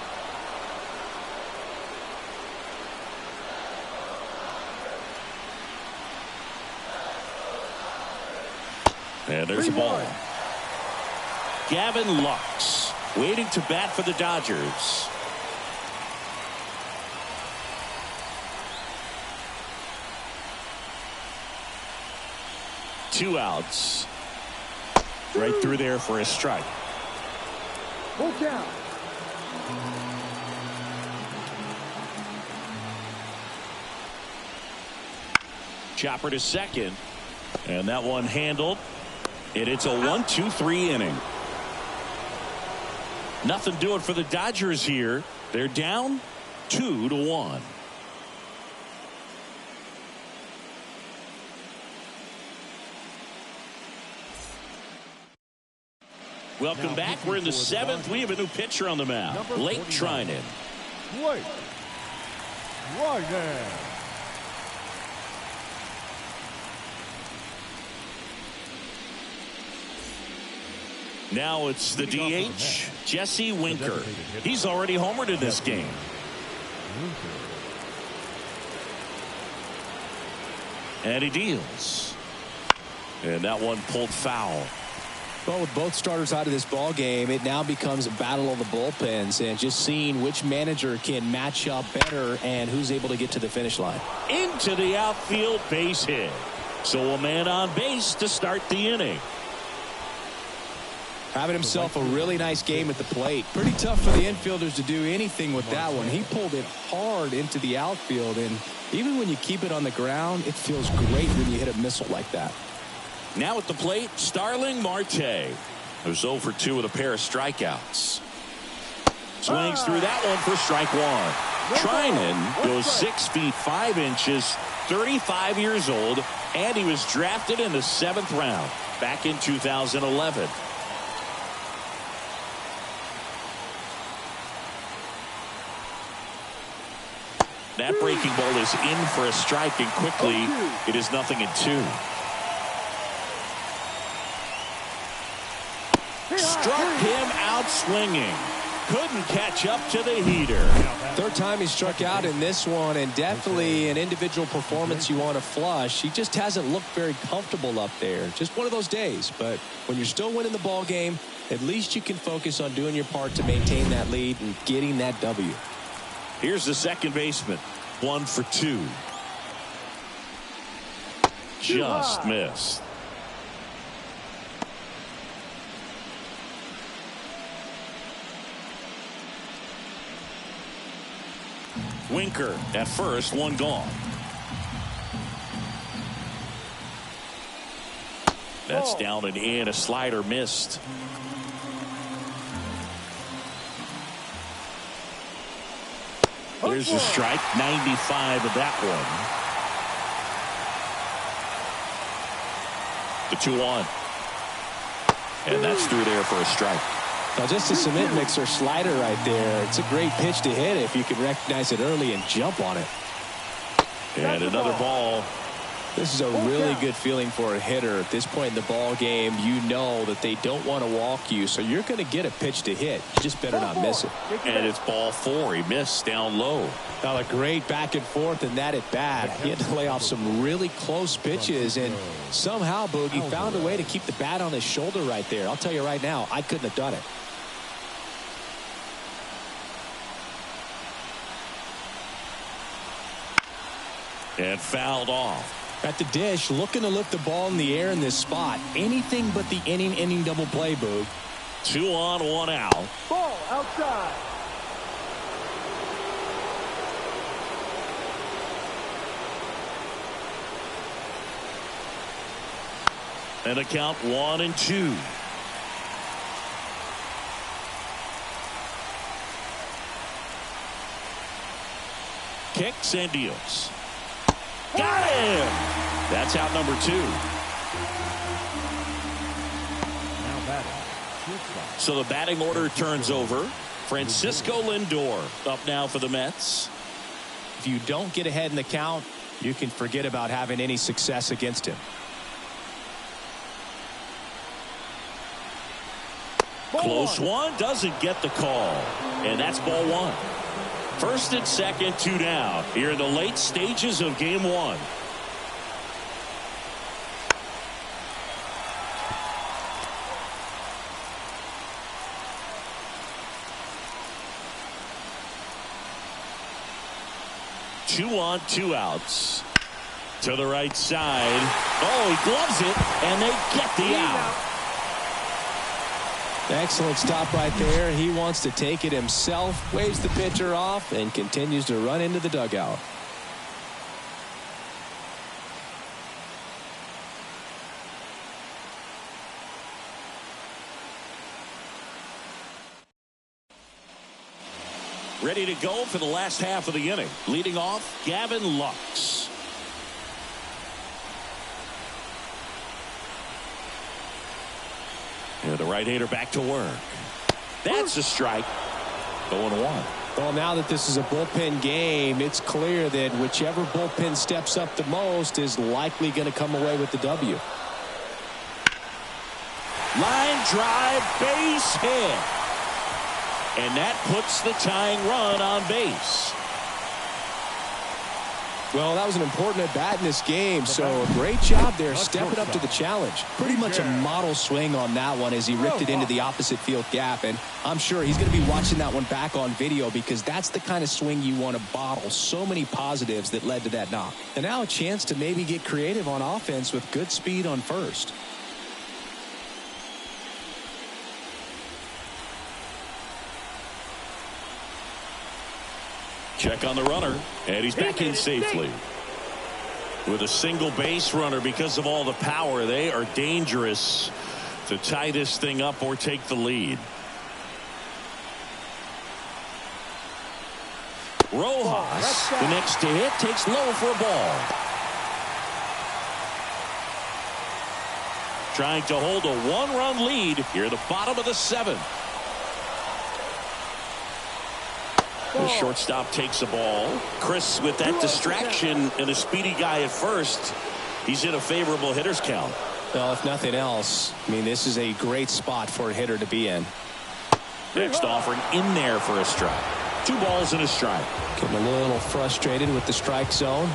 And there's a ball. Gavin Lux waiting to bat for the Dodgers. Two outs. Right through there for a strike. Full count. Chopper to second. And that one handled. And it's a 1-2-3 inning. Nothing doing for the Dodgers here. They're down 2-1. Welcome back. We're in the seventh. We have a new pitcher on the mound. Blake Trinan. Blake Trinan. Now it's the DH, Jesse Winker. He's already homered in this game. And he deals. And that one pulled foul. Well, with both starters out of this ball game, it now becomes a battle of the bullpens and just seeing which manager can match up better and who's able to get to the finish line. Into the outfield, base hit. So a man on base to start the inning. Having himself a really nice game at the plate. Pretty tough for the infielders to do anything with that one. He pulled it hard into the outfield, and even when you keep it on the ground, it feels great when you hit a missile like that. Now at the plate, Starling Marte, who's 0 for 2 with a pair of strikeouts. Swings through that one for strike one. Trinan goes 6 feet 5 inches, 35 years old, and he was drafted in the 7th round back in 2011. That breaking ball is in for a strike, and quickly it is 0-2. Struck him out swinging. Couldn't catch up to the heater. Third time he struck out in this one, and definitely an individual performance you want to flush. He just hasn't looked very comfortable up there. Just one of those days. But when you're still winning the ball game, at least you can focus on doing your part to maintain that lead and getting that W. Here's the second baseman. 1 for 2. Just missed. Winker at first, one gone. That's down and in. A slider missed. There's a strike. 95 of that one. The 2-1. And that's through there for a strike. Now just a cement mixer slider right there. It's a great pitch to hit if you can recognize it early and jump on it. And another ball. This is a really good feeling for a hitter. At this point in the ball game, you know that they don't want to walk you, so you're going to get a pitch to hit. You just better not miss it. And it's ball 4. He missed down low. Now a great back and forth in that at bat. He had to lay off some really close pitches, and somehow Boogie found a way to keep the bat on his shoulder right there. I'll tell you right now, I couldn't have done it. And fouled off. At the dish, looking to lift the ball in the air in this spot. Anything but the inning double play, Boog. 2 on, 1 out. Ball outside. And a count 1-2. Kicks and deals. Got him! That's out number 2. Now batting. So the batting order turns over. Francisco Lindor up now for the Mets. If you don't get ahead in the count, you can forget about having any success against him. Close one, doesn't get the call. And that's ball one. First and second, 2 down. Here in the late stages of game one. Two on, 2 outs. To the right side. Oh, he gloves it, and they get the out. Excellent stop right there. He wants to take it himself, waves the pitcher off, and continues to run into the dugout. Ready to go for the last half of the inning. Leading off, Gavin Lux. And the right-hander back to work. That's a strike. 0-1. Well, now that this is a bullpen game, it's clear that whichever bullpen steps up the most is likely going to come away with the W. Line drive, base hit. And that puts the tying run on base. Well, that was an important at-bat in this game, so a great job there stepping up to the challenge. Pretty much a model swing on that one as he ripped it into the opposite field gap, and I'm sure he's going to be watching that one back on video because that's the kind of swing you want to bottle. So many positives that led to that knock. And now a chance to maybe get creative on offense with good speed on first. Check on the runner, and he's back in safely. With a single base runner, because of all the power, they are dangerous to tie this thing up or take the lead. Rojas, the next to hit, takes low for a ball. Trying to hold a 1-run lead here at the bottom of the 7th. The shortstop takes the ball. Chris with that distraction and a speedy guy at first. He's in a favorable hitter's count. Well, if nothing else, I mean, this is a great spot for a hitter to be in. Next offering in there for a strike. 2 balls and a strike. Getting a little frustrated with the strike zone.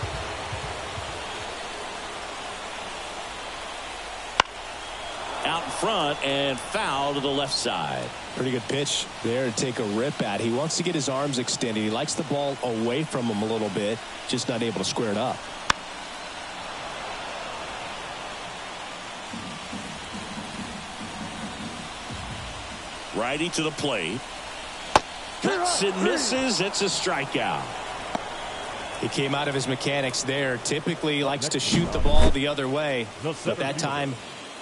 Out in front and foul to the left side. Pretty good pitch there to take a rip at. He wants to get his arms extended. He likes the ball away from him a little bit, just not able to square it up. Righty to the plate. Cuts and misses. It's a strikeout. He came out of his mechanics there. Typically he likes to shoot the ball the other way, but that time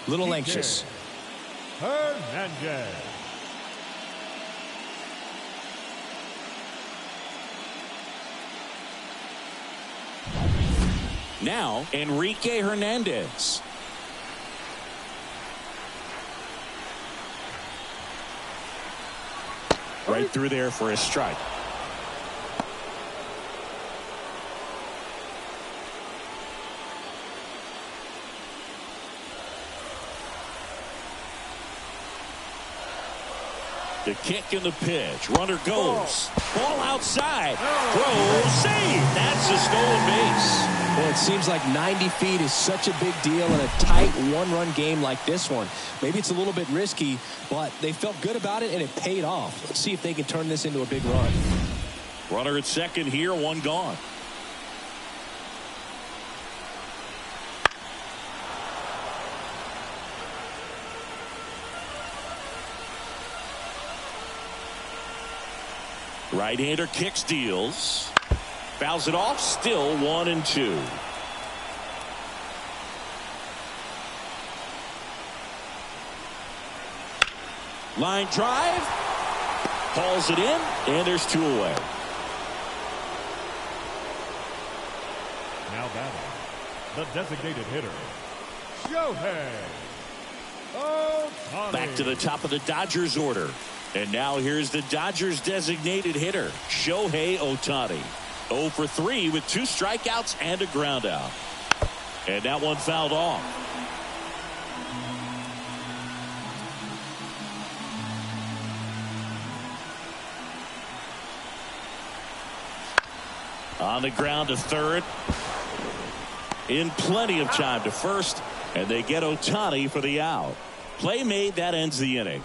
a little anxious. Hernandez. Now Enrique Hernandez. Right through there for a strike. The kick and the pitch. Runner goes. Ball outside. Throw. Save. That's a stolen base. Well, it seems like 90 feet is such a big deal in a tight 1-run game like this one. Maybe it's a little bit risky, but they felt good about it and it paid off. Let's see if they can turn this into a big run. Runner at second here. 1 gone. Right-hander kicks, deals. Fouls it off. Still 1-2. Line drive. Hauls it in. And there's 2 away. Now batting, the designated hitter, Shohei Ohtani. Back to the top of the Dodgers order. And now here's the Dodgers designated hitter, Shohei Ohtani. 0 for 3 with 2 strikeouts and a ground out. And that one fouled off. On the ground to third. In plenty of time to first. And they get Ohtani for the out. Play made. That ends the inning.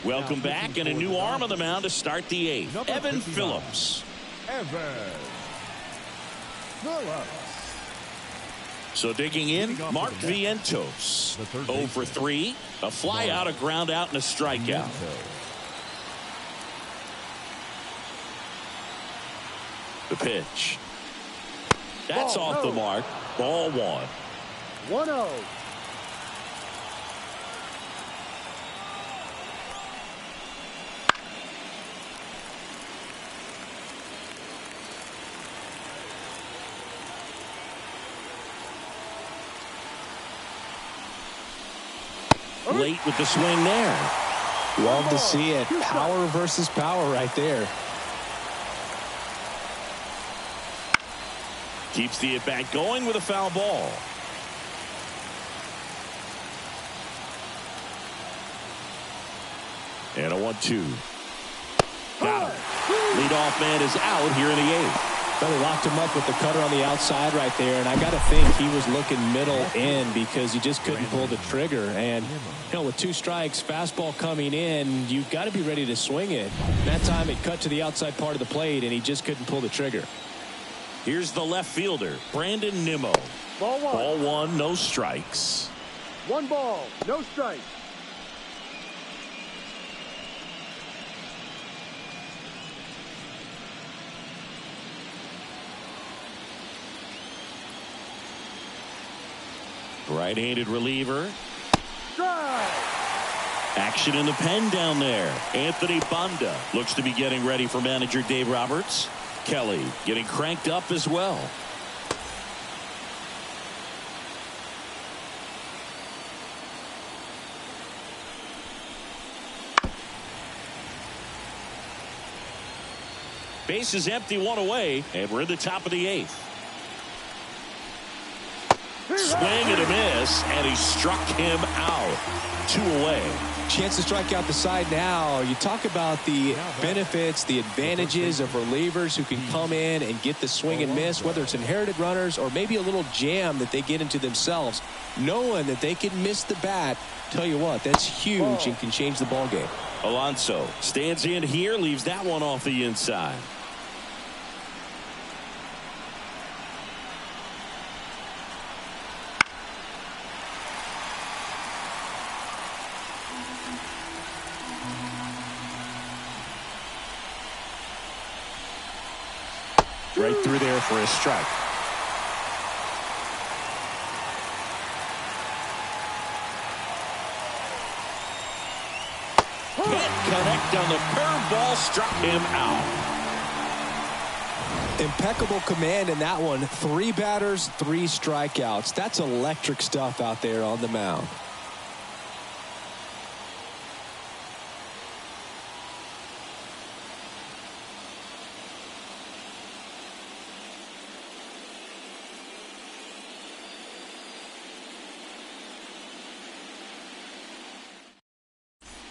Welcome back, and a new arm on the mound to start the eighth. Evan Phillips. So digging in, Mark Vientos. 0 for 3. A fly out, a ground out, and a strikeout. The pitch. That's off the mark. Ball 1. 1-0. Late with the swing there. Love to see it. Power versus power right there. Keeps the at-bat going with a foul ball. And a 1-2. Got him. Leadoff man is out here in the eighth. Well, they locked him up with the cutter on the outside right there, and I got to think he was looking middle in because he just couldn't pull the trigger. And, with 2 strikes, fastball coming in, you've got to be ready to swing it. That time it cut to the outside part of the plate, and he just couldn't pull the trigger. Here's the left fielder, Brandon Nimmo. Ball 1. Ball 1, no strikes. 1 ball, no strikes. Right-handed reliever. Strike. Action in the pen down there. Anthony Banda looks to be getting ready for manager Dave Roberts. Kelly getting cranked up as well. Base is empty, 1 away, and we're in the top of the 8th. Swing and a miss, and he struck him out. 2 away. Chance to strike out the side now. You talk about the benefits, the advantages of relievers who can come in and get the swing and miss, whether it's inherited runners or maybe a little jam that they get into themselves. Knowing that they can miss the bat, tell you what, that's huge and can change the ball game. Alonso stands in here, leaves that one off the inside. Right through there for a strike. Can't connect on the curveball, struck him out. Impeccable command in that one. 3 batters, 3 strikeouts. That's electric stuff out there on the mound.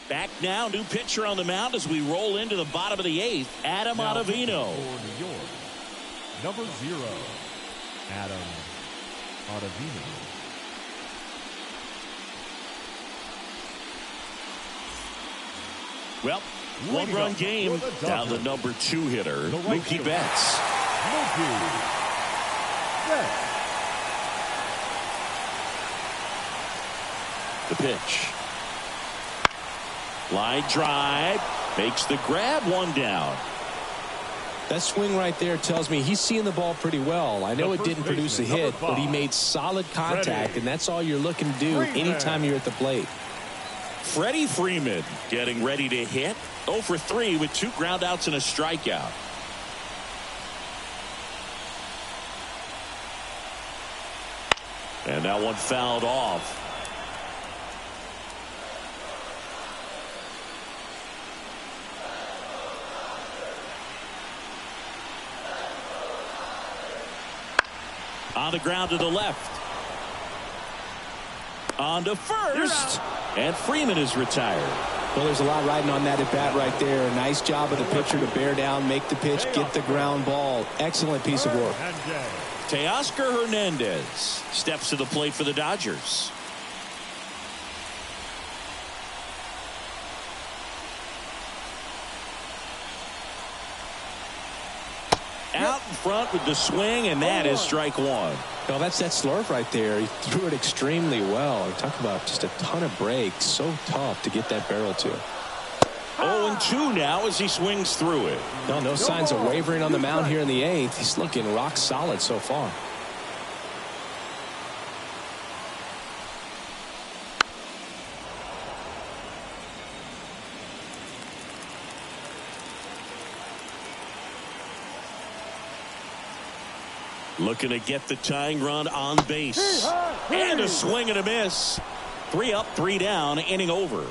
Back now, new pitcher on the mound as we roll into the bottom of the 8th. Adam Ottavino. For New York, number 0, Adam Ottavino. Well, 1-run game. Down the number 2 hitter, Mookie Betts. Mookie Betts. The pitch. Line drive, makes the grab, 1 down. That swing right there tells me he's seeing the ball pretty well. I know it didn't produce a hit, but he made solid contact, and that's all you're looking to do anytime you're at the plate. Freddie Freeman getting ready to hit. 0 for 3 with 2 groundouts and a strikeout. And that one fouled off. On the ground to the left. On to first. And Freeman is retired. Well, there's a lot riding on that at bat right there. Nice job of the pitcher to bear down, make the pitch, get the ground ball. Excellent piece of work. Teoscar Hernandez steps to the plate for the Dodgers. Out in front with the swing, and that is strike one. Well, that's that slurve right there. He threw it extremely well. Talk about just a ton of breaks. So tough to get that barrel to. 0-2 now as he swings through it. No signs of wavering on the mound here in the eighth. He's looking rock solid so far. Looking to get the tying run on base. And a swing and a miss. 3 up, 3 down, inning over.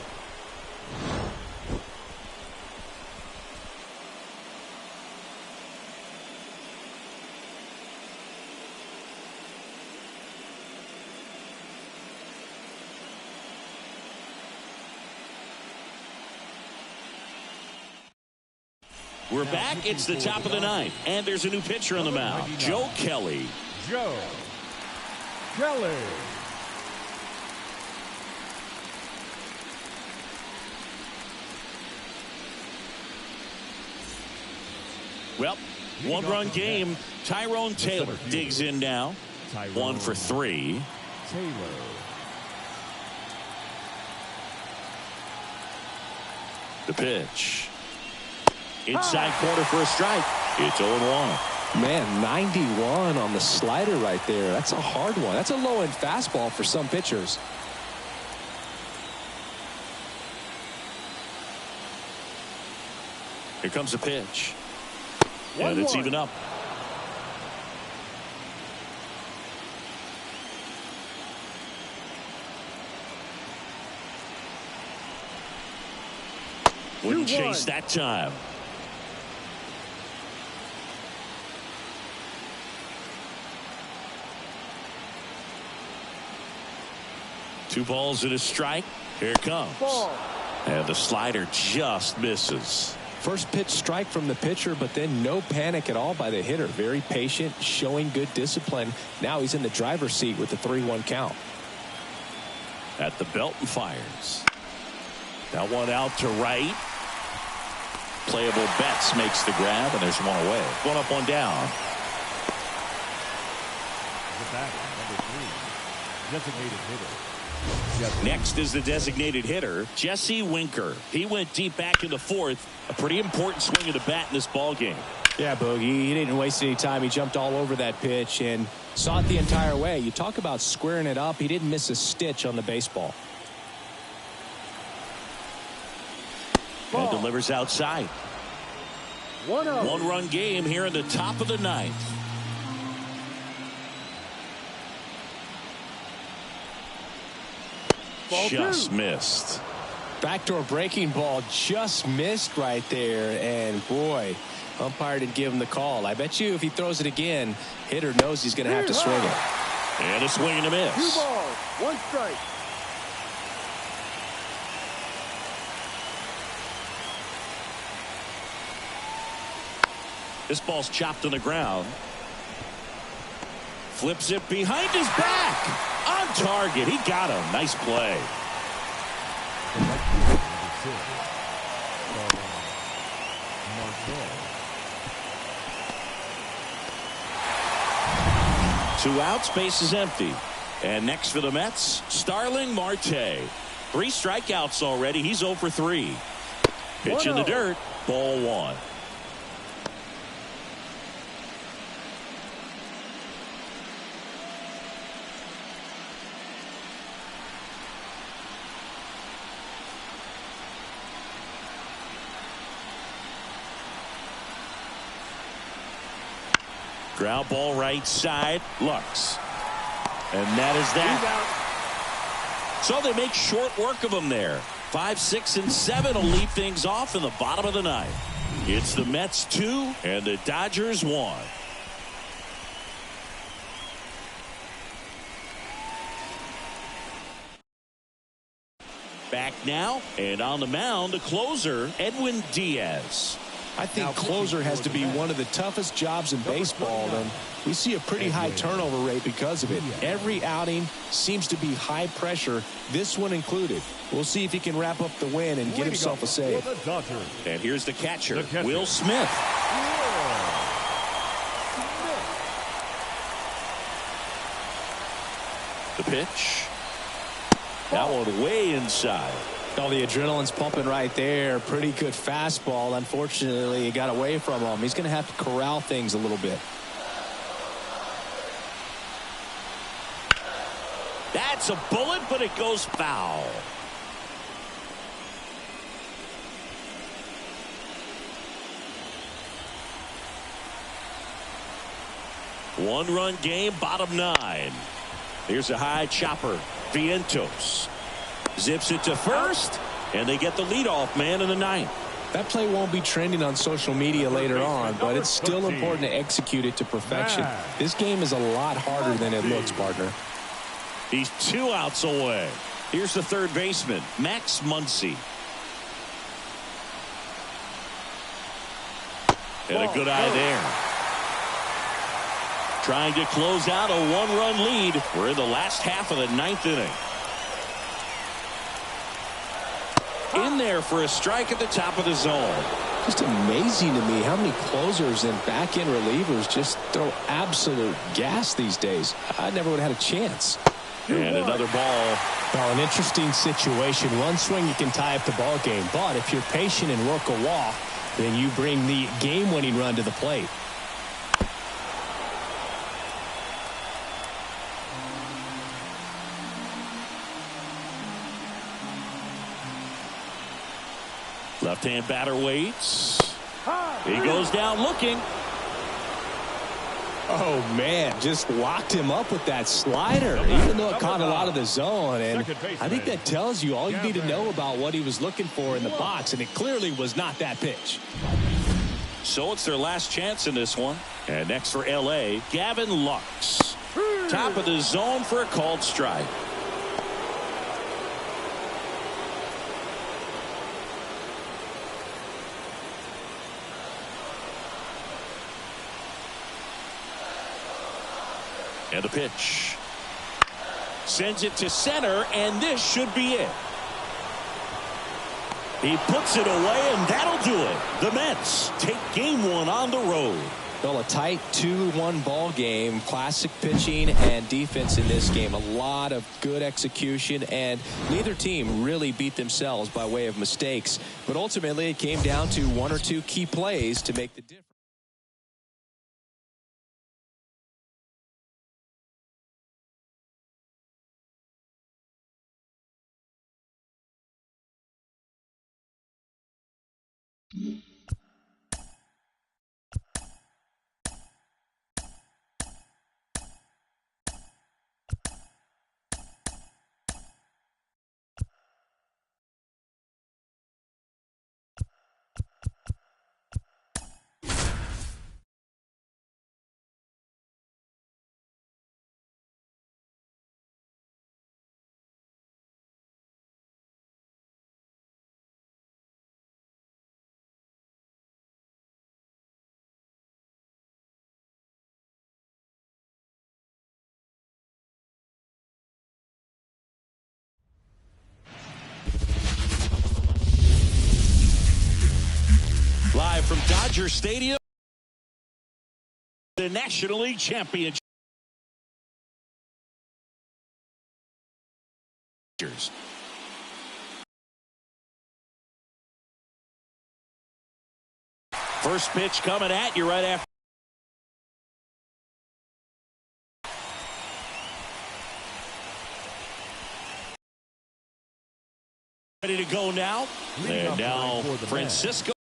We're back. It's the top of the ninth, and there's a new pitcher on the mound, Joe Kelly. Joe Kelly. Well, one-run game. Tyrone Taylor digs in now. 1 for 3. Taylor. The pitch. Inside corner for a strike. It's 0-1. Man, 91 on the slider right there. That's a hard one. That's a low-end fastball for some pitchers. Here comes a pitch. And it's even up. Wouldn't chase that time. Two balls and a strike. Here it comes. And the slider just misses. First pitch strike from the pitcher, but then no panic at all by the hitter. Very patient, showing good discipline. Now he's in the driver's seat with the 3-1 count. At the belt and fires. That one out to right. Playable Betts makes the grab, and there's one away. 1 up, 1 down. The batter, number 3, designated hitter. Next is the designated hitter, Jesse Winker. He went deep back in the 4th. A pretty important swing of the bat in this ball game. Yeah, Boogie, he didn't waste any time. He jumped all over that pitch and saw it the entire way. You talk about squaring it up. He didn't miss a stitch on the baseball. And delivers outside. 1-run game here in the top of the 9th. Just missed. Backdoor breaking ball just missed right there. And boy, umpire didn't give him the call. I bet you if he throws it again, hitter knows he's going to have to swing it. And a swing and a miss. 2 balls, 1 strike. This ball's chopped on the ground. Flips it behind his back. On target. He got him. Nice play. Two outs, base is empty. And next for the Mets, Starling Marte. 3 strikeouts already. He's 0 for 3. Pitch in the dirt. Ball 1. Ground ball right side. Lux. And that is that. So they make short work of him there. 5, 6, and 7 will lead things off in the bottom of the 9th. It's the Mets 2 and the Dodgers 1. Back now, and on the mound, the closer, Edwin Diaz. I think closer has to be one of the toughest jobs in baseball, and we see a pretty high turnover rate because of it. Every outing seems to be high pressure, this one included. We'll see if he can wrap up the win and get himself a save. And here's the catcher, Will Smith. The pitch. That one way inside. Oh, the adrenaline's pumping right there. Pretty good fastball. Unfortunately, it got away from him. He's going to have to corral things a little bit. That's a bullet, but it goes foul. One-run game, bottom 9. Here's a high chopper. Vientos zips it to first, and they get the leadoff man in the 9th. That play won't be trending on social media later on, but it's still important to execute it to perfection. This game is a lot harder than it looks, partner. He's 2 outs away. Here's the third baseman, Max Muncy. And a good eye there. Trying to close out a 1-run lead. We're in the last half of the 9th inning. In there for a strike at the top of the zone. Just amazing to me how many closers and back-end relievers just throw absolute gas these days. I never would have had a chance. And another ball. Well, an interesting situation. One swing you can tie up the ball game, but if you're patient and work a walk, then you bring the game-winning run to the plate. Left-hand batter waits. He goes down looking. Oh, man, just locked him up with that slider, even though it caught a lot of the zone. And I think that tells you all you need to know about what he was looking for in the box, and it clearly was not that pitch. So it's their last chance in this one. And next for L.A., Gavin Lux. Top of the zone for a called strike. And the pitch. Sends it to center, and this should be it. He puts it away, and that'll do it. The Mets take game 1 on the road. Well, a tight 2-1 ball game. Classic pitching and defense in this game. A lot of good execution, and neither team really beat themselves by way of mistakes. But ultimately, it came down to 1 or 2 key plays to make the difference. Live from Dodger Stadium, the National League Championship. First pitch coming at you right after. Ready to go now. And now Francisco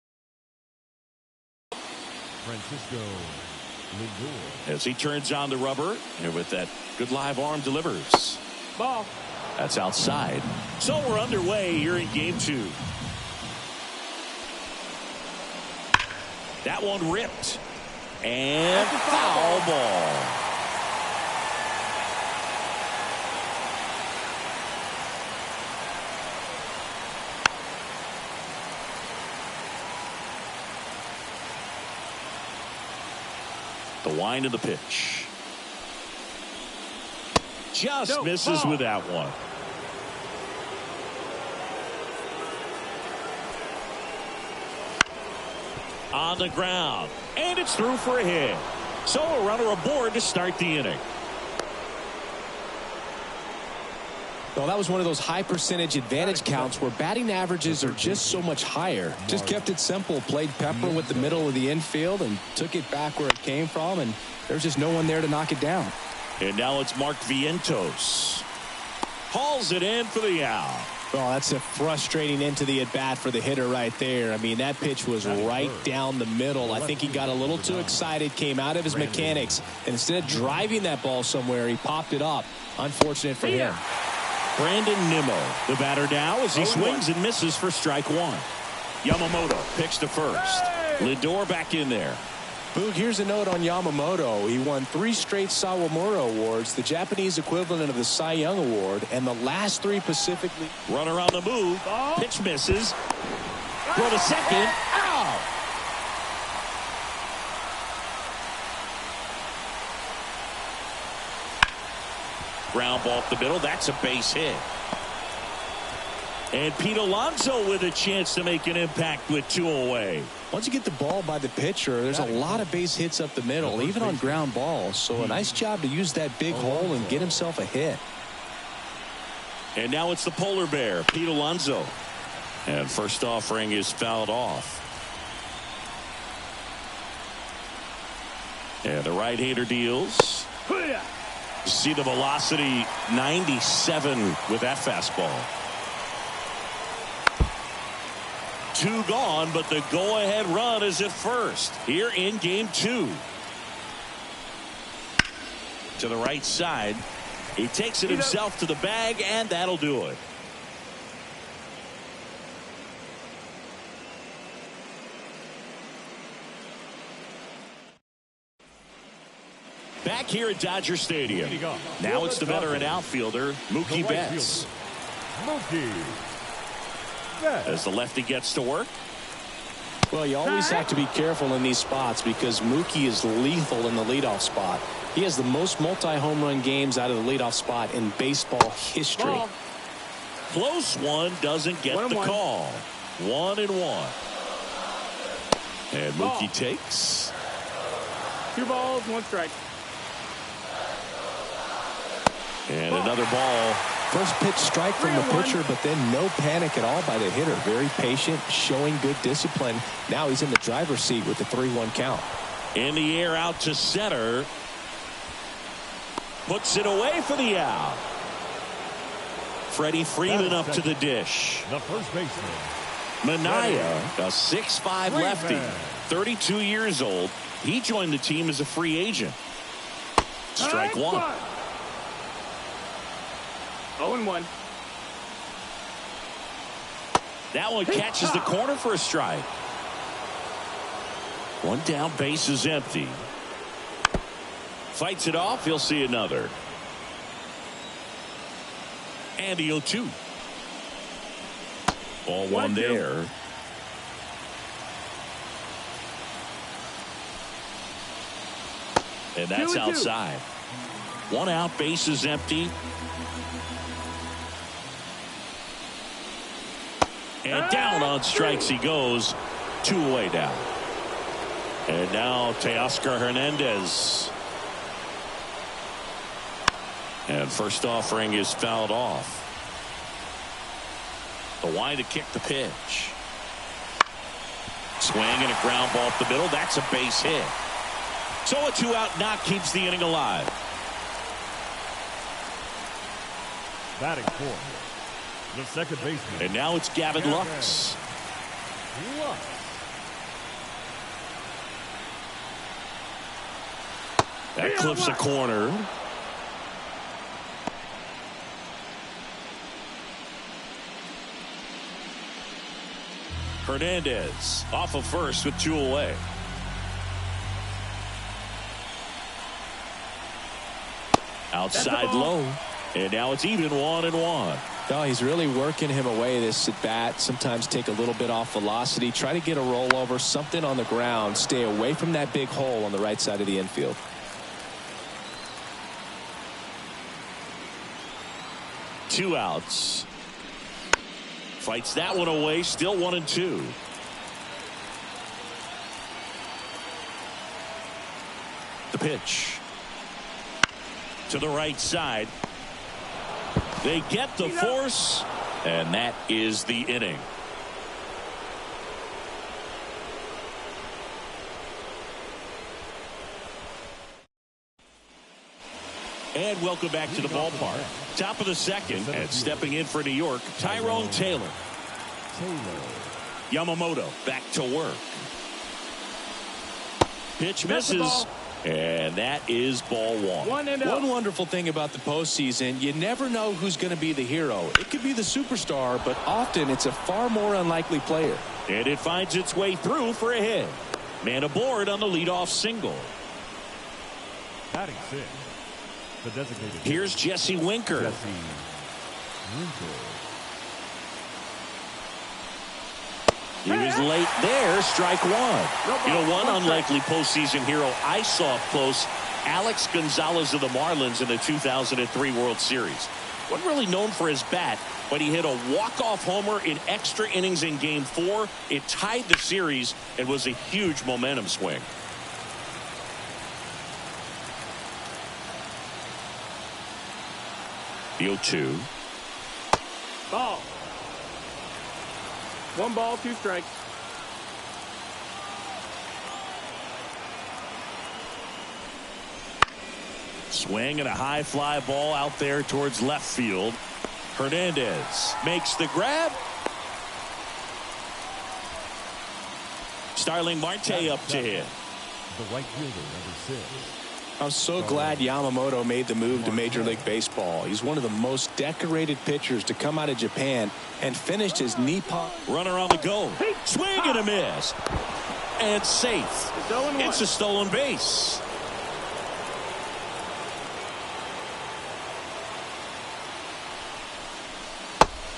Lindor. As he turns on the rubber, and with that good live arm delivers. Ball. That's outside. So we're underway here in game 2. That one ripped. And foul ball. The wind of the pitch. Just misses with that one. On the ground. And it's through for a hit. So a runner aboard to start the inning. Well, that was one of those high percentage advantage counts where batting averages are just so much higher. Just kept it simple, played pepper with the middle of the infield and took it back where it came from, and there's just no one there to knock it down. And now it's Mark Vientos. Hauls it in for the out. Well, that's a frustrating into the at-bat for the hitter right there. I mean, that pitch was right down the middle. I think he got a little too excited, came out of his mechanics, and instead of driving that ball somewhere, he popped it up. Unfortunate for him. Brandon Nimmo, the batter now as he swings and misses for strike one. Yamamoto picks to first. Lindor back in there. Boog, here's a note on Yamamoto. He won 3 straight Sawamura Awards, the Japanese equivalent of the Cy Young Award, and the last 3 Pacific League. Runner on the move. Pitch misses. Throw to second. Out. Ground ball up the middle. That's a base hit. And Pete Alonso with a chance to make an impact with 2 away. Once you get the ball by the pitcher, there's a lot of base hits up the middle, even on ground balls. So a nice job to use that big hole and get himself a hit. And now it's the polar bear, Pete Alonso. And first offering is fouled off. And the right-hander deals. You see the velocity 97 with that fastball. 2 gone, but the go-ahead run is at first here in game 2. To the right side. He takes it himself to the bag, and that'll do it. Back here at Dodger Stadium. Now it's the veteran outfielder, Mookie Betts. Mookie. As the lefty gets to work. Well, you always have to be careful in these spots because Mookie is lethal in the leadoff spot. He has the most multi-home run games out of the leadoff spot in baseball history. Close one, doesn't get the call. 1-1. And Mookie takes. 2 balls, 1 strike. And another ball. First pitch strike from the pitcher, but then no panic at all by the hitter. Very patient, showing good discipline. Now he's in the driver's seat with the 3-1 count. In the air out to center. Puts it away for the out. Freddie Freeman up to the dish. The first baseman. Minaya, a 6'5" lefty, 32 years old. He joined the team as a free agent. Strike 1. 0-1. That one catches the corner for a strike. 1 down, base is empty. Fights it off, he'll see another. And the 0-2. Ball 1 there. And that's outside. 1 out, base is empty. And down on strikes he goes. 2 away now. And now Teoscar Hernandez. And first offering is fouled off. The wind to kick the pitch. Swing and a ground ball up the middle. That's a base hit. So a 2-out knock keeps the inning alive. Batting fourth, the second baseman. And now it's Gavin Lux. That clips a corner. Hernandez off of first with 2 away. Outside low. And now it's even 1-1. Oh, he's really working him away this at bat. Sometimes take a little bit off velocity. Try to get a rollover, something on the ground. Stay away from that big hole on the right side of the infield. Two outs. Fights that one away. Still 1-2. The pitch. To the right side. They get the force, and that is the inning. And welcome back to the ballpark. Top of the second, and stepping in for New York, Tyrone Taylor. Yamamoto back to work. Pitch misses. And that is ball one. One wonderful thing about the postseason, you never know who's going to be the hero. It could be the superstar, but often it's a far more unlikely player. And it finds its way through for a hit. Man aboard on the leadoff single. Batting six, the designated. Here's Jesse Winker. He was late there. Strike one. You know, one unlikely postseason hero I saw up close, Alex Gonzalez of the Marlins in the 2003 World Series. Wasn't really known for his bat, but he hit a walk-off homer in extra innings in Game 4. It tied the series and was a huge momentum swing. The 0-2. Ball. 1 ball, 2 strikes. Swing and a high fly ball out there towards left field. Hernandez makes the grab. Starling Marte up to hit. The right fielder, number 6. I'm so glad Yamamoto made the move to Major League Baseball. He's one of the most decorated pitchers to come out of Japan and finished his Nippon. Runner on the go. Swing and a miss. And safe. It's a stolen base.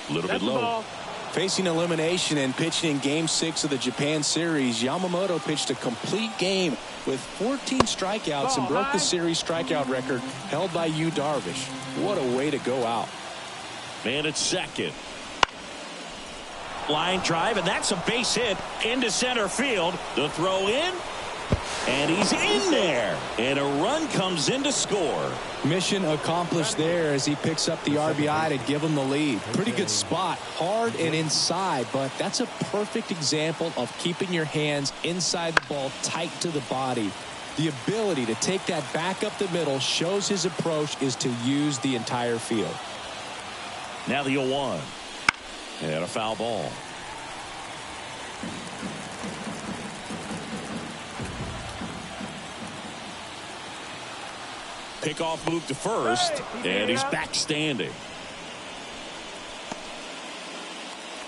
A little bit low. Facing elimination and pitching in Game 6 of the Japan series, Yamamoto pitched a complete game with 14 strikeouts and broke the series strikeout record held by Yu Darvish. What a way to go out. Man at second. Line drive, and that's a base hit into center field. The throw in, and he's in there. And a run comes in to score. Mission accomplished there as he picks up the RBI to give him the lead. Pretty good spot, hard and inside, but that's a perfect example of keeping your hands inside the ball tight to the body. The ability to take that back up the middle shows his approach is to use the entire field. Now the 0-1. And a foul ball. Pickoff move to first, and he's back standing.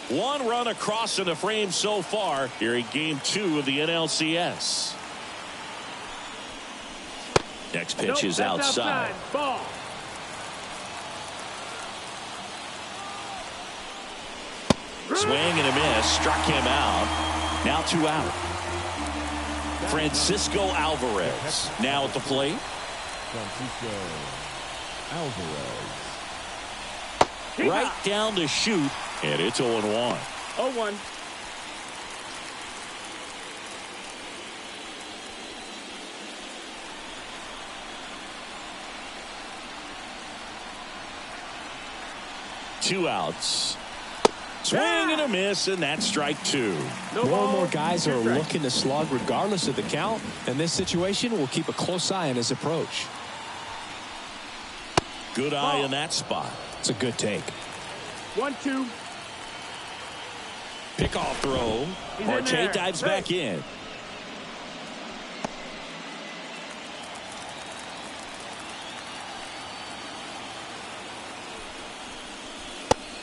One run across in the frame so far here in Game 2 of the NLCS. Next pitch is outside. Ball. Swing and a miss. Struck him out. Now 2 out. Francisco Alvarez now at the plate. Francisco Alvarez. Right down to shoot, and it's 0-1. 0-1. Two outs. Swing and a miss, and that's strike 2. More and more guys are looking to slug regardless of the count. In this situation, we'll keep a close eye on his approach. Good eye in that spot. It's a good take. 1-2. Pickoff throw. Marte dives back in.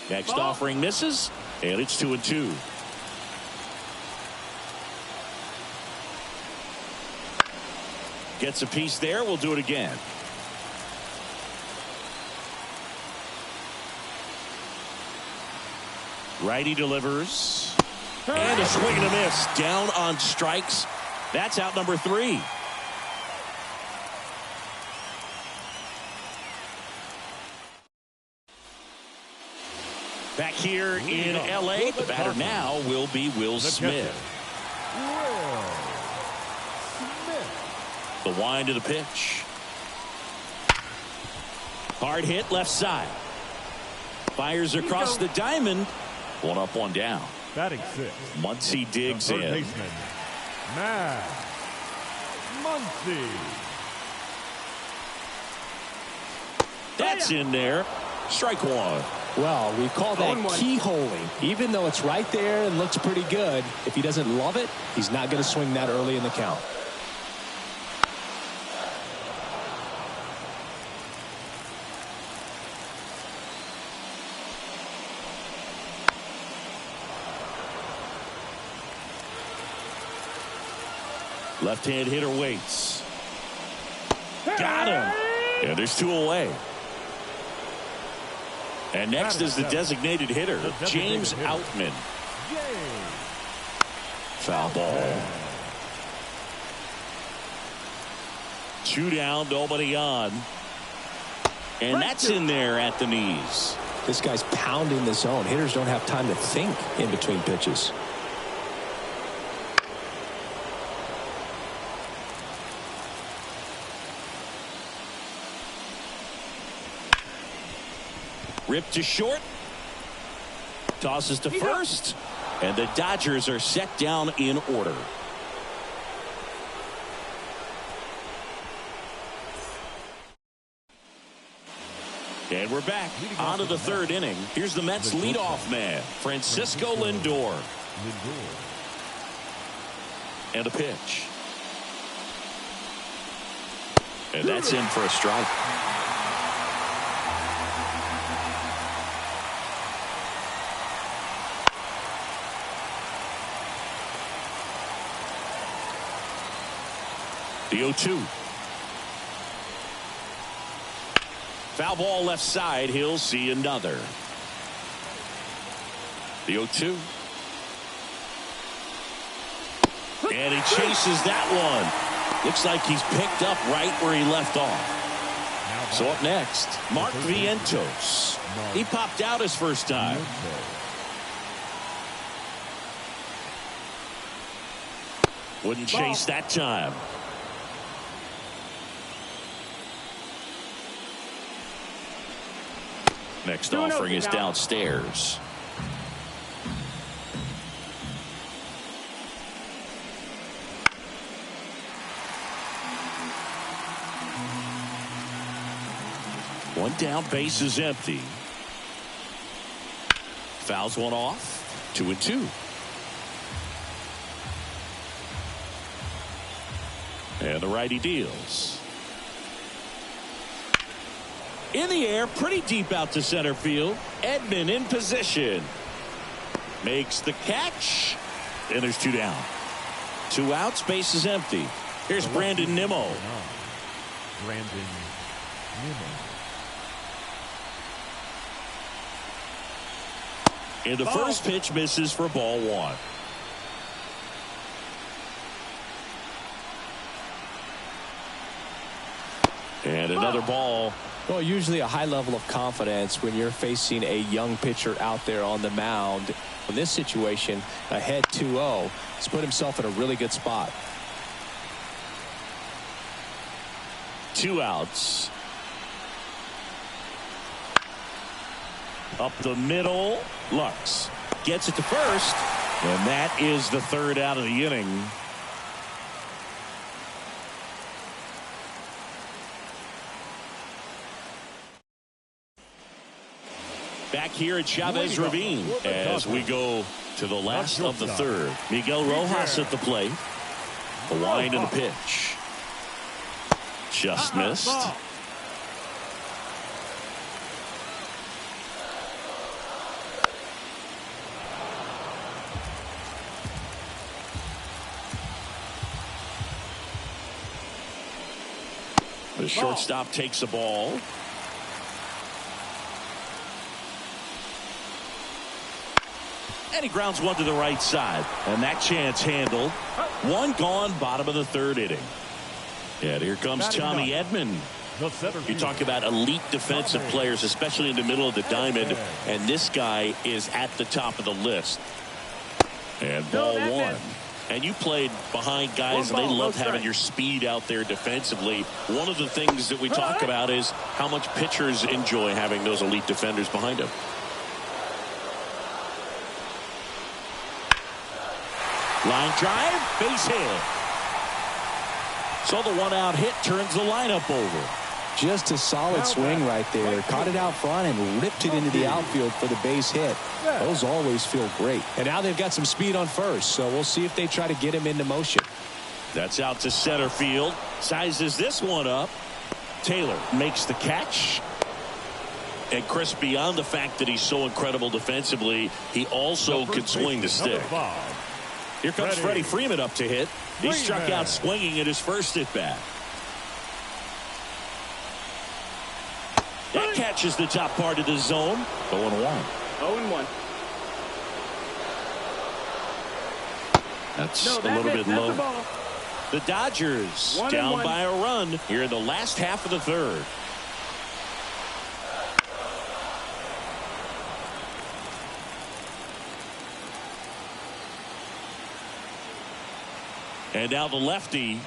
Next offering misses, and it's 2-2. Gets a piece there. We'll do it again. Righty delivers. And a swing and a miss. Down on strikes. That's out number 3. Back here in L.A., the batter now will be Will Smith. The wind of the pitch. Hard hit left side. Fires across the diamond. 1 up, 1 down. Batting 6. Muncy digs in. Baseman, Matt Muncy. That's in there. Strike 1. Well, we call that keyholing. Even though it's right there and looks pretty good, if he doesn't love it, he's not going to swing that early in the count. Left-hand hitter waits. Got him. And there's 2 away. And next is the designated hitter, James Outman. Foul ball. 2 down, nobody on. And that's in there at the knees. This guy's pounding the zone. Hitters don't have time to think in between pitches. Ripped to short. Tosses to first. And the Dodgers are set down in order. And we're back on to the 3rd inning. Here's the Mets leadoff man, Francisco Lindor. And a pitch. And that's in for a strike. The 0-2. Foul ball left side. He'll see another. The 0-2. And he chases that one. Looks like he's picked up right where he left off. So up next, Mark Vientos. He popped out his first time. Wouldn't chase that time. Next offering is downstairs. One down, base is empty. Fouls one off. 2-2. And the righty deals. In the air, pretty deep out to center field. Edman in position. Makes the catch. And there's 2 down. 2 outs, base is empty. Here's Brandon Nimmo. And the first pitch misses for ball 1. And another ball. Well, usually a high level of confidence when you're facing a young pitcher out there on the mound. In this situation, ahead 2-0, he's put himself in a really good spot. 2 outs. Up the middle. Lux gets it to first. And that is the 3rd out of the inning. Back here at Chavez Ravine as we go to the last of the 3rd. Miguel Rojas at the plate. The wind and the pitch. Just missed. The shortstop takes the ball. And he grounds one to the right side. And that chance handled. One gone, bottom of the third inning. And here comes Tommy Edman. You talk about elite defensive players, especially in the middle of the diamond. And this guy is at the top of the list. And ball one. And you played behind guys, and they love having your speed out there defensively. One of the things that we talk about is how much pitchers enjoy having those elite defenders behind them. Line drive, base hit. So the one-out hit turns the lineup over. Just a solid swing right there. Caught it out front and ripped it into the outfield for the base hit. Those always feel great. And now they've got some speed on first, so we'll see if they try to get him into motion. That's out to center field. Sizes this one up. Taylor makes the catch. And Chris, beyond the fact that he's so incredible defensively, he also can swing the stick. Here comes Freddie Freeman up to hit. He struck out swinging at his first at-bat. That catches the top part of the zone. 0-1. 0-1. That's a little bit low. The Dodgers down by a run here in the last half of the third. And now the lefty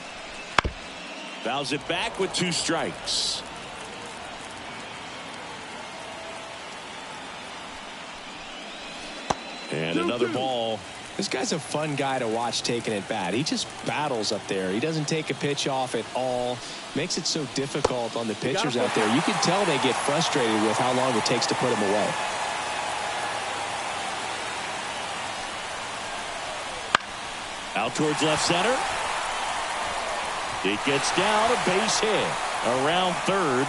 fouls it back with 2 strikes. And another ball. This guy's a fun guy to watch taking at bat. He just battles up there. He doesn't take a pitch off at all. Makes it so difficult on the pitchers out there. You can tell they get frustrated with how long it takes to put him away. Out towards left center. It gets down, a base hit. Around third.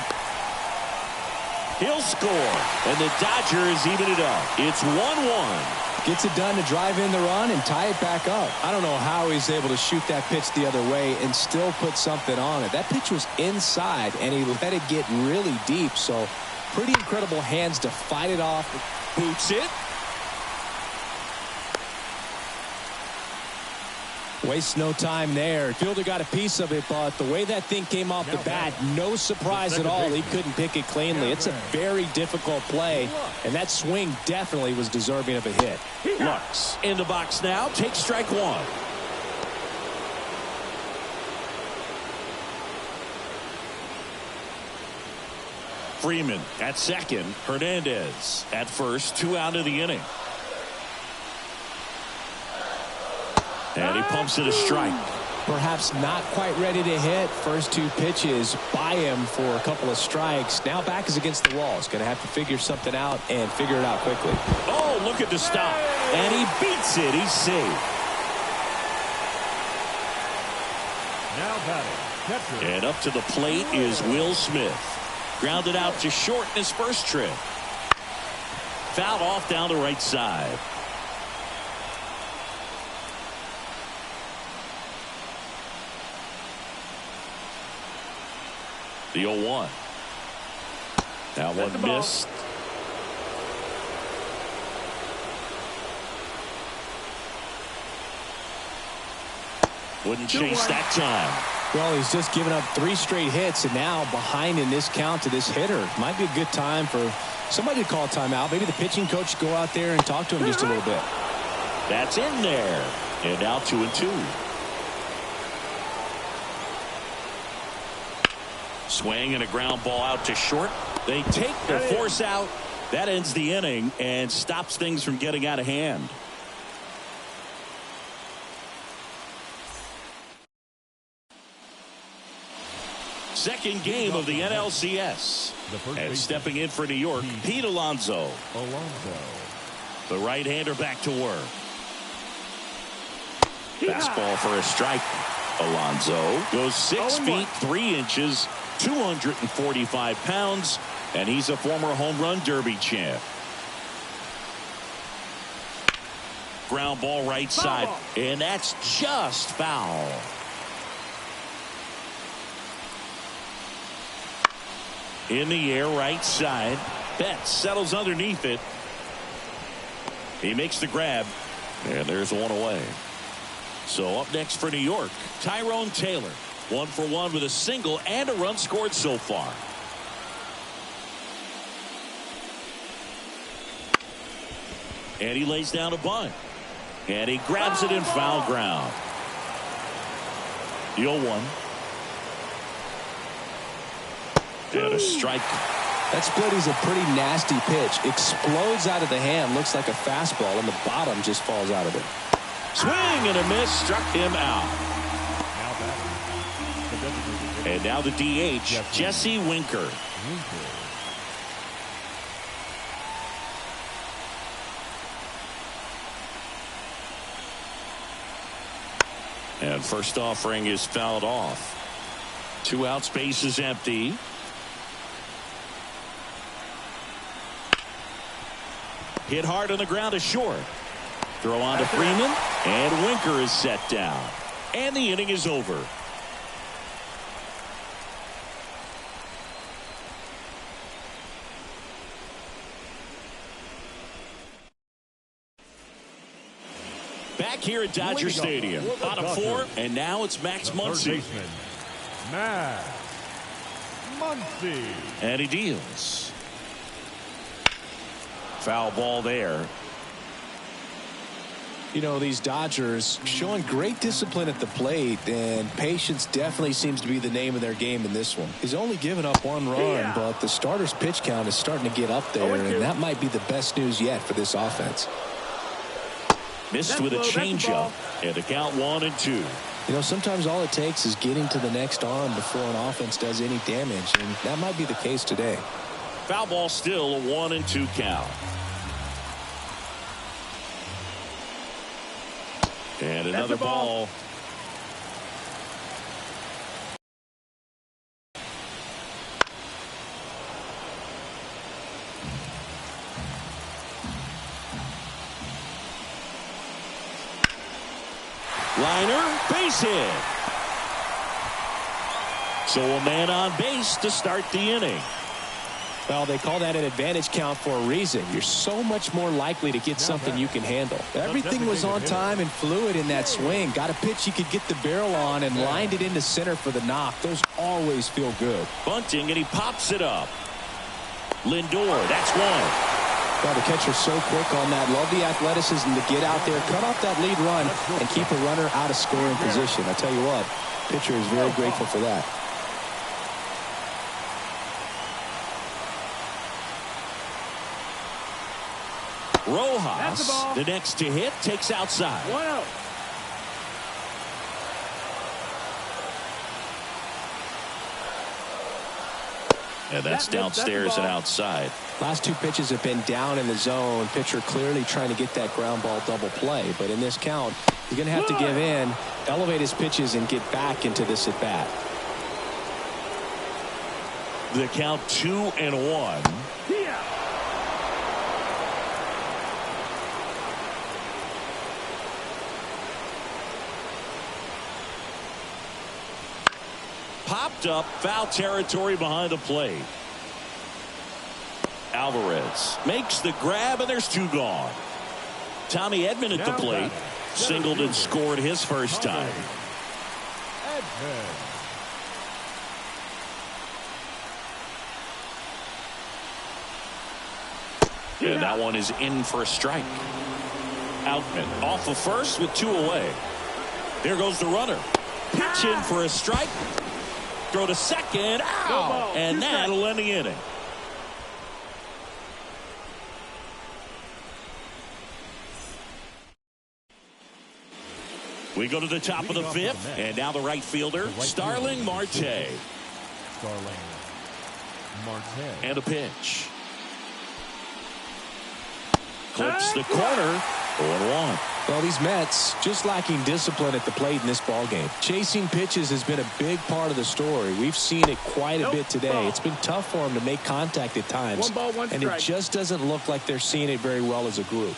He'll score. And the Dodgers even it up. It's 1-1. Gets it done to drive in the run and tie it back up. I don't know how he's able to shoot that pitch the other way and still put something on it. That pitch was inside, and he let it get really deep. So pretty incredible hands to fight it off. Boots it. Wastes no time there. Fielder got a piece of it, but the way that thing came off the bat, no surprise at all. He couldn't pick it cleanly. It's a very difficult play, and that swing definitely was deserving of a hit. Lux in the box now. Takes strike one. Freeman at second. Hernandez at first. 2 out of the inning. And he pumps it a strike. Perhaps not quite ready to hit. First 2 pitches by him for a couple of strikes. Now back is against the wall. He's going to have to figure something out and figure it out quickly. Oh, look at the stop. And he beats it. He's safe. Now batting, catcher. And up to the plate is Will Smith. Grounded out to short in his first trip. Fouled off down the right side. The 0-1. That one missed. Wouldn't chase that time. Well, he's just given up 3 straight hits, and now behind in this count to this hitter. Might be a good time for somebody to call timeout. Maybe the pitching coach go out there and talk to him just a little bit. That's in there. And now 2-2. Swing and a ground ball out to short. They take the force out. That ends the inning and stops things from getting out of hand. Second game of the NLCS. And stepping in for New York, Pete Alonso. The right-hander back to work. Fastball for a strike. Alonso goes 6 feet 3 inches. 245 pounds, and he's a former home run derby champ. Ground ball right side, and that's just foul. In the air right side. Betts settles underneath it. He makes the grab, and there's one away. So up next for New York, Tyrone Taylor. 1 for 1 with a single and a run scored so far. And he lays down a bunt. And he grabs it in foul ground. The 0-1. And a strike. That split is a pretty nasty pitch. Explodes out of the hand. Looks like a fastball, and the bottom just falls out of it. Swing and a miss. Struck him out. And now the DH, Jesse Winker. And first offering is fouled off. 2 outs, base is empty. Hit hard on the ground to short. Throw on to Freeman, and Winker is set down. And the inning is over. Back here at Dodger Stadium. Bottom 4, and now it's Max Muncy. Max Muncy. And he deals. Foul ball there. You know, these Dodgers showing great discipline at the plate, and patience definitely seems to be the name of their game in this one. He's only given up 1 run, but the starter's pitch count is starting to get up there, and that might be the best news yet for this offense. Missed with a changeup, and a count 1-2. You know, sometimes all it takes is getting to the next arm before an offense does any damage, and that might be the case today. Foul ball still, a 1-2 count. And another ball. Liner, base hit. So a man on base to start the inning. Well, they call that an advantage count for a reason. You're so much more likely to get something you can handle. Everything was on time and fluid in that swing. Got a pitch you could get the barrel on and lined it into center for the knock. Those always feel good. Bunting, and he pops it up. Lindor, that's one. Well, the catcher's so quick on that. Love the athleticism to get out there, cut off that lead run, and keep a runner out of scoring position. I tell you what, pitcher is very grateful for that. Rojas, the next to hit, takes outside. 1-0. And that's downstairs and outside. Last 2 pitches have been down in the zone. Pitcher clearly trying to get that ground ball double play. But in this count, he's going to have to give in, elevate his pitches, and get back into this at bat. The count 2-1. Popped up, foul territory behind the plate. Alvarez makes the grab, and there's 2 gone. Tommy Edman at the plate. Singled and scored his first time. And that one is in for a strike. Outman off of first with 2 away. There goes the runner. Pitch in for a strike. Throw to second. Ow! And that'll end the inning. We go to the top of the 5th, and now the right fielder, Starling Marte. And a pitch. Clips the corner. 0-1. Well, these Mets just lacking discipline at the plate in this ballgame. Chasing pitches has been a big part of the story. We've seen it quite a bit today. It's been tough for them to make contact at times. 1 ball, 1 strike. And it just doesn't look like they're seeing it very well as a group.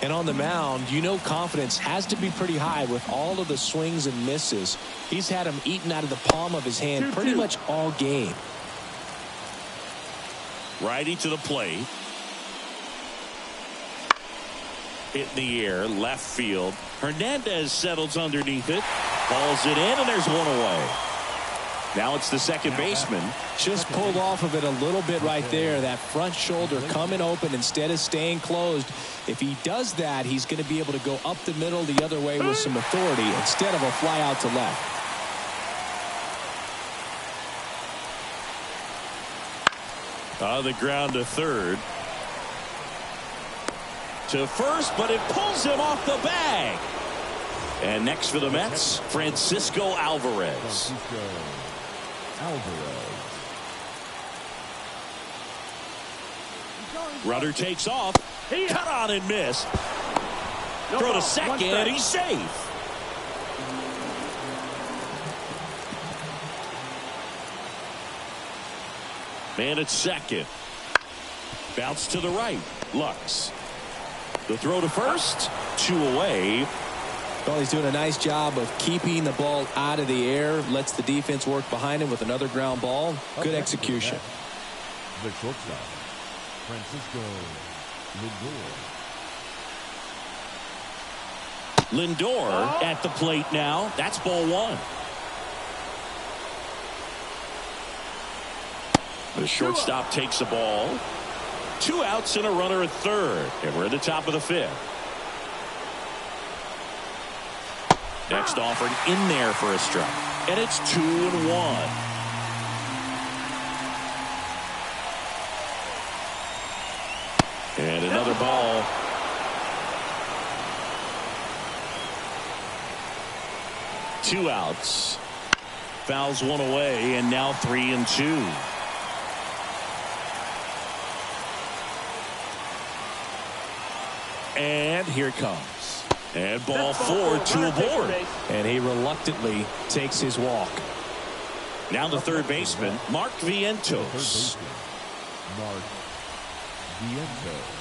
And on the mound, you know confidence has to be pretty high with all of the swings and misses. He's had them eaten out of the palm of his hand pretty much all game. Righty to the plate. Hit in the air, left field. Hernandez settles underneath it. Hauls it in, and there's one away. Now it's the second baseman. Just pulled off of it a little bit right there. That front shoulder coming open instead of staying closed. If he does that, he's going to be able to go up the middle the other way with some authority instead of a fly out to left. On the ground to third. To first, but it pulls him off the bag. And next for the Mets, Francisco Alvarez. Runner takes off. Cut on and miss. Throw to second, and he's safe. Man at second. Bounce to the right. Lux. The throw to first. 2 away. Well, he's doing a nice job of keeping the ball out of the air. Lets the defense work behind him with another ground ball. Good execution. The shortstop, Francisco Lindor. Lindor at the plate now. That's ball 1. The shortstop takes the ball. 2 outs and a runner at third. And we're at the top of the 5th. Next offering in there for a strike. And it's 2-1. And another ball. Two outs. Fouls one away, and now 3-2. And here it comes. And ball 4, 2 aboard. And he reluctantly takes his walk. Now the third baseman, Mark Vientos. Mark Vientos.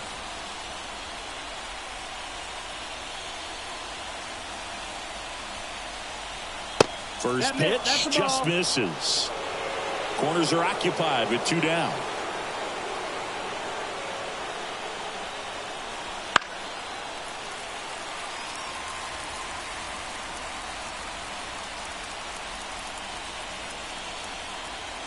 First pitch just misses. Corners are occupied with 2 down.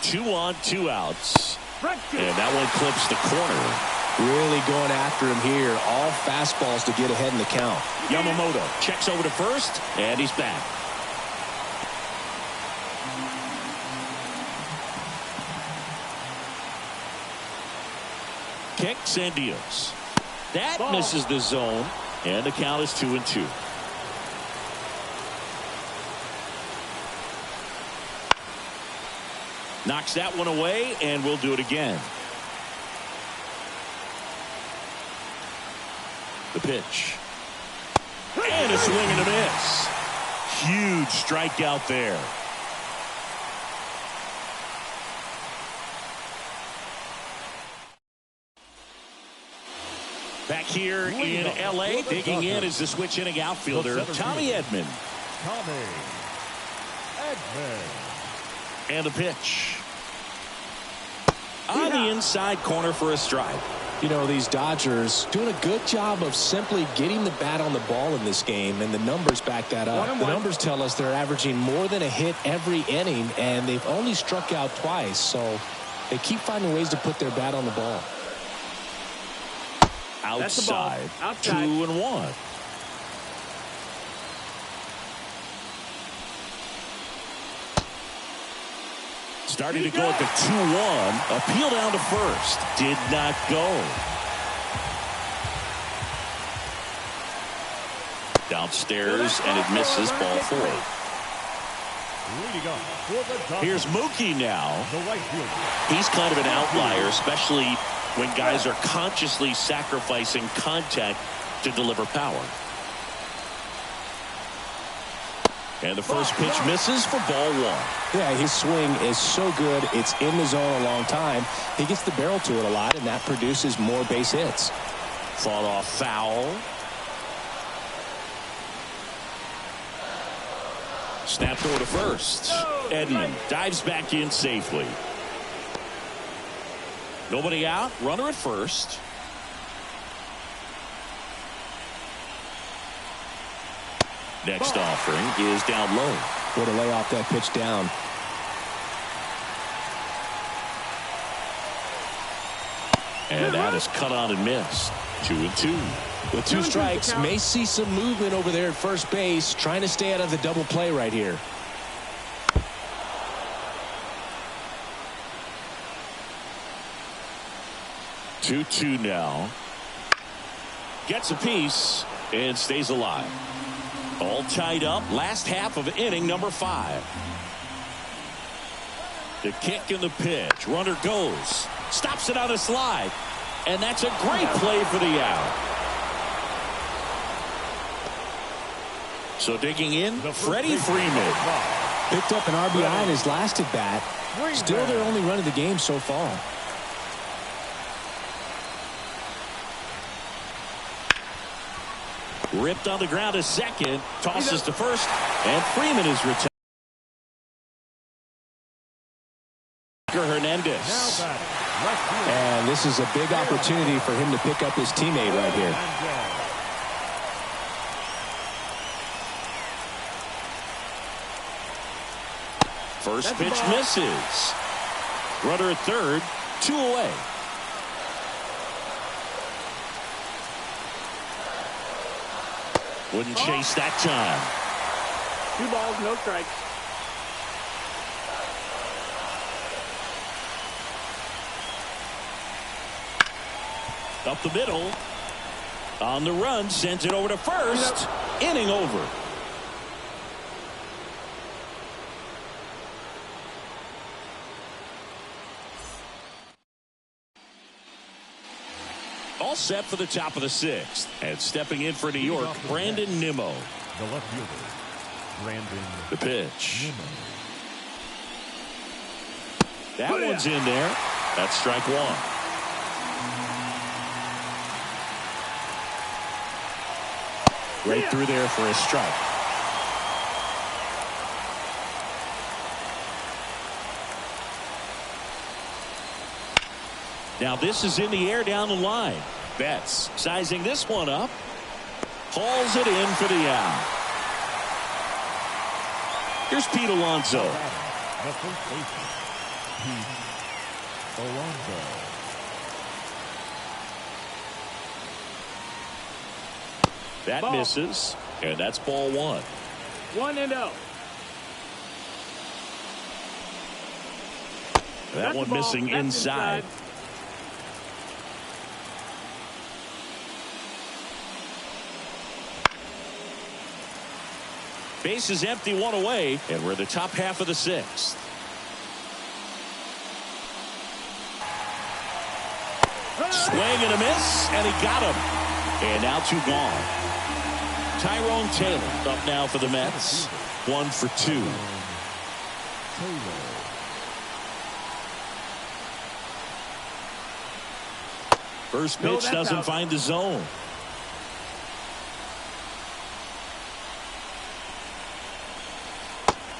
Two on, 2 outs. And that one clips the corner. Really going after him here. All fastballs to get ahead in the count. Yamamoto checks over to first, and he's back. Kicks and deals. That misses the zone, and the count is 2-2. Knocks that one away, and we'll do it again. The pitch. And a swing and a miss. Huge strikeout there. Back here in L.A., digging in is the switch inning outfielder, Tommy Edman. Tommy Edman. And the pitch. On the inside corner for a strike. You know, these Dodgers doing a good job of simply getting the bat on the ball in this game, and the numbers back that up. The numbers tell us they're averaging more than a hit every inning, and they've only struck out twice, so they keep finding ways to put their bat on the ball. Outside. 2-1. Starting to go at the 2-1. Appeal down to first. Did not go. Downstairs, and it misses ball 4. Here's Mookie now. He's kind of an outlier, especially when guys are consciously sacrificing contact to deliver power. And the first pitch misses for ball 1. Yeah, his swing is so good. It's in the zone a long time. He gets the barrel to it a lot, and that produces more base hits. Fought off foul. Snap throw to first. Edman dives back in safely. Nobody out. Runner at first. Next offering is down low. Way to lay off that pitch down. And that is cut on and missed. 2-2. With 2 strikes, may see some movement over there at first base, trying to stay out of the double play right here. Two now. Gets a piece and stays alive. All tied up. Last half of inning number 5. The kick and the pitch. Runner goes. Stops it on a slide. And that's a great play for the out. So digging in, Freddie Freeman. Picked up an RBI in his last at bat. Still their only run of the game so far. Ripped on the ground to second. Tosses to first. And Freeman is retired. Hernandez. And this is a big opportunity for him to pick up his teammate right here. First pitch misses. Runner at third. 2 away. Wouldn't chase that time. 2 balls, no strikes. Up the middle. On the run. Sends it over to first. Inning over. All set for the top of the 6th. And stepping in for New York, Brandon Nimmo. The left fielder, Brandon. The pitch. Nimmo. That one's in there. That's strike 1. Right through there for a strike. Now this is in the air down the line. Betts sizing this one up. Hauls it in for the out. Here's Pete Alonso. The first baseman, Pete Alonso. That Ball. misses, and that's ball 1. 1-0. That one missing inside. Base is empty, 1 away, and we're in the top half of the 6th. Swing and a miss, and he got him. And now 2 gone. Tyrone Taylor up now for the Mets. 1 for 2. First pitch doesn't find the zone.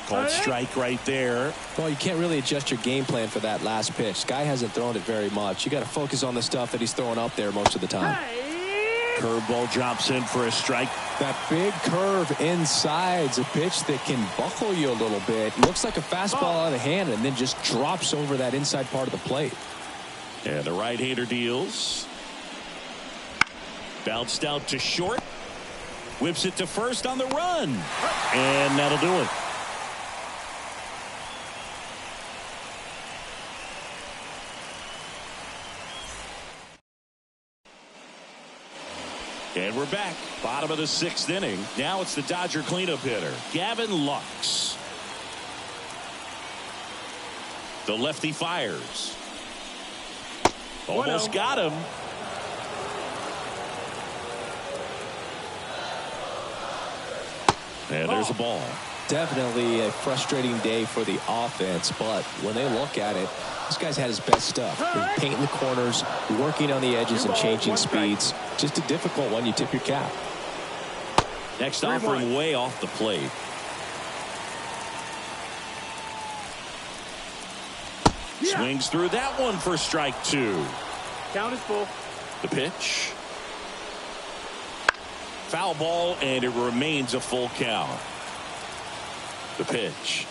Called strike right there. Well, you can't really adjust your game plan for that last pitch. Guy hasn't thrown it very much. You got to focus on the stuff that he's throwing up there most of the time. Curveball drops in for a strike. That big curve inside's a pitch that can buckle you a little bit. Looks like a fastball out of hand and then just drops over that inside part of the plate. And the right-hander deals. Bounced out to short. Whips it to first on the run. And that'll do it. And we're back. Bottom of the 6th inning. Now it's the Dodger cleanup hitter, Gavin Lux. The lefty fires. Almost got him. And there's a ball. Definitely a frustrating day for the offense, but when they look at it, this guy's had his best stuff. He's painting the corners, working on the edges and changing speeds. Just a difficult one. You tip your cap. Next offering way off the plate. Swings through that one for strike 2. Count is full. The pitch. Foul ball, and it remains a full count. The pitch.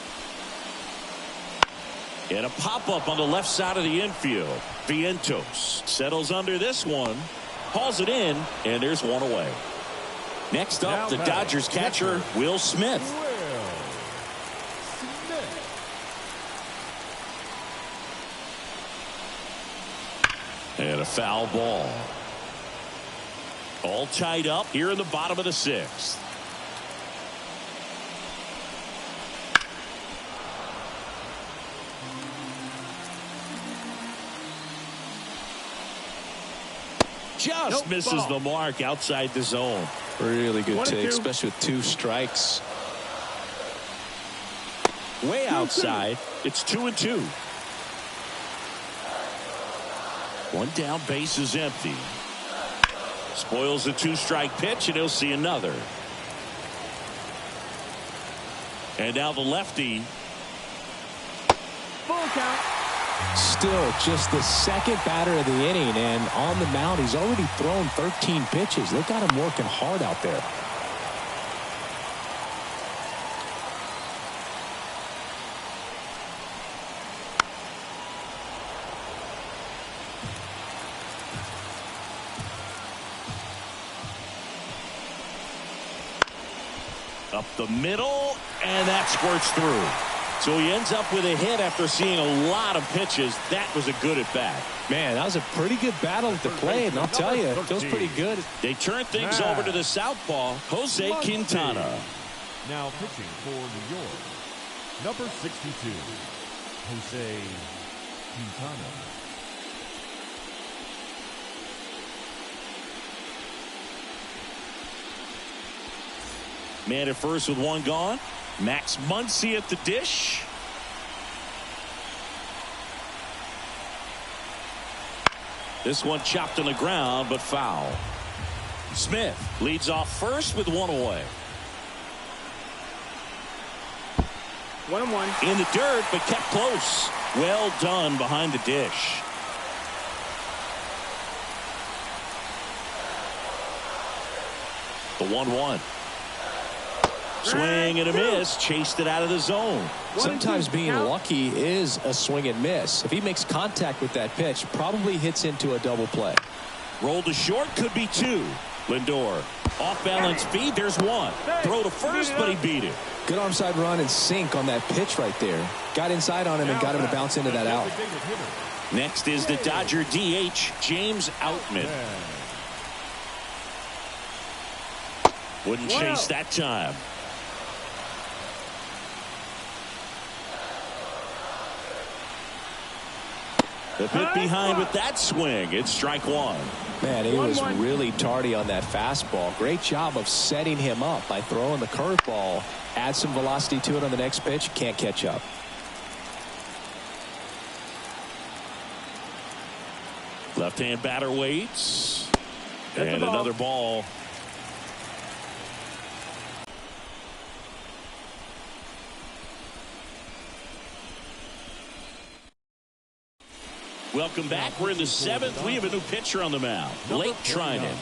And a pop-up on the left side of the infield. Vientos settles under this one. Hauls it in, and there's one away. Next up, the Dodgers catcher, Will Smith. And a foul ball. All tied up here in the bottom of the 6th. Just misses the mark outside the zone. Really good take, especially with 2 strikes. Way outside. It's 2-2. One down, base is empty. Spoils the 2-strike pitch, and he'll see another. And now the lefty. Full count. Still just the second batter of the inning, and on the mound he's already thrown 13 pitches. They've got him working hard out there. Up the middle, and that squirts through. So he ends up with a hit after seeing a lot of pitches. That was a good at bat. Man, that was a pretty good battle at the plate, and I'll tell you, it feels pretty good. They turn things over to the southpaw, Jose Quintana. Now pitching for New York, number 62, Jose Quintana. Man at first with one gone. Max Muncy at the dish. This one chopped on the ground, but foul. Smith leads off first with one away. 1-1. In the dirt, but kept close. Well done behind the dish. The 1-1. Swing and a miss. Chased it out of the zone. Sometimes being lucky is a swing and miss. If he makes contact with that pitch, probably hits into a double play. Rolled to short, could be 2. Lindor, off balance feed, there's 1. Throw to first, but he beat it. Good arm side run and sink on that pitch right there. Got inside on him and got him to bounce into that out. Next is the Dodger DH, James Outman. Wouldn't chase that time. The bit behind with that swing. It's strike 1. Man, he was really tardy on that fastball. Great job of setting him up by throwing the curveball. Add some velocity to it on the next pitch. Can't catch up. Left-hand batter waits. And another ball. Welcome back. We're in the 7th. We have a new pitcher on the mound, Blake Trinan.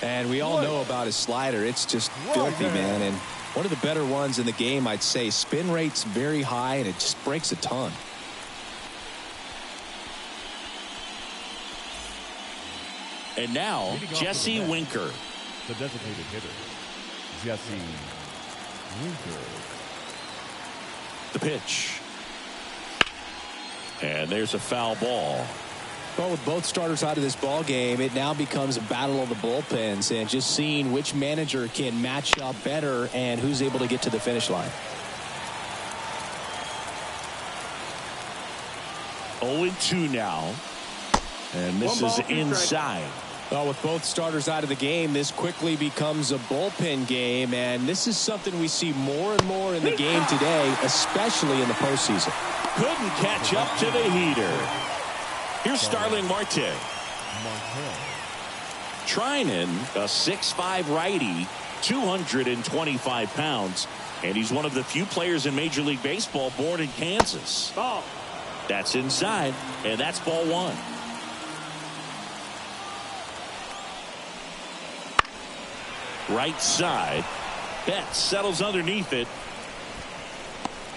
And we all know about his slider. It's just filthy, man. And one of the better ones in the game, I'd say. Spin rate's very high, and it just breaks a ton. And now, Jesse Winker. The designated hitter, Jesse Winker. The pitch. And there's a foul ball. Well, with both starters out of this ball game, it now becomes a battle of the bullpens and just seeing which manager can match up better and who's able to get to the finish line. 0-2 now. And this is inside. Well, with both starters out of the game, this quickly becomes a bullpen game, and this is something we see more and more in the game today, especially in the postseason. Couldn't catch up to the heater. Here's Starling Marte. Trinan, a 6'5" righty, 225 pounds, and he's one of the few players in Major League Baseball born in Kansas. Ball. That's inside, and that's ball one. Right side. Betts settles underneath it.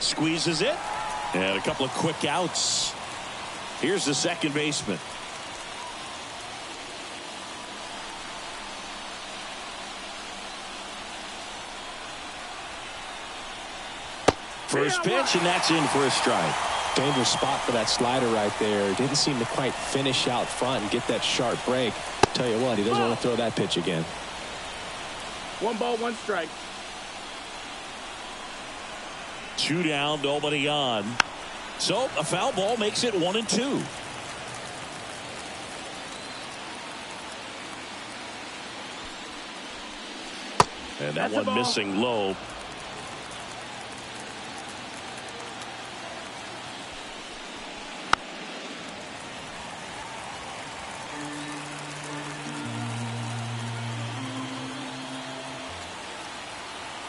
Squeezes it. And a couple of quick outs. Here's the second baseman. First pitch, and that's in for a strike. Dangerous spot for that slider right there. Didn't seem to quite finish out front and get that sharp break. Tell you what, he doesn't want to throw that pitch again. 1 ball, 1 strike. 2 down, nobody on. So a foul ball makes it 1-2. And that one missing low.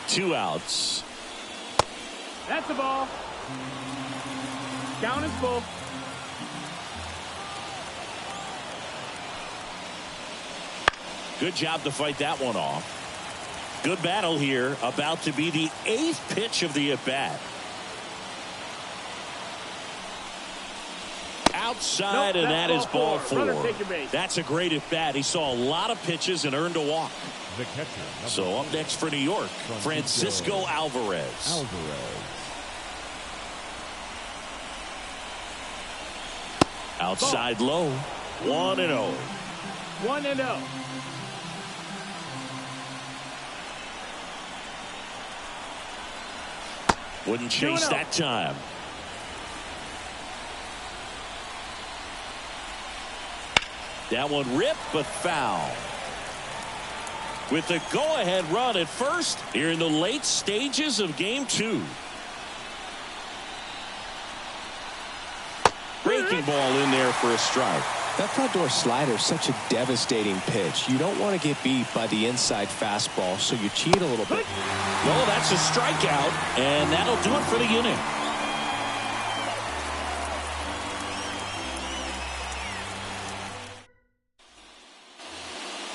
Two outs. That's the ball. Count is full. Good job to fight that one off. Good battle here. About to be the 8th pitch of the at-bat. Outside, and that is ball 4. That's a great at-bat. He saw a lot of pitches and earned a walk. The catcher. So up next for New York, Francisco Alvarez. Outside low. 1-0. 1-0. Wouldn't chase that time. That one ripped, but foul. With the go-ahead run at first here in the late stages of game 2. Breaking ball in there for a strike. That front door slider is such a devastating pitch. You don't want to get beat by the inside fastball, so you cheat a little bit. Well, that's a strikeout, and that'll do it for the inning.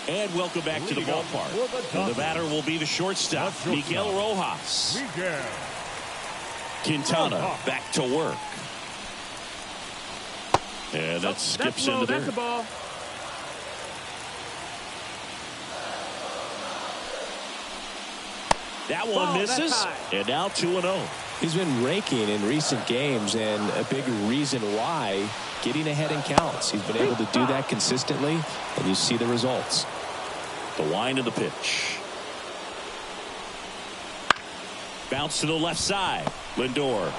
And welcome back to the ballpark. And the batter will be the shortstop, Miguel Rojas. Quintana back to work. And that skips into there. That's a ball. That one misses, and now 2-0. He's been raking in recent games, and a big reason why, getting ahead in counts. He's been able to do that consistently, and you see the results. The wind of the pitch. Bounce to the left side. Lindor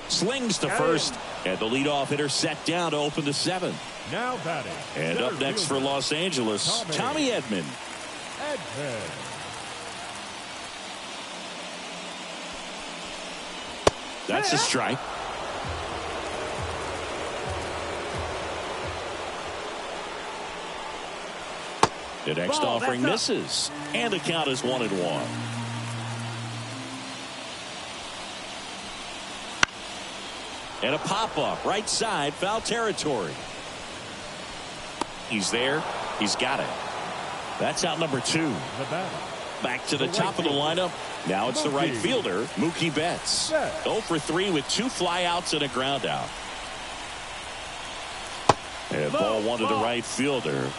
slings to first, and the leadoff hitter set down to open the 7th. Now batting. And up next for Los Angeles, Tommy Edman. That's a strike. The next offering misses, and the count is 1-1. And a pop-up right side, foul territory. He's there. He's got it. That's out number 2. Back to the top of the lineup. Now it's the right fielder, Mookie Betts. 0 for 3 with 2 flyouts and a ground out. And ball 1 to the right fielder.